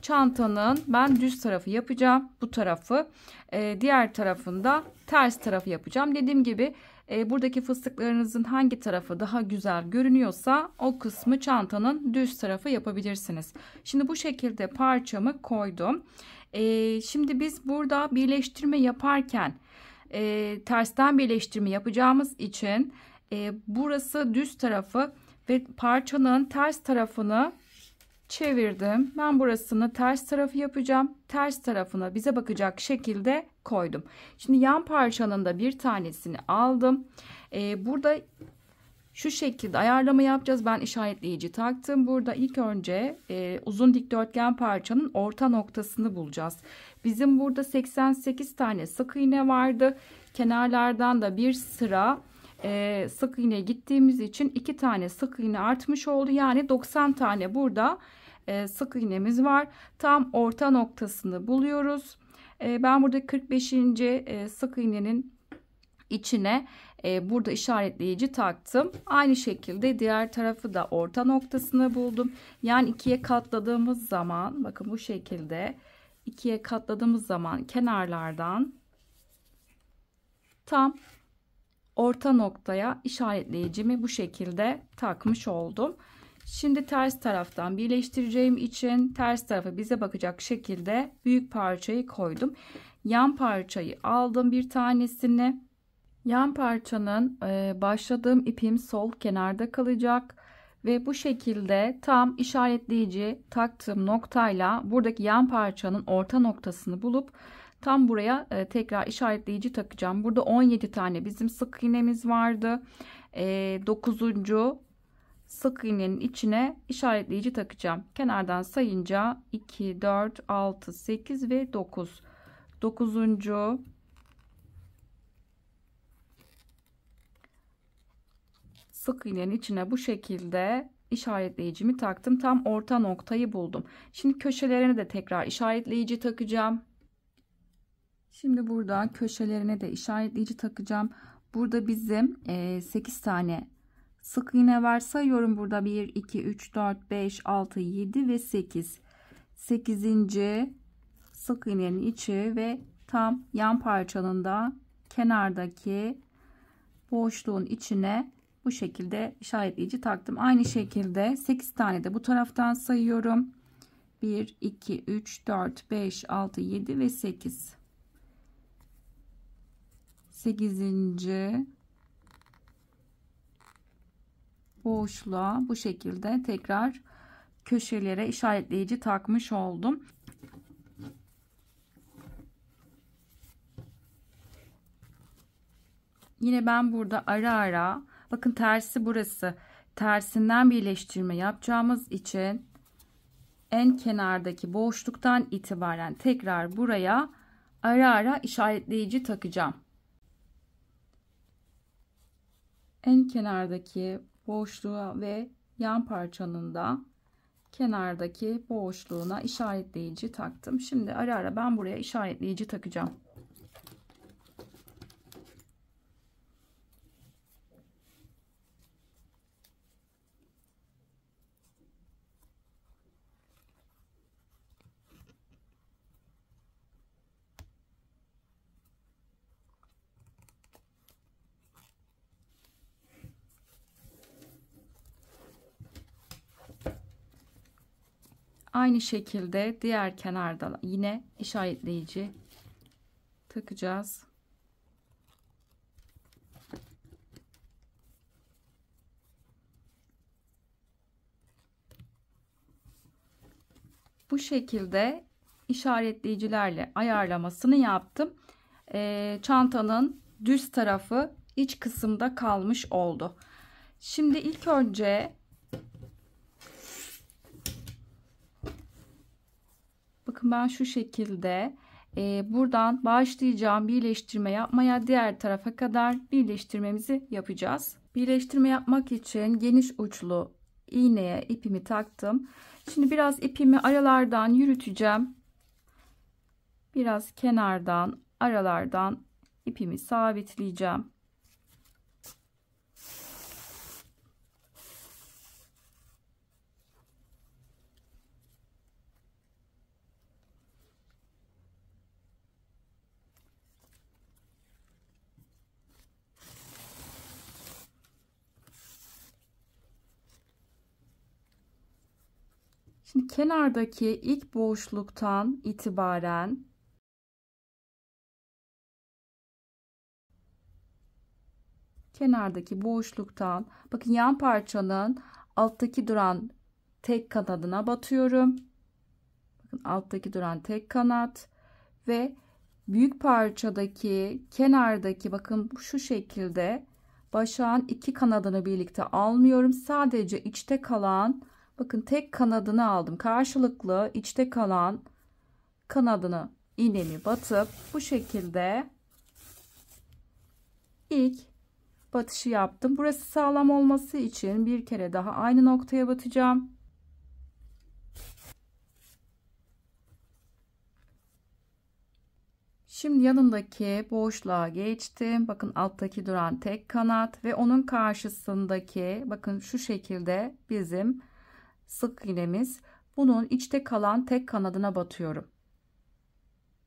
çantanın ben düz tarafı yapacağım. Bu tarafı diğer tarafında ters tarafı yapacağım. Dediğim gibi buradaki fıstıklarınızın hangi tarafı daha güzel görünüyorsa o kısmı çantanın düz tarafı yapabilirsiniz. Şimdi bu şekilde parçamı koydum. Şimdi biz burada birleştirme yaparken tersten birleştirme yapacağımız için burası düz tarafı ve parçanın ters tarafını çevirdim. Ben burasını ters tarafı yapacağım. Ters tarafına bize bakacak şekilde koydum. Şimdi yan parçanın da bir tanesini aldım. Burada şu şekilde ayarlama yapacağız. Ben işaretleyici taktım. Burada ilk önce uzun dikdörtgen parçanın orta noktasını bulacağız. Bizim burada 88 tane sık iğne vardı. Kenarlardan da bir sıra sık iğne gittiğimiz için 2 tane sık iğne artmış oldu. Yani 90 tane burada sık iğnemiz var. Tam orta noktasını buluyoruz. Ben burada 45. sık iğnenin içine burada işaretleyici taktım. Aynı şekilde diğer tarafı da orta noktasını buldum. Yani ikiye katladığımız zaman bakın bu şekilde ikiye katladığımız zaman kenarlardan tam orta noktaya işaretleyicimi bu şekilde takmış oldum. Şimdi ters taraftan birleştireceğim için ters tarafa bize bakacak şekilde büyük parçayı koydum. Yan parçayı aldım bir tanesini. Yan parçanın başladığım ipim sol kenarda kalacak ve bu şekilde tam işaretleyici taktığım noktayla buradaki yan parçanın orta noktasını bulup tam buraya tekrar işaretleyici takacağım. Burada 17 tane bizim sık iğnemiz vardı. 9. sık iğnenin içine işaretleyici takacağım. Kenardan sayınca 2, 4, 6, 8 ve 9. 9. sık iğnenin içine bu şekilde işaretleyicimi taktım. Tam orta noktayı buldum. Şimdi köşelerine de tekrar işaretleyici takacağım. Şimdi burada köşelerine de işaretleyici takacağım. Burada bizim 8 tane sık iğne var. Sayıyorum burada 1, 2, 3, 4, 5, 6, 7 ve 8. 8. sık iğnenin içi ve tam yan parçanın da kenardaki boşluğun içine bu şekilde işaretleyici taktım. Aynı şekilde 8 tane de bu taraftan sayıyorum. 1, 2, 3, 4, 5, 6, 7 ve 8. 8. boşluğa bu şekilde tekrar köşelere işaretleyici takmış oldum. Yine ben burada ara ara, bakın tersi burası, tersinden birleştirme yapacağımız için en kenardaki boşluktan itibaren tekrar buraya ara ara işaretleyici takacağım. En kenardaki boşluğa ve yan parçanın da kenardaki boşluğuna işaretleyici taktım. Şimdi ara ara ben buraya işaretleyici takacağım. Aynı şekilde diğer kenarda yine işaretleyici takacağız. Bu şekilde işaretleyicilerle ayarlamasını yaptım. Çantanın düz tarafı iç kısımda kalmış oldu. Şimdi ilk önce bakın ben şu şekilde buradan başlayacağım birleştirme yapmaya, diğer tarafa kadar birleştirmemizi yapacağız. Birleştirme yapmak için geniş uçlu iğneye ipimi taktım. Şimdi biraz ipimi aralardan yürüteceğim. Biraz kenardan, aralardan ipimi sabitleyeceğim. Şimdi kenardaki ilk boşluktan itibaren bakın yan parçanın alttaki duran tek kanadına batıyorum. Bakın alttaki duran tek kanat ve büyük parçadaki kenardaki bakın şu şekilde başağın iki kanadını birlikte almıyorum. Sadece içte kalan bakın tek kanadını aldım. Karşılıklı içte kalan kanadını iğnemi batıp bu şekilde ilk batışı yaptım. Burası sağlam olması için bir kere daha aynı noktaya batacağım. Şimdi yanındaki boşluğa geçtim. Bakın alttaki duran tek kanat ve onun karşısındaki bakın şu şekilde bizim sık iğnemiz. Bunun içte kalan tek kanadına batıyorum.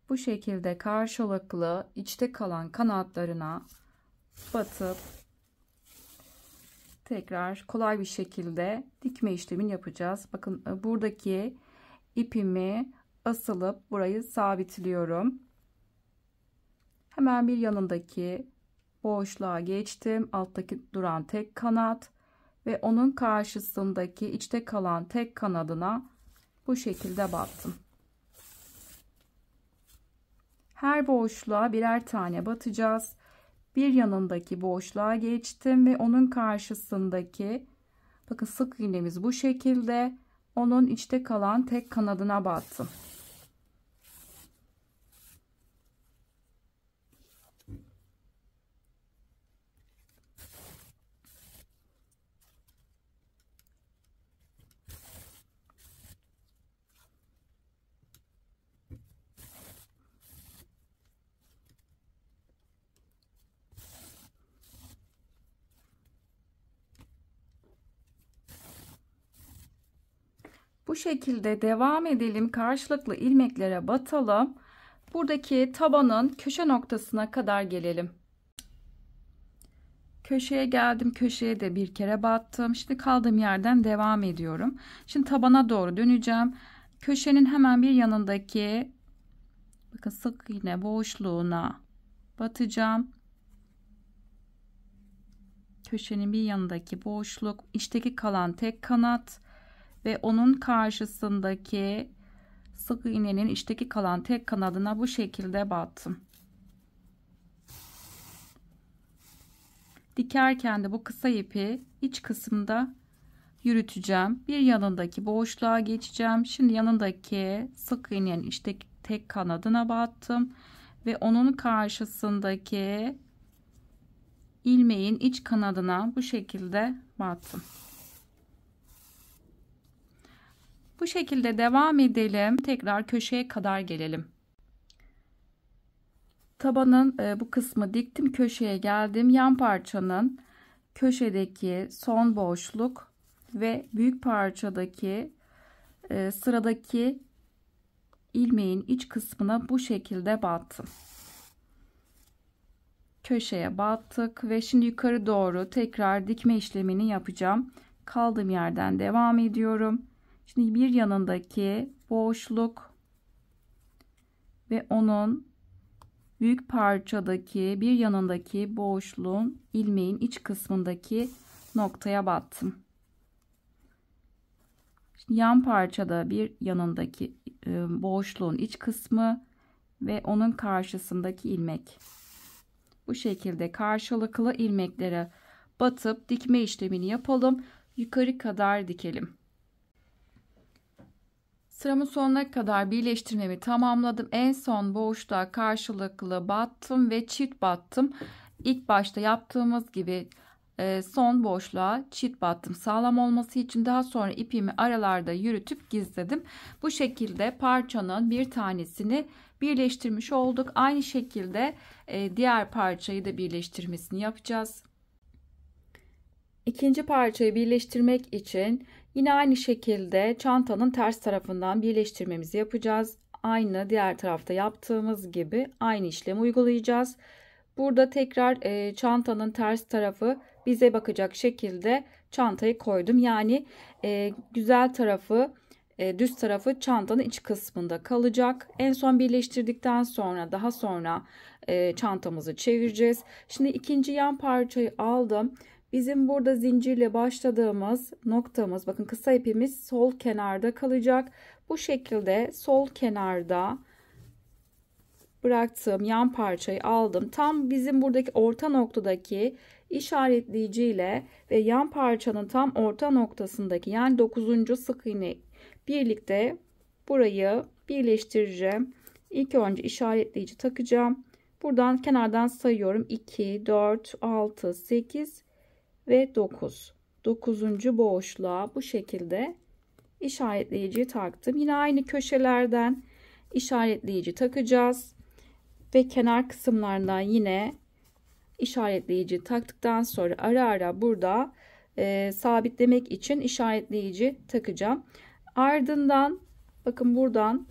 Bu şekilde karşılıklı içte kalan kanatlarına batıp tekrar kolay bir şekilde dikme işlemini yapacağız. Bakın buradaki ipimi asılıp burayı sabitliyorum. Hemen bir yanındaki boşluğa geçtim. Alttaki duran tek kanat ve onun karşısındaki içte kalan tek kanadına bu şekilde battım. Her boşluğa birer tane batacağız. Bir yanındaki boşluğa geçtim ve onun karşısındaki bakın sık iğnemiz bu şekilde, onun içte kalan tek kanadına battım. şekilde devam edelim. Karşılıklı ilmeklere batalım. Buradaki tabanın köşe noktasına kadar gelelim. Köşeye geldim. Köşeye de bir kere battım. Şimdi kaldığım yerden devam ediyorum. Şimdi tabana doğru döneceğim. Köşenin hemen bir yanındaki, bakın, sık iğne boşluğuna batacağım. Köşenin bir yanındaki boşluk, içteki kalan tek kanat ve onun karşısındaki sık iğnenin içteki kalan tek kanadına bu şekilde battım. Dikerken de bu kısa ipi iç kısımda yürüteceğim. Bir yanındaki boşluğa geçeceğim. Şimdi yanındaki sık iğnenin içteki tek kanadına battım ve onun karşısındaki ilmeğin iç kanadına bu şekilde battım. Bu şekilde devam edelim. Tekrar köşeye kadar gelelim. Tabanın bu kısmı diktim. Köşeye geldim. Yan parçanın köşedeki son boşluk ve büyük parçadaki sıradaki ilmeğin iç kısmına bu şekilde battım. Köşeye battık ve şimdi yukarı doğru tekrar dikme işlemini yapacağım. Kaldığım yerden devam ediyorum. Şimdi bir yanındaki boşluk ve onun büyük parçadaki bir yanındaki boşluğun ilmeğin iç kısmındaki noktaya battım. Şimdi yan parçada bir yanındaki boşluğun iç kısmı ve onun karşısındaki ilmek. Bu şekilde karşılıklı ilmeklere batıp dikme işlemini yapalım. Yukarı kadar dikelim. Sıramın sonuna kadar birleştirmemi tamamladım. En son boşluğa karşılıklı battım ve çift battım. İlk başta yaptığımız gibi son boşluğa çift battım. Sağlam olması için daha sonra ipimi aralarda yürütüp gizledim. Bu şekilde parçanın bir tanesini birleştirmiş olduk. Aynı şekilde diğer parçayı da birleştirmesini yapacağız. İkinci parçayı birleştirmek için yine aynı şekilde çantanın ters tarafından birleştirmemizi yapacağız. Aynı diğer tarafta yaptığımız gibi aynı işlemi uygulayacağız. Burada tekrar çantanın ters tarafı bize bakacak şekilde çantayı koydum. Yani güzel tarafı, düz tarafı çantanın iç kısmında kalacak. En son birleştirdikten sonra daha sonra çantamızı çevireceğiz. Şimdi ikinci yan parçayı aldım. Bizim burada zincirle başladığımız noktamız, bakın, kısa ipimiz sol kenarda kalacak. Bu şekilde sol kenarda bıraktığım yan parçayı aldım. Tam bizim buradaki orta noktadaki işaretleyici ile ve yan parçanın tam orta noktasındaki, yani 9. sık iğne birlikte burayı birleştireceğim. İlk önce işaretleyici takacağım. Buradan kenardan sayıyorum. 2, 4, 6, 8 ve 9. 9. boşluğa bu şekilde işaretleyiciyi taktım. Yine aynı köşelerden işaretleyici takacağız. Ve kenar kısımlarından yine işaretleyici taktıktan sonra ara ara burada sabitlemek için işaretleyici takacağım. Ardından bakın buradan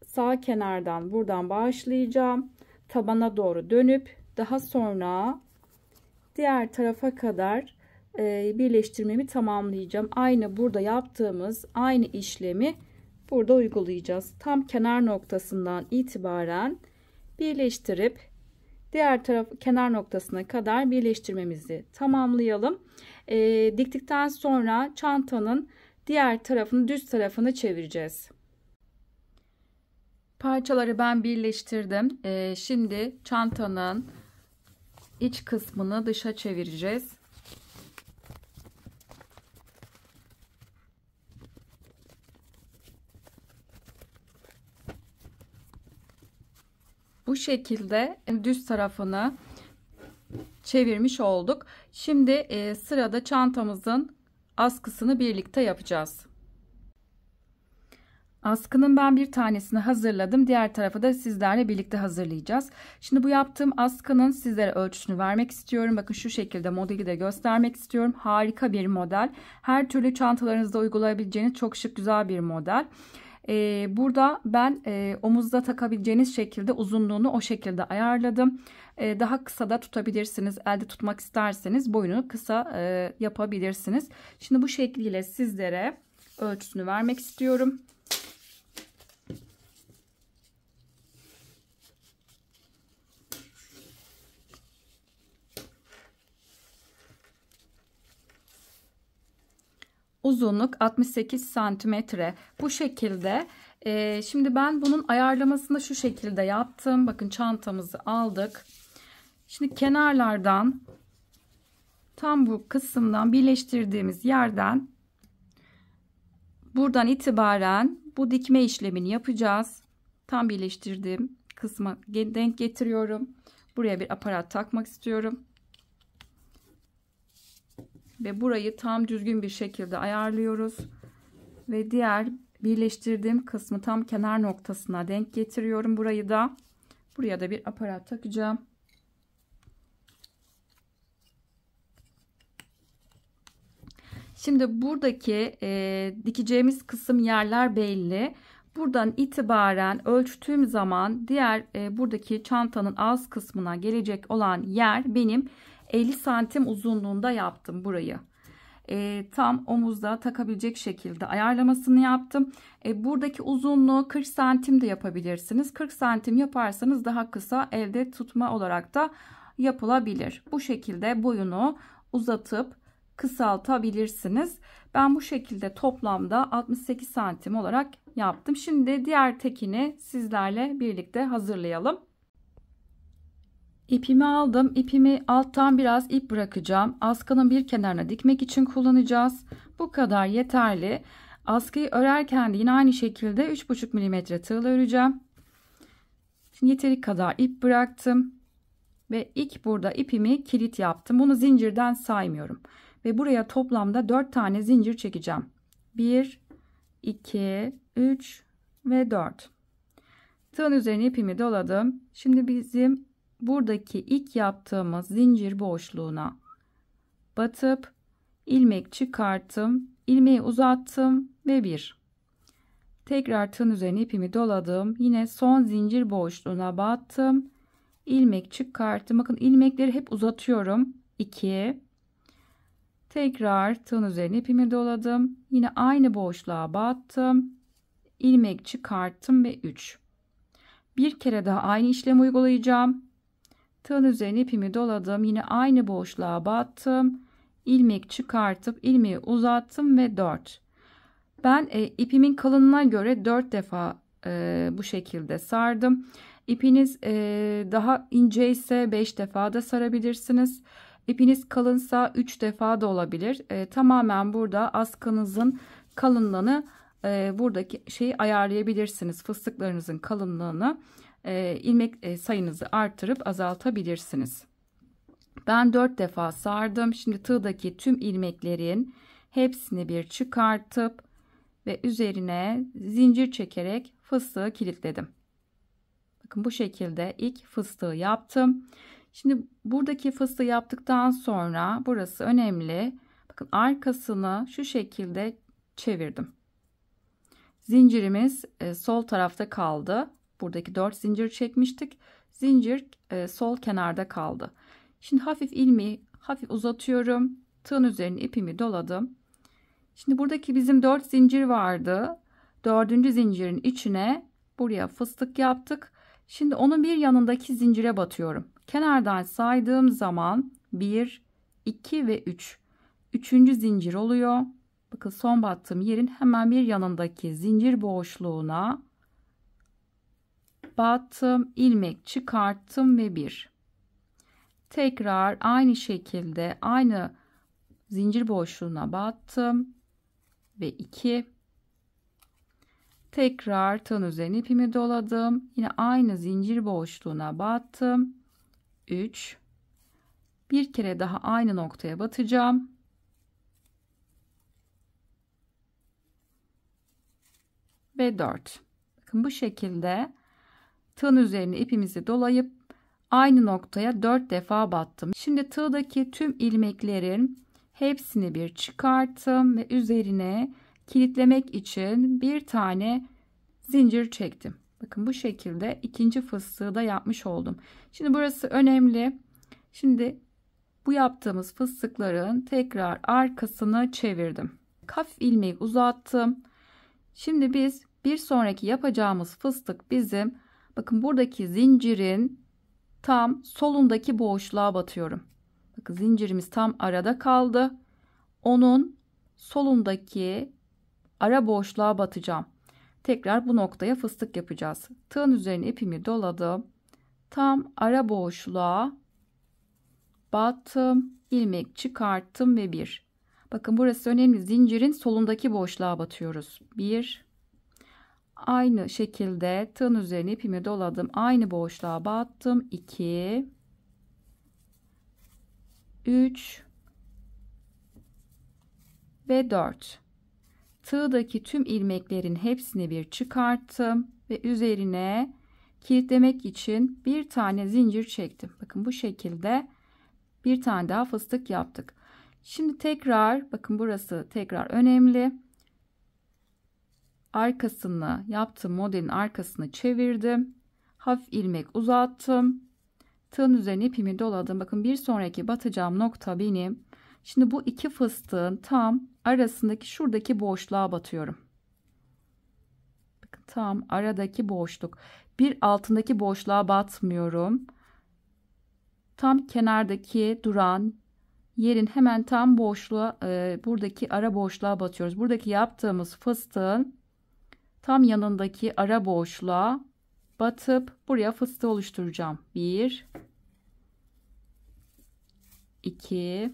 sağ kenardan buradan başlayacağım. Tabana doğru dönüp daha sonra diğer tarafa kadar birleştirmemi tamamlayacağım. Aynı burada yaptığımız aynı işlemi burada uygulayacağız. Tam kenar noktasından itibaren birleştirip diğer taraf kenar noktasına kadar birleştirmemizi tamamlayalım. Diktikten sonra çantanın diğer tarafını, düz tarafını çevireceğiz. Parçaları ben birleştirdim. Şimdi çantanın iç kısmını dışa çevireceğiz. Bu şekilde düz tarafını çevirmiş olduk. Şimdi sırada çantamızın askısını birlikte yapacağız. Askının ben bir tanesini hazırladım. Diğer tarafı da sizlerle birlikte hazırlayacağız. Şimdi bu yaptığım askının sizlere ölçüsünü vermek istiyorum. Bakın şu şekilde modeli de göstermek istiyorum. Harika bir model. Her türlü çantalarınızda uygulayabileceğiniz çok şık, güzel bir model. Burada ben omuzda takabileceğiniz şekilde uzunluğunu o şekilde ayarladım. Daha kısa da tutabilirsiniz. Elde tutmak isterseniz boyunu kısa yapabilirsiniz. Şimdi bu şekliyle sizlere ölçüsünü vermek istiyorum. Uzunluk 68 santimetre. Bu şekilde. Şimdi ben bunun ayarlamasını şu şekilde yaptım. Bakın çantamızı aldık. Şimdi kenarlardan tam bu kısımdan birleştirdiğimiz yerden buradan itibaren bu dikme işlemini yapacağız. Tam birleştirdiğim kısma denk getiriyorum. Buraya bir aparat takmak istiyorum. Ve burayı tam düzgün bir şekilde ayarlıyoruz. Ve diğer birleştirdiğim kısmı tam kenar noktasına denk getiriyorum. Burayı da buraya da bir aparat takacağım. Şimdi buradaki dikeceğimiz kısım yerler belli. Buradan itibaren ölçtüğüm zaman diğer buradaki çantanın ağız kısmına gelecek olan yer benim 50 santim uzunluğunda yaptım burayı. Tam omuzda takabilecek şekilde ayarlamasını yaptım. Buradaki uzunluğu 40 santim de yapabilirsiniz. 40 santim yaparsanız daha kısa elde tutma olarak da yapılabilir. Bu şekilde boyunu uzatıp kısaltabilirsiniz. Ben bu şekilde toplamda 68 santim olarak yaptım. Şimdi diğer tekini sizlerle birlikte hazırlayalım. İpimi aldım. İpimi alttan biraz ip bırakacağım. Askının bir kenarına dikmek için kullanacağız. Bu kadar yeterli. Askıyı örerken de yine aynı şekilde 3,5 mm tığla öreceğim. Şimdi yeteri kadar ip bıraktım. Ve ilk burada ipimi kilit yaptım. Bunu zincirden saymıyorum. Ve buraya toplamda 4 tane zincir çekeceğim. 1, 2, 3 ve 4. Tığın üzerine ipimi doladım. Şimdi bizim buradaki ilk yaptığımız zincir boşluğuna batıp ilmek çıkarttım. İlmeği uzattım ve 1. Tekrar tığın üzerine ipimi doladım. Yine son zincir boşluğuna battım. İlmek çıkarttım. Bakın ilmekleri hep uzatıyorum. 2. Tekrar tığın üzerine ipimi doladım. Yine aynı boşluğa battım. İlmek çıkarttım ve 3. Bir kere daha aynı işlemi uygulayacağım. Tığın üzerine ipimi doladım. Yine aynı boşluğa battım. İlmek çıkartıp ilmeği uzattım ve 4. Ben ipimin kalınlığına göre 4 defa bu şekilde sardım. İpiniz daha ince ise 5 defa da sarabilirsiniz. İpiniz kalınsa 3 defa da olabilir. Tamamen burada askınızın kalınlığını buradaki şeyi ayarlayabilirsiniz. Fıstıklarınızın kalınlığını ilmek sayınızı artırıp azaltabilirsiniz. Ben 4 defa sardım. Şimdi tığdaki tüm ilmeklerin hepsini bir çıkartıp ve üzerine zincir çekerek fıstığı kilitledim. Bakın bu şekilde ilk fıstığı yaptım. Şimdi buradaki fıstığı yaptıktan sonra burası önemli. Bakın arkasını şu şekilde çevirdim. Zincirimiz sol tarafta kaldı. Buradaki 4 zincir çekmiştik. Zincir sol kenarda kaldı. Şimdi hafif ilmeği hafif uzatıyorum. Tığın üzerine ipimi doladım. Şimdi buradaki bizim 4 zincir vardı. 4. zincirin içine buraya fıstık yaptık. Şimdi onun bir yanındaki zincire batıyorum. Kenardan saydığım zaman 1, 2 ve 3. 3. zincir oluyor. Bakın son battığım yerin hemen bir yanındaki zincir boşluğuna battım, ilmek çıkarttım ve 1. Tekrar aynı şekilde aynı zincir boşluğuna battım ve 2. Tekrar tığın üzerine ipimi doladım. Yine aynı zincir boşluğuna battım. 3. Bir kere daha aynı noktaya batacağım. ve 4. Bakın bu şekilde tığın üzerine ipimizi dolayıp aynı noktaya 4 defa battım. Şimdi tığdaki tüm ilmeklerin hepsini bir çıkarttım ve üzerine kilitlemek için bir tane zincir çektim. Bakın bu şekilde ikinci fıstığı da yapmış oldum. Şimdi burası önemli. Şimdi bu yaptığımız fıstıkların tekrar arkasını çevirdim. Hafif ilmeği uzattım. Şimdi biz bir sonraki yapacağımız fıstık bizim, bakın buradaki zincirin tam solundaki boşluğa batıyorum. Bakın zincirimiz tam arada kaldı. Onun solundaki ara boşluğa batacağım. Tekrar bu noktaya fıstık yapacağız. Tığın üzerine ipimi doladım. Tam ara boşluğa battım. İlmek çıkarttım ve 1. Bakın burası önemli. Zincirin solundaki boşluğa batıyoruz. 1. Aynı şekilde tığın üzerine ipimi doladım. Aynı boşluğa battım. 2. 3 ve 4. Tığdaki tüm ilmeklerin hepsini bir çıkarttım ve üzerine kilitlemek için bir tane zincir çektim. Bakın bu şekilde bir tane daha fıstık yaptık. Şimdi tekrar bakın burası tekrar önemli. Arkasını yaptığım modelin arkasını çevirdim. Hafif ilmek uzattım. Tığın üzerine ipimi doladım. Bakın bir sonraki batacağım nokta benim. Şimdi bu iki fıstığın tam arasındaki şuradaki boşluğa batıyorum. Bakın tam aradaki boşluk. Bir altındaki boşluğa batmıyorum. Tam kenardaki duran yerin hemen tam boşluğa, buradaki ara boşluğa batıyoruz. Buradaki yaptığımız fıstığın tam yanındaki ara boşluğa batıp buraya fıstığı oluşturacağım. 1 2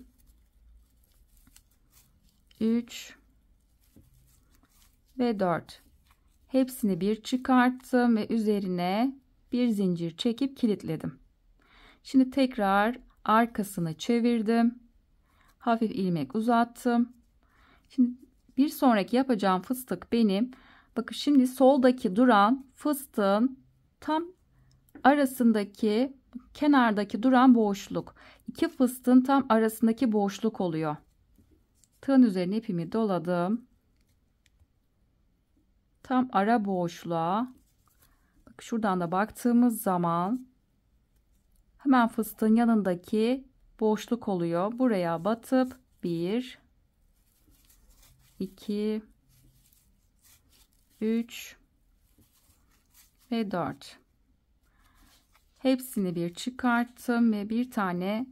3 ve 4. Hepsini bir çıkarttım ve üzerine bir zincir çekip kilitledim. Şimdi tekrar arkasını çevirdim. Hafif ilmek uzattım. Şimdi bir sonraki yapacağım fıstık benim. Bakın şimdi soldaki duran fıstığın tam arasındaki kenardaki duran boşluk. İki fıstığın tam arasındaki boşluk oluyor. Tığın üzerine ipimi doladım. Tam ara boşluğa. Bak şuradan da baktığımız zaman hemen fıstığın yanındaki boşluk oluyor. Buraya batıp 1 2 3 ve 4. Hepsini bir çıkarttım ve bir tane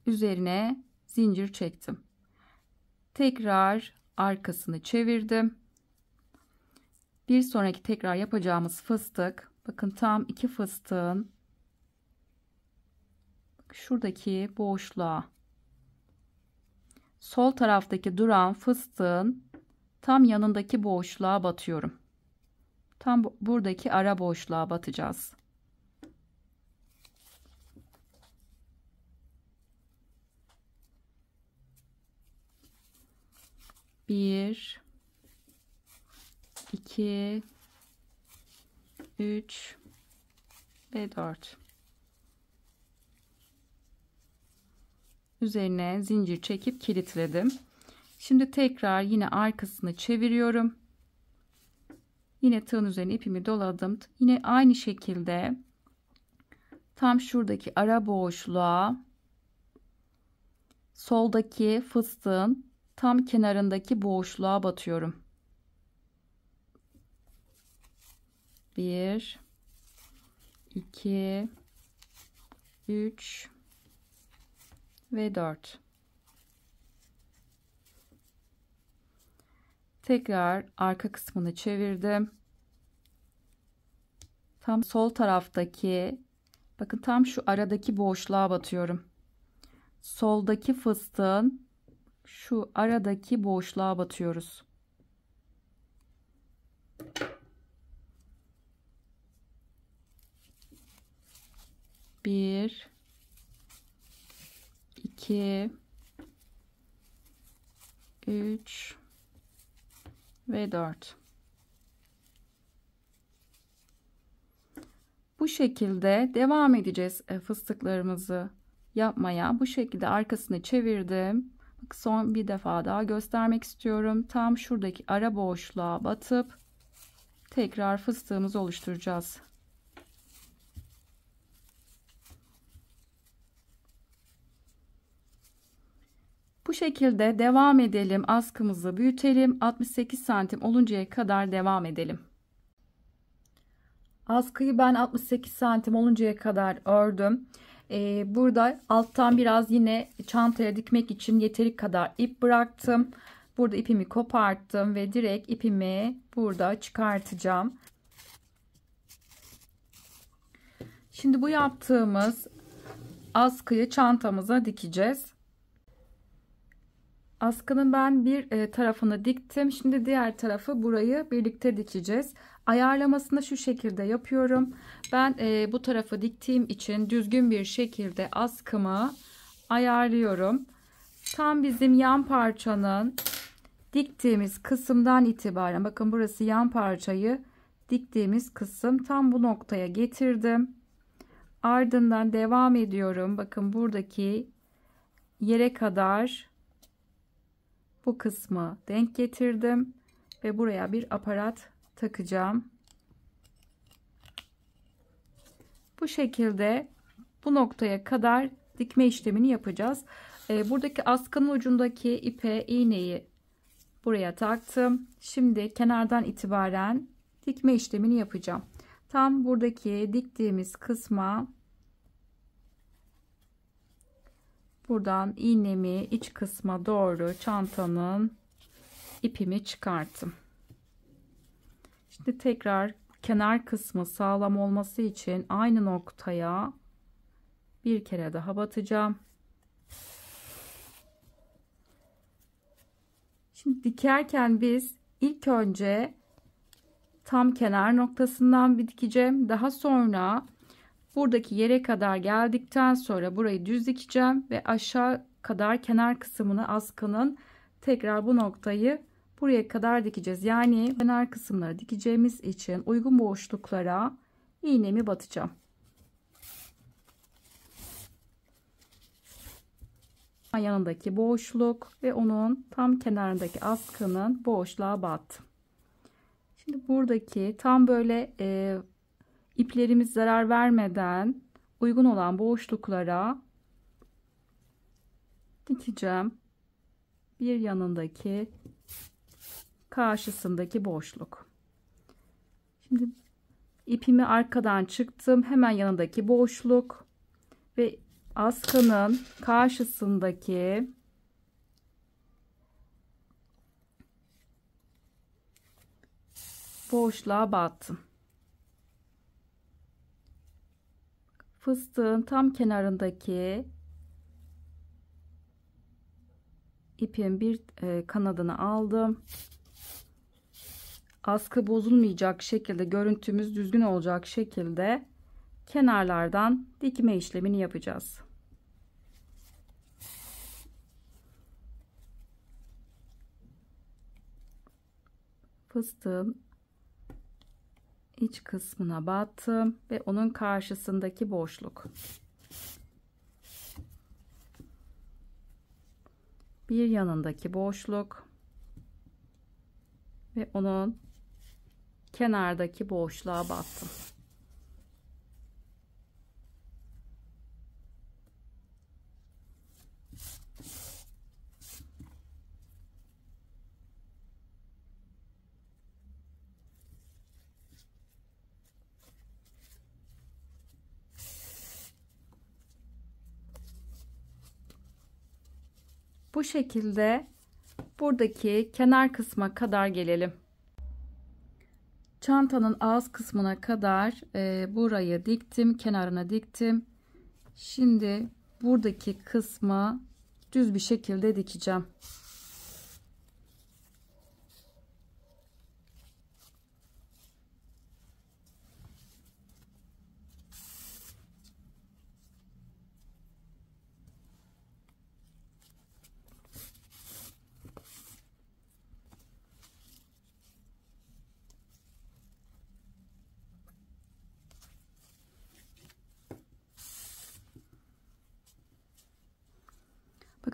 üzerine zincir çektim. Tekrar arkasını çevirdim. Bir sonraki tekrar yapacağımız fıstık, bakın tam iki fıstığın şuradaki boşluğa, sol taraftaki duran fıstığın tam yanındaki boşluğa batıyorum. Tam buradaki ara boşluğa batacağız. Bir, 2, 3 ve 4. Üzerine zincir çekip kilitledim. Şimdi tekrar yine arkasını çeviriyorum. Yine tığın üzerine ipimi doladım. Yine aynı şekilde tam şuradaki ara boşluğa, soldaki fıstığın tam kenarındaki boşluğa batıyorum. 1 2 3 ve 4. Tekrar arka kısmını çevirdim. Tam sol taraftaki, bakın tam şu aradaki boşluğa batıyorum. Soldaki fıstığın şu aradaki boşluğa batıyoruz. Bir, 2, 3 ve 4. Bu şekilde devam edeceğiz fıstıklarımızı yapmaya. Bu şekilde arkasını çevirdim. Son bir defa daha göstermek istiyorum. Tam şuradaki ara boşluğa batıp tekrar fıstığımızı oluşturacağız. Bu şekilde devam edelim. Askımızı büyütelim. 68 santim oluncaya kadar devam edelim. Askıyı ben 68 santim oluncaya kadar ördüm. Burada alttan biraz yine çantaya dikmek için yeteri kadar ip bıraktım. Burada ipimi koparttım ve direkt ipimi burada çıkartacağım. Şimdi bu yaptığımız askıyı çantamıza dikeceğiz. Askının ben bir tarafını diktim. Şimdi diğer tarafı burayı birlikte dikeceğiz. Ayarlamasını şu şekilde yapıyorum. Ben bu tarafı diktiğim için düzgün bir şekilde askımı ayarlıyorum. Tam bizim yan parçanın diktiğimiz kısımdan itibaren, bakın burası yan parçayı diktiğimiz kısım, tam bu noktaya getirdim. Ardından devam ediyorum. Bakın buradaki yere kadar bu kısmı denk getirdim ve buraya bir aparat takacağım. Bu şekilde bu noktaya kadar dikme işlemini yapacağız. Buradaki askının ucundaki ipe iğneyi buraya taktım. Şimdi kenardan itibaren dikme işlemini yapacağım. Tam buradaki diktiğimiz kısma buradan iğnemi iç kısma doğru çantanın ipimi çıkarttım. Şimdi tekrar kenar kısmı sağlam olması için aynı noktaya bir kere daha batacağım. Şimdi dikerken biz ilk önce tam kenar noktasından bir dikeceğim. Daha sonra buradaki yere kadar geldikten sonra burayı düz dikeceğim ve aşağı kadar kenar kısmını askının tekrar bu noktayı buraya kadar dikeceğiz. Yani kenar kısımları dikeceğimiz için uygun boşluklara iğnemi batacağım. Yanındaki boşluk ve onun tam kenarındaki askının boşluğa battım. Şimdi buradaki tam böyle iplerimiz zarar vermeden uygun olan boşluklara dikeceğim. Bir yanındaki, karşısındaki boşluk. Şimdi ipimi arkadan çıktım. Hemen yanındaki boşluk ve askının karşısındaki boşluğa battım. Fıstığın tam kenarındaki ipin bir kanadını aldım. Askı bozulmayacak şekilde, görüntümüz düzgün olacak şekilde kenarlardan dikme işlemini yapacağız. Fıstığın iç kısmına battım ve onun karşısındaki boşluk. Bir yanındaki boşluk ve onun kenardaki boşluğa battım. Bu şekilde buradaki kenar kısma kadar gelelim. Çantanın ağız kısmına kadar burayı diktim, kenarına diktim. Şimdi buradaki kısmı düz bir şekilde dikeceğim.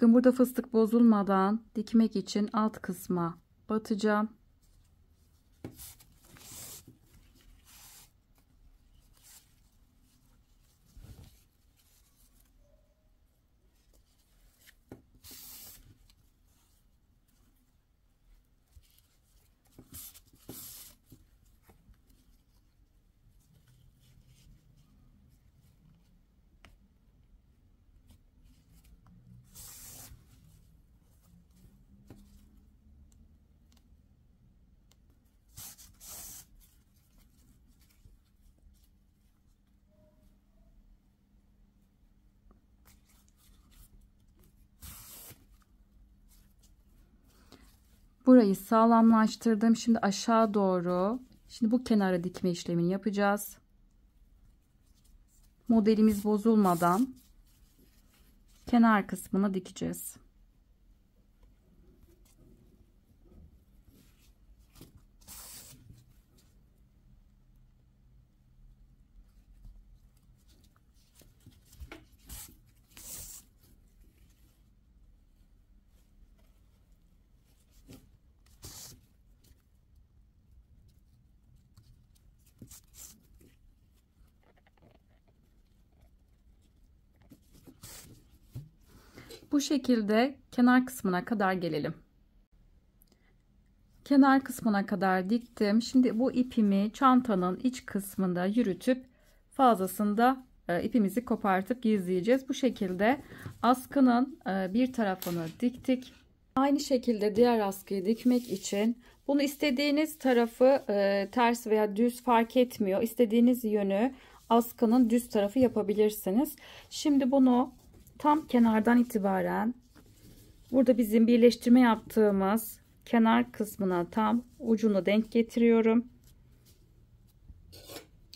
Bakın burada fıstık bozulmadan dikmek için alt kısma batacağım. Burayı sağlamlaştırdım. Şimdi aşağı doğru. Şimdi bu kenara dikme işlemini yapacağız. Modelimiz bozulmadan kenar kısmına dikeceğiz. Bu şekilde kenar kısmına kadar gelelim. Kenar kısmına kadar diktim. Şimdi bu ipimi çantanın iç kısmında yürütüp fazlasında ipimizi kopartıp gizleyeceğiz. Bu şekilde askının bir tarafını diktik. Aynı şekilde diğer askıyı dikmek için bunu istediğiniz tarafı ters veya düz fark etmiyor. İstediğiniz yönü askının düz tarafı yapabilirsiniz. Şimdi bunu tam kenardan itibaren burada bizim birleştirme yaptığımız kenar kısmına tam ucunu denk getiriyorum.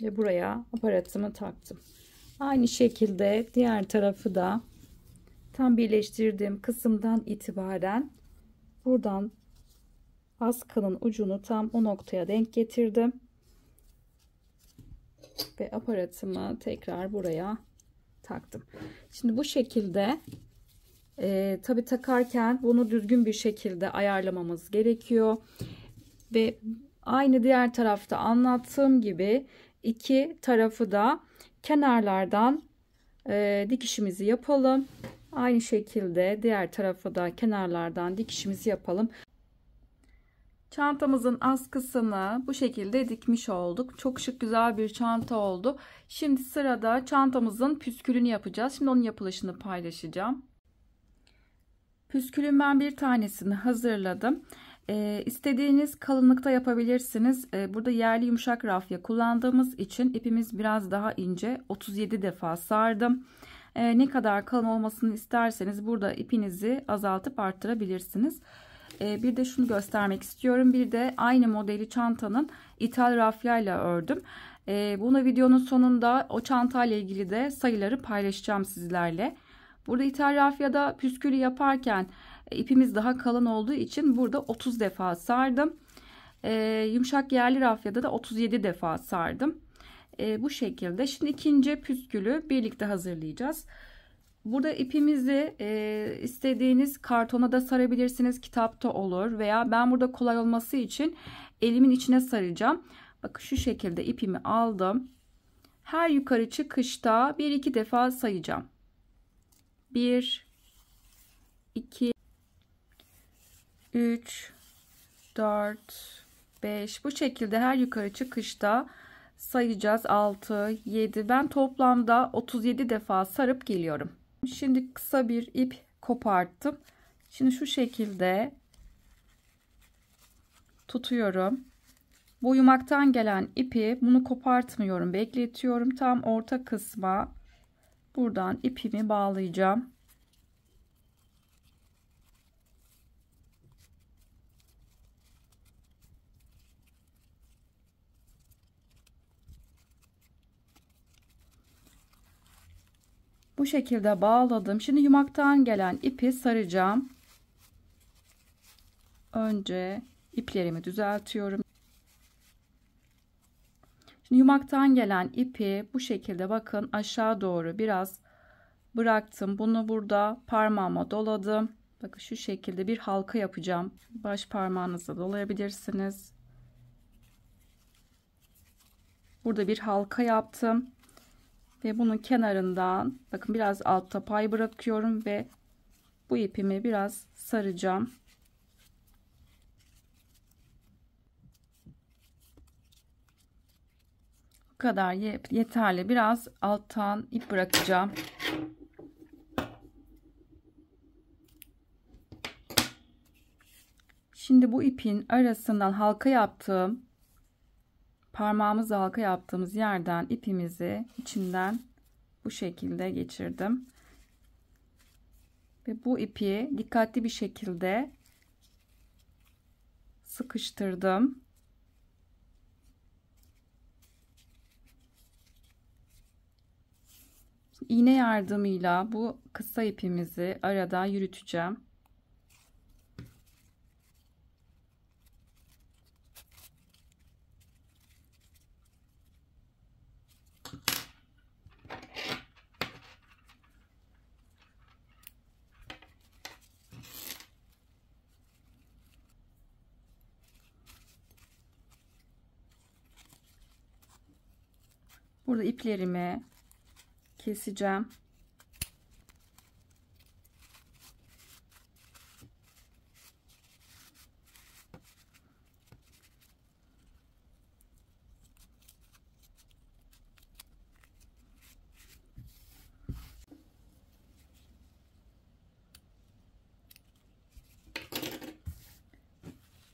Ve buraya aparatımı taktım. Aynı şekilde diğer tarafı da tam birleştirdiğim kısımdan itibaren buradan askının ucunu tam o noktaya denk getirdim. Ve aparatımı tekrar buraya taktım. Şimdi bu şekilde tabi takarken bunu düzgün bir şekilde ayarlamamız gerekiyor. Ve aynı diğer tarafta anlattığım gibi iki tarafı da kenarlardan dikişimizi yapalım. Aynı şekilde diğer tarafı da kenarlardan dikişimizi yapalım. Çantamızın askısını bu şekilde dikmiş olduk. Çok şık, güzel bir çanta oldu. Şimdi sırada çantamızın püskülünü yapacağız. Şimdi onun yapılışını paylaşacağım. Püskülün ben bir tanesini hazırladım. İstediğiniz kalınlıkta yapabilirsiniz. Burada yerli yumuşak rafya kullandığımız için ipimiz biraz daha ince. 37 defa sardım. Ne kadar kalın olmasını isterseniz burada ipinizi azaltıp arttırabilirsiniz. Bir de şunu göstermek istiyorum. Bir de aynı modeli çantanın ithal rafyayla ördüm. Bunu videonun sonunda o çantayla ilgili de sayıları paylaşacağım sizlerle. Burada ithal rafyada püskülü yaparken ipimiz daha kalın olduğu için burada 30 defa sardım. Yumuşak yerli rafyada da 37 defa sardım. Bu şekilde. Şimdi ikinci püskülü birlikte hazırlayacağız. Burada ipimizi istediğiniz kartona da sarabilirsiniz. Kitapta olur veya ben burada kolay olması için elimin içine saracağım. Bakın şu şekilde ipimi aldım. Her yukarı çıkışta 1-2 defa sayacağım. 1 2 3 4 5 bu şekilde her yukarı çıkışta sayacağız. 6 7 ben toplamda 37 defa sarıp geliyorum. Şimdi kısa bir ip koparttım. Şimdi şu şekilde tutuyorum. Bu yumaktan gelen ipi bunu kopartmıyorum, bekletiyorum. Tam orta kısma buradan ipimi bağlayacağım. Bu şekilde bağladım. Şimdi yumaktan gelen ipi saracağım. Önce iplerimi düzeltiyorum. Şimdi yumaktan gelen ipi bu şekilde bakın aşağı doğru biraz bıraktım. Bunu burada parmağıma doladım. Bakın şu şekilde bir halka yapacağım. Baş parmağınızla dolayabilirsiniz. Burada bir halka yaptım. Ve bunun kenarından bakın biraz altta pay bırakıyorum ve bu ipimi biraz saracağım. Bu kadar yeterli. Biraz alttan ip bırakacağım. Şimdi bu ipin arasından halka yaptığım, parmağımızla halka yaptığımız yerden ipimizi içinden bu şekilde geçirdim. Ve bu ipi dikkatli bir şekilde sıkıştırdım. İğne yardımıyla bu kısa ipimizi arada yürüteceğim. Burada iplerimi keseceğim.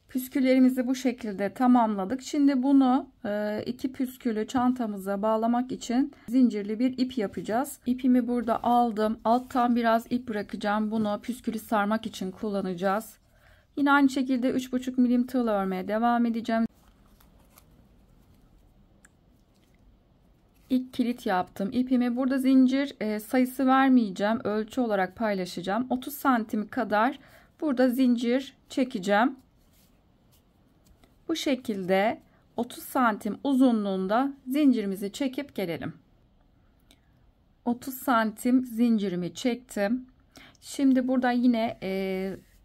Püsküllerimizi bu şekilde tamamladık. Şimdi bunu iki püskülü çantamıza bağlamak için zincirli bir ip yapacağız. İpimi burada aldım. Alttan biraz ip bırakacağım. Bunu püskülü sarmak için kullanacağız. Yine aynı şekilde 3,5 milim tığla örmeye devam edeceğim. İlk kilit yaptım. İpimi burada zincir sayısı vermeyeceğim. Ölçü olarak paylaşacağım. 30 santim kadar burada zincir çekeceğim. Bu şekilde 30 santim uzunluğunda zincirimizi çekip gelelim. 30 santim zincirimi çektim. Şimdi burada yine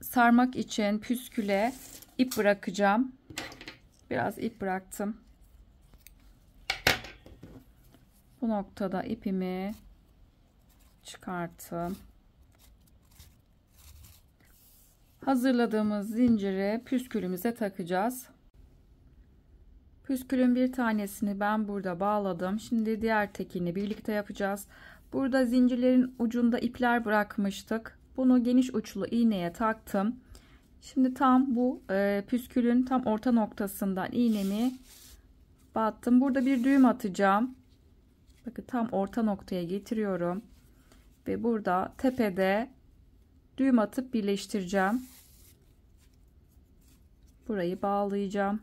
sarmak için püsküle ip bırakacağım. Biraz ip bıraktım. Bu noktada ipimi çıkarttım. Hazırladığımız zinciri püskülümüze takacağız. Püskülün bir tanesini ben burada bağladım. Şimdi diğer tekini birlikte yapacağız. Burada zincirlerin ucunda ipler bırakmıştık. Bunu geniş uçlu iğneye taktım. Şimdi tam bu püskülün tam orta noktasından iğnemi battım. Burada bir düğüm atacağım. Bakın tam orta noktaya getiriyorum. Ve burada tepede düğüm atıp birleştireceğim. Burayı bağlayacağım.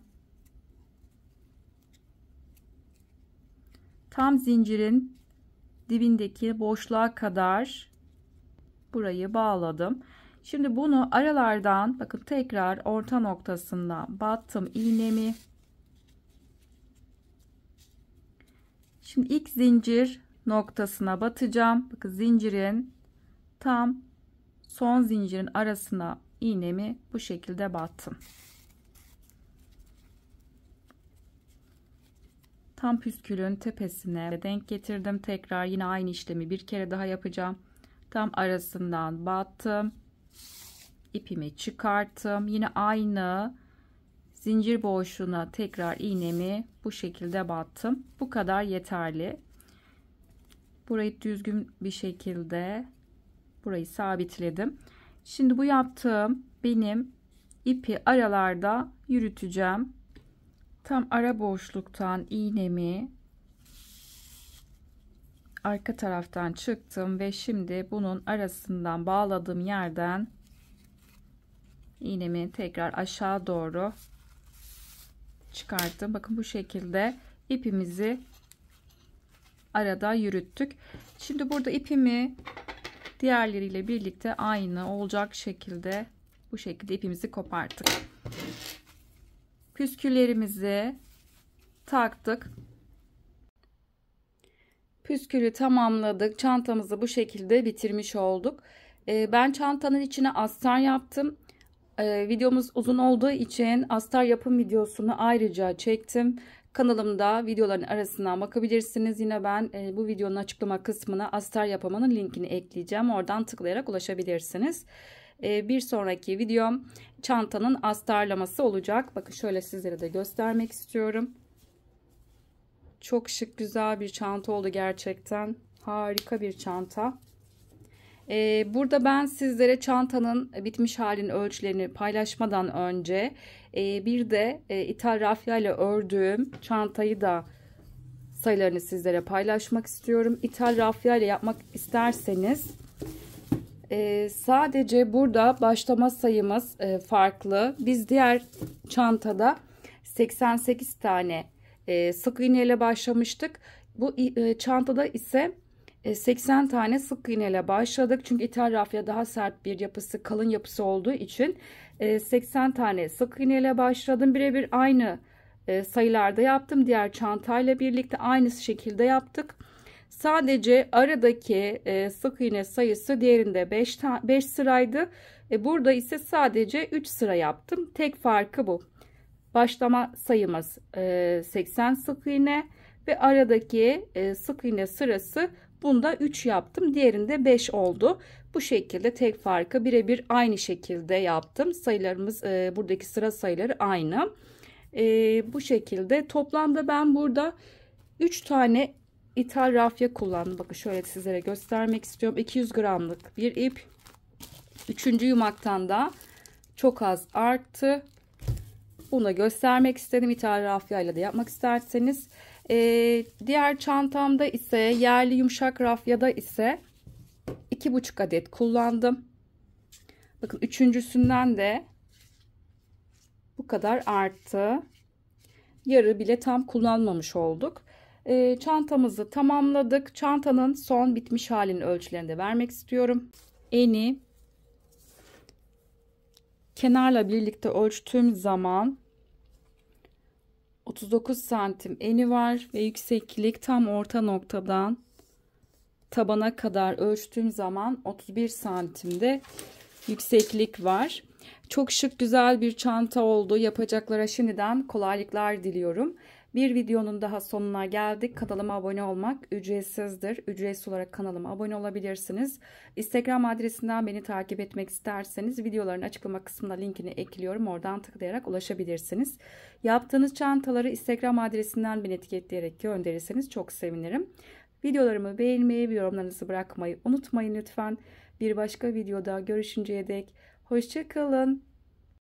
Tam zincirin dibindeki boşluğa kadar burayı bağladım. Şimdi bunu aralardan bakın tekrar orta noktasından battım iğnemi. Şimdi ilk zincir noktasına batacağım. Bakın zincirin tam son zincirin arasına iğnemi bu şekilde battım. Tam püskülün tepesine denk getirdim. Tekrar yine aynı işlemi bir kere daha yapacağım. Tam arasından battım. İpimi çıkarttım. Yine aynı zincir boşluğuna tekrar iğnemi bu şekilde battım. Bu kadar yeterli. Burayı düzgün bir şekilde burayı sabitledim. Şimdi bu yaptığım benim ipi aralarda yürüteceğim. Tam ara boşluktan iğnemi arka taraftan çıktım ve şimdi bunun arasından bağladığım yerden iğnemi tekrar aşağı doğru çıkarttım. Bakın bu şekilde ipimizi arada yürüttük. Şimdi burada ipimi diğerleriyle birlikte aynı olacak şekilde bu şekilde ipimizi koparttık. Püsküllerimizi taktık. Püskülü tamamladık. Çantamızı bu şekilde bitirmiş olduk. Ben çantanın içine astar yaptım. Videomuz uzun olduğu için astar yapım videosunu ayrıca çektim. Kanalımda videoların arasından bakabilirsiniz. Yine ben bu videonun açıklama kısmına astar yapımının linkini ekleyeceğim. Oradan tıklayarak ulaşabilirsiniz. Bir sonraki videom çantanın astarlaması olacak. Bakın şöyle sizlere de göstermek istiyorum. Çok şık, güzel bir çanta oldu gerçekten. Harika bir çanta. Burada ben sizlere çantanın bitmiş halinin ölçülerini paylaşmadan önce bir de ithal rafya ile ördüğüm çantayı da sayılarını sizlere paylaşmak istiyorum. İthal rafya ile yapmak isterseniz sadece burada başlama sayımız farklı. Biz diğer çantada 88 tane sık iğne ile başlamıştık. Bu çantada ise 80 tane sık iğne ile başladık. Çünkü ithal rafya daha sert bir yapısı, kalın yapısı olduğu için 80 tane sık iğne ile başladım. Birebir aynı sayılarda yaptım. Diğer çantayla birlikte aynı şekilde yaptık. Sadece aradaki sık iğne sayısı diğerinde 5 sıraydı. Burada ise sadece 3 sıra yaptım. Tek farkı bu. Başlama sayımız 80 sık iğne ve aradaki sık iğne sırası bunda 3 yaptım. Diğerinde 5 oldu. Bu şekilde tek farkı birebir aynı şekilde yaptım. Sayılarımız buradaki sıra sayıları aynı. Bu şekilde toplamda ben burada 3 tane ithal rafya kullandım. Bakın şöyle sizlere göstermek istiyorum. 200 gramlık bir ip. 3. yumaktan da çok az arttı. Bunu göstermek istedim. İthal rafya ile de yapmak isterseniz. Diğer çantamda ise yerli yumuşak rafyada ise 2,5 adet kullandım. Bakın üçüncüsünden de bu kadar arttı. Yarı bile tam kullanmamış olduk. Çantamızı tamamladık. Çantanın son bitmiş halinin ölçülerini de vermek istiyorum. Eni kenarla birlikte ölçtüğüm zaman 39 santim eni var ve yükseklik tam orta noktadan tabana kadar ölçtüğüm zaman 31 santimde yükseklik var. Çok şık, güzel bir çanta oldu. Yapacaklara şimdiden kolaylıklar diliyorum. Bir videonun daha sonuna geldik. Kanalıma abone olmak ücretsizdir. Ücretsiz olarak kanalıma abone olabilirsiniz. Instagram adresinden beni takip etmek isterseniz videoların açıklama kısmına linkini ekliyorum. Oradan tıklayarak ulaşabilirsiniz. Yaptığınız çantaları Instagram adresinden beni etiketleyerek gönderirseniz çok sevinirim. Videolarımı beğenmeyi ve yorumlarınızı bırakmayı unutmayın lütfen. Bir başka videoda görüşünceye dek hoşça kalın.